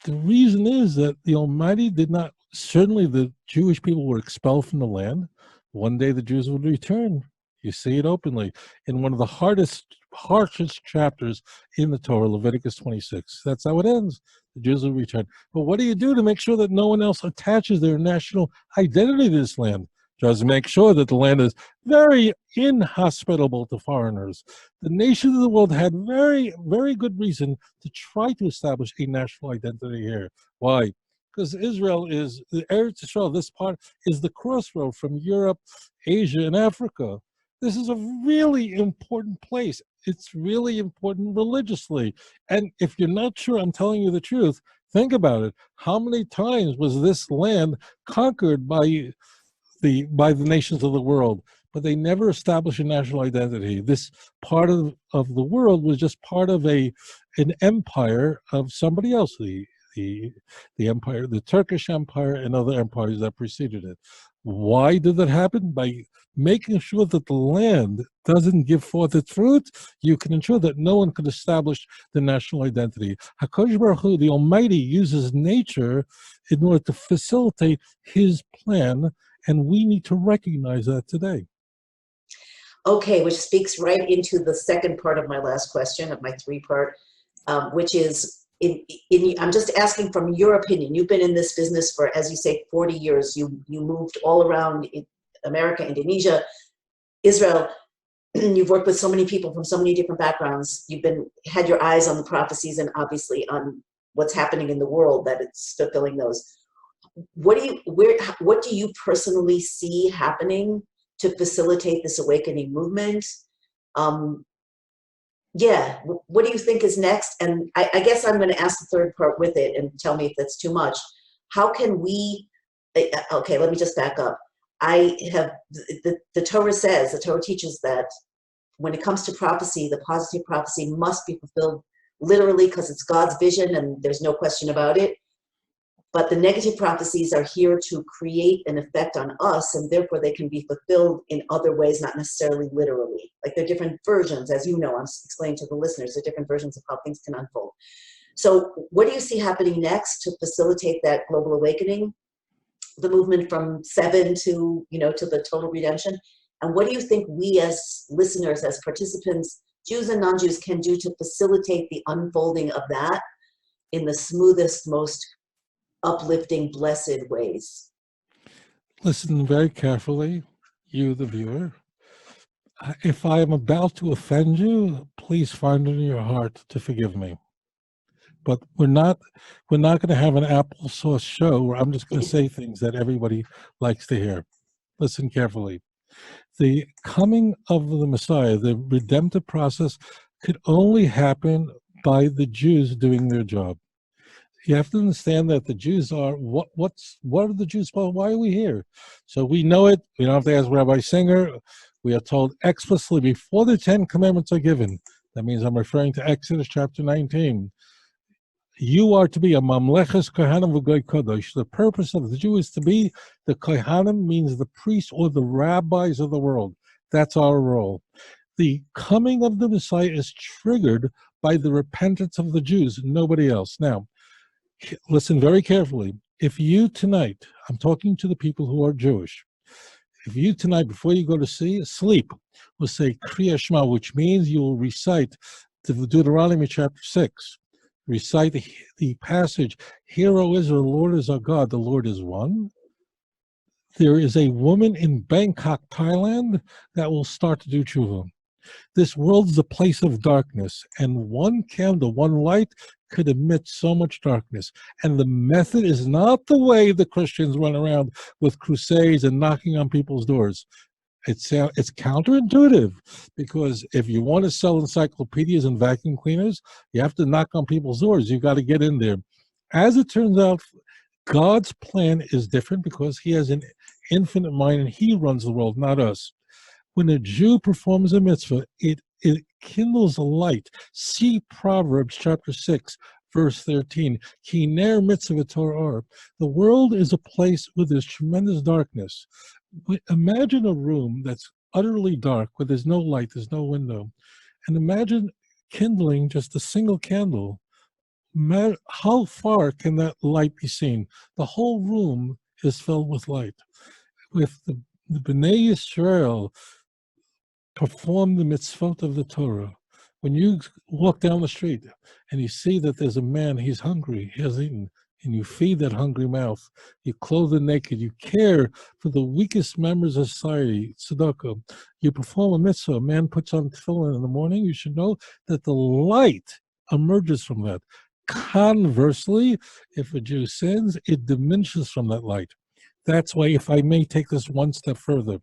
The reason is that the Almighty did not, certainly the Jewish people were expelled from the land. One day the Jews would return. You see it openly in one of the harshest chapters in the Torah, Leviticus 26. That's how it ends. The Jews will return. But what do you do to make sure that no one else attaches their national identity to this land? Just make sure that the land is very inhospitable to foreigners. The nations of the world had very, very good reason to try to establish a national identity here. Why? Because Israel is, the Eretz Yisrael, this part is the crossroad from Europe, Asia, and Africa. This is a really important place. It's really important religiously. And if you're not sure I'm telling you the truth, think about it. How many times was this land conquered by the nations of the world? But they never established a national identity. This part of the world was just part of an empire of somebody else, the empire, the Turkish Empire and other empires that preceded it. Why did that happen? By making sure that the land doesn't give forth its fruit, you can ensure that no one can establish the national identity. HaKadosh Baruch Hu, the Almighty, uses nature in order to facilitate His plan, and we need to recognize that today. Okay, which speaks right into the second part of my last question, of my three-part, which is, I'm just asking from your opinion. You've been in this business for, as you say, 40 years. You moved all around America, Indonesia, Israel. You've worked with so many people from so many different backgrounds. You've had your eyes on the prophecies and obviously on what's happening in the world, that it's fulfilling those. What do you personally see happening to facilitate this awakening movement? Yeah, what do you think is next? And I guess I'm going to ask the third part with it and tell me if that's too much. How can we, okay, let me just back up. The Torah says, the Torah teaches that when it comes to prophecy, the positive prophecy must be fulfilled literally because it's God's vision and there's no question about it. But the negative prophecies are here to create an effect on us, and therefore they can be fulfilled in other ways, not necessarily literally. Like they're different versions, as you know, I'm explaining to the listeners, they're different versions of how things can unfold. So what do you see happening next to facilitate that global awakening, the movement from 7 to the total redemption? And what do you think we as listeners, as participants, Jews and non-Jews, can do to facilitate the unfolding of that in the smoothest, most uplifting, blessed ways? Listen very carefully, you, the viewer. If I am about to offend you, please find it in your heart to forgive me. But we're not going to have an applesauce show where I'm just going to say things that everybody likes to hear. Listen carefully. The coming of the Messiah, the redemptive process, could only happen by the Jews doing their job. You have to understand that the Jews are, what are the Jews for? Why are we here? So we know it. We don't have to ask Rabbi Singer. We are told explicitly before the 10 Commandments are given. That means I'm referring to Exodus chapter 19. You are to be a mamleches kohanim v'goy kodesh. The purpose of the Jew is to be the kohanim, means the priests or the rabbis of the world. That's our role. The coming of the Messiah is triggered by the repentance of the Jews, nobody else. Now, Listen very carefully. If you tonight, I'm talking to the people who are Jewish, if you tonight, before you go to sleep, will say Kriya Shema, which means you will recite the Deuteronomy chapter 6, recite the passage, Hear, O Israel, the Lord is our God, the Lord is one. There is a woman in Bangkok, Thailand, that will start to do tshuva. This world is a place of darkness, and one candle, one light, could emit so much darkness. And the method is not the way the Christians run around with crusades and knocking on people's doors. It's counterintuitive, because if you want to sell encyclopedias and vacuum cleaners, you have to knock on people's doors. You've got to get in there. As it turns out, God's plan is different because he has an infinite mind and he runs the world, not us. When a Jew performs a mitzvah, it kindles a light. See Proverbs chapter 6, verse 13. Ki ner mitzvah Torah. The world is a place where there's tremendous darkness. Imagine a room that's utterly dark, where there's no light, there's no window. And imagine kindling just a single candle. How far can that light be seen? The whole room is filled with light. With the Bnei Yisrael perform the mitzvot of the Torah. When you walk down the street and you see that there's a man, he's hungry, he has eaten, and you feed that hungry mouth, you clothe the naked, you care for the weakest members of society, tzedakah, you perform a mitzvah, a man puts on tefillin in the morning, you should know that the light emerges from that. Conversely, if a Jew sins, it diminishes from that light. That's why, if I may take this one step further,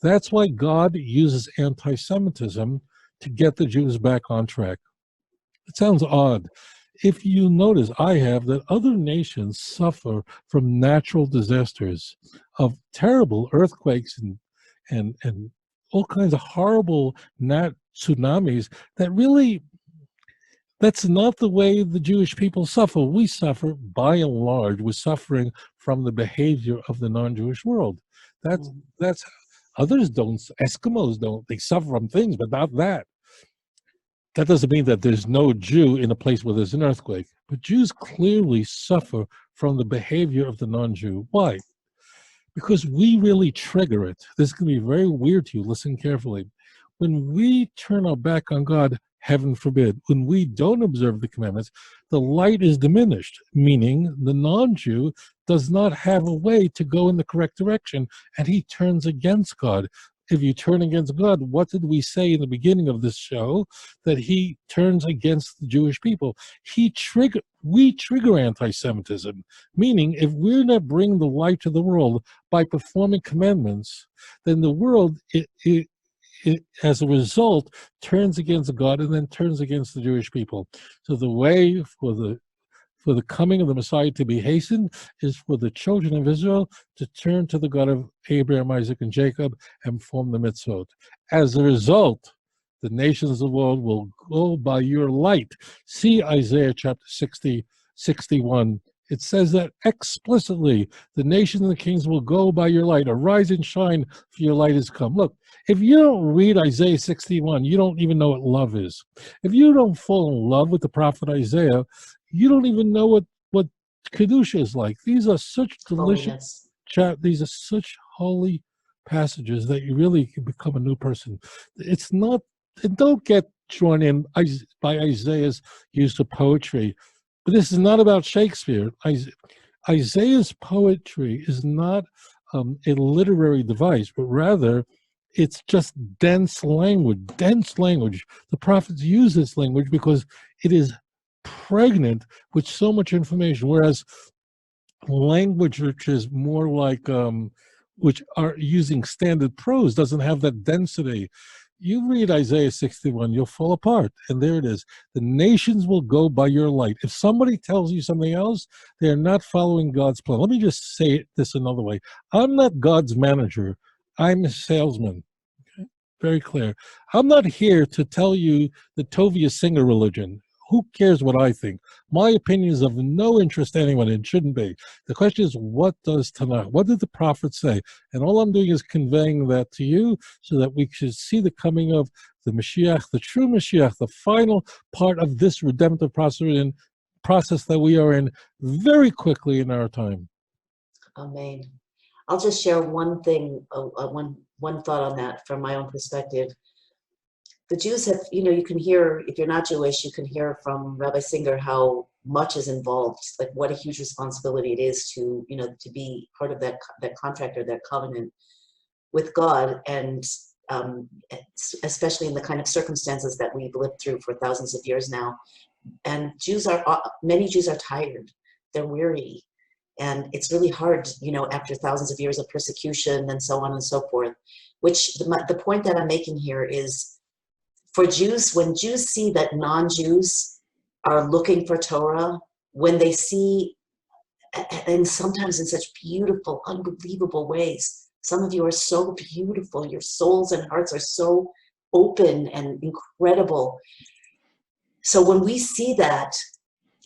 that's why God uses anti-Semitism to get the Jews back on track. It sounds odd. If you notice, I have, that other nations suffer from natural disasters, of terrible earthquakes and all kinds of horrible tsunamis that really, that's not the way the Jewish people suffer. We suffer, by and large, we're suffering from the behavior of the non-Jewish world. That's others don't. Eskimos don't. They suffer from things, but not that. That doesn't mean that there's no Jew in a place where there's an earthquake. But Jews clearly suffer from the behavior of the non-Jew. Why? Because we really trigger it. This is going to be very weird to you. Listen carefully. When we turn our back on God, heaven forbid, when we don't observe the commandments, the light is diminished, meaning the non-Jew does not have a way to go in the correct direction, and he turns against God. If you turn against God, what did we say in the beginning of this show? That he turns against the Jewish people. We trigger anti-Semitism, meaning if we're not bringing the light to the world by performing commandments, then the world, it as a result, turns against God and then turns against the Jewish people. So the way for the coming of the Messiah to be hastened is for the children of Israel to turn to the God of Abraham, Isaac, and Jacob and form the mitzvot. As a result, the nations of the world will go by your light. See Isaiah chapter 60, 61. It says that explicitly. The nations and the kings will go by your light. Arise and shine, for your light has come. Look, if you don't read Isaiah 61, you don't even know what love is. If you don't fall in love with the prophet Isaiah, you don't even know what Kedusha is like. These are such delicious, these are such holy passages that you really can become a new person. It's not, don't get drawn in by Isaiah's use of poetry. But this is not about Shakespeare. Isaiah's poetry is not a literary device, but rather it's just dense language. The prophets use this language because it is pregnant with so much information, whereas language which is more like, which are using standard prose, doesn't have that density. You read Isaiah 61, you'll fall apart. And there it is. The nations will go by your light. If somebody tells you something else, they're not following God's plan. Let me just say this another way. I'm not God's manager. I'm a salesman. Okay? Very clear. I'm not here to tell you the Tovia Singer religion. Who cares what I think? My opinion is of no interest to anyone. It shouldn't be. The question is, what does Tanakh, what did the prophet say? And all I'm doing is conveying that to you so that we should see the coming of the Mashiach, the true Mashiach, the final part of this redemptive process. And process that we are in very quickly in our time. Amen. I'll just share one thing, one thought on that from my own perspective. The Jews have, you can hear, if you're not Jewish, you can hear from Rabbi Singer how much is involved, like what a huge responsibility it is to, to be part of that contract or that covenant with God, and especially in the kind of circumstances that we've lived through for thousands of years now. And many Jews are tired, they're weary, and it's really hard, after thousands of years of persecution and so on and so forth, which the point that I'm making here is, for Jews, when Jews see that non-Jews are looking for Torah, when they see, and sometimes in such beautiful, unbelievable ways, some of you are so beautiful, your souls and hearts are so open and incredible. So when we see that,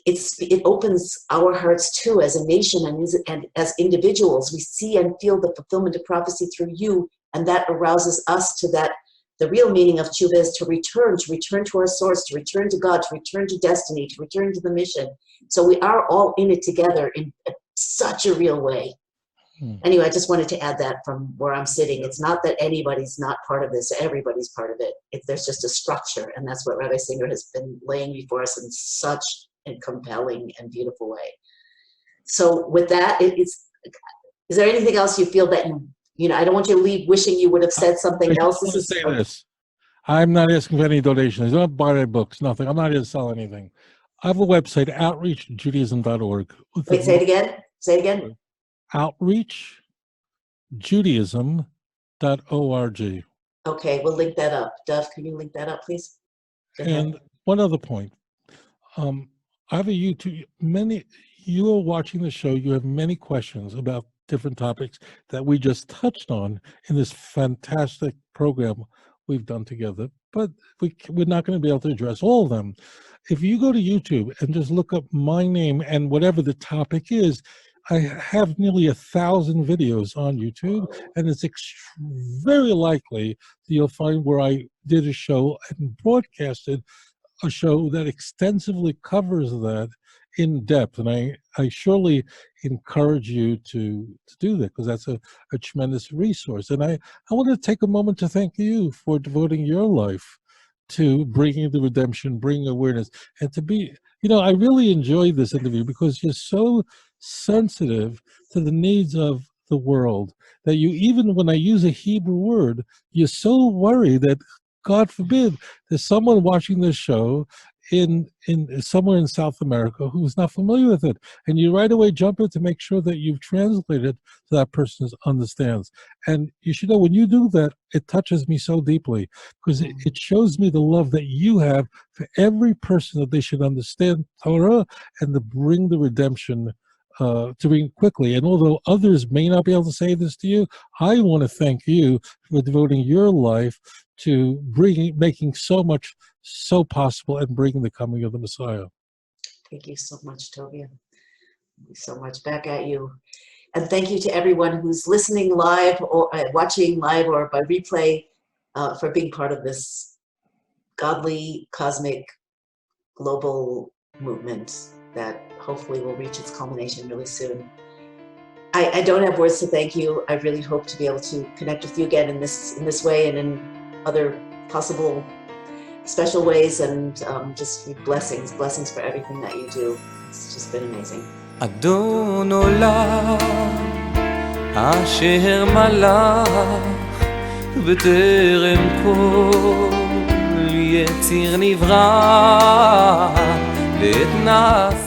it opens our hearts too as a nation and as individuals. We see and feel the fulfillment of prophecy through you, and that arouses us to that. The real meaning of tshuva is to return to our source, to return to God, to return to destiny, to return to the mission. So we are all in it together in such a real way. Anyway, I just wanted to add that from where I'm sitting. It's not that anybody's not part of this, everybody's part of it. There's just a structure, and that's what Rabbi Singer has been laying before us in such a compelling and beautiful way. So with that, is there anything else you feel that I don't want you to leave wishing you would have said something else. I want to say this. I'm not asking for any donations. Don't buy my books, nothing. I'm not here to sell anything. I have a website, outreachjudaism.org. Wait, say it again. Say it again. Outreachjudaism.org. Okay, we'll link that up. Dov, can you link that up, please? And one other point. I have a YouTube. You are watching the show. You have many questions about different topics that we just touched on in this fantastic program we've done together, but we're not going to be able to address all of them. If you go to YouTube and just look up my name and whatever the topic is, I have nearly 1,000 videos on YouTube, and it's very likely that you'll find where I did a show and broadcasted a show that extensively covers that in depth, and I surely encourage you to do that, because that's a tremendous resource. And I want to take a moment to thank you for devoting your life to bringing the redemption, bringing awareness, and to be, I really enjoyed this interview because you're so sensitive to the needs of the world that even when I use a Hebrew word, you're so worried that, God forbid, there's someone watching this show in somewhere in South America who's not familiar with it, and you right away jump in to make sure that you've translated so that person understands. And you should know, when you do that, it touches me so deeply, because it shows me the love that you have for every person, that they should understand Torah and to bring the redemption to bring quickly. And although others may not be able to say this to you, I want to thank you for devoting your life to making so much so possible and bringing the coming of the Messiah. Thank you so much, Tovia. Thank you so much. Back at you. And thank you to everyone who's listening live or watching live or by replay for being part of this godly, cosmic, global movement that hopefully will reach its culmination really soon. I don't have words to thank you. I really hope to be able to connect with you again in this way and in other possible special ways, and just blessings for everything that you do. It's just been amazing. אדון עולם אשר מלך בטרם כל יציר נברא ואת נס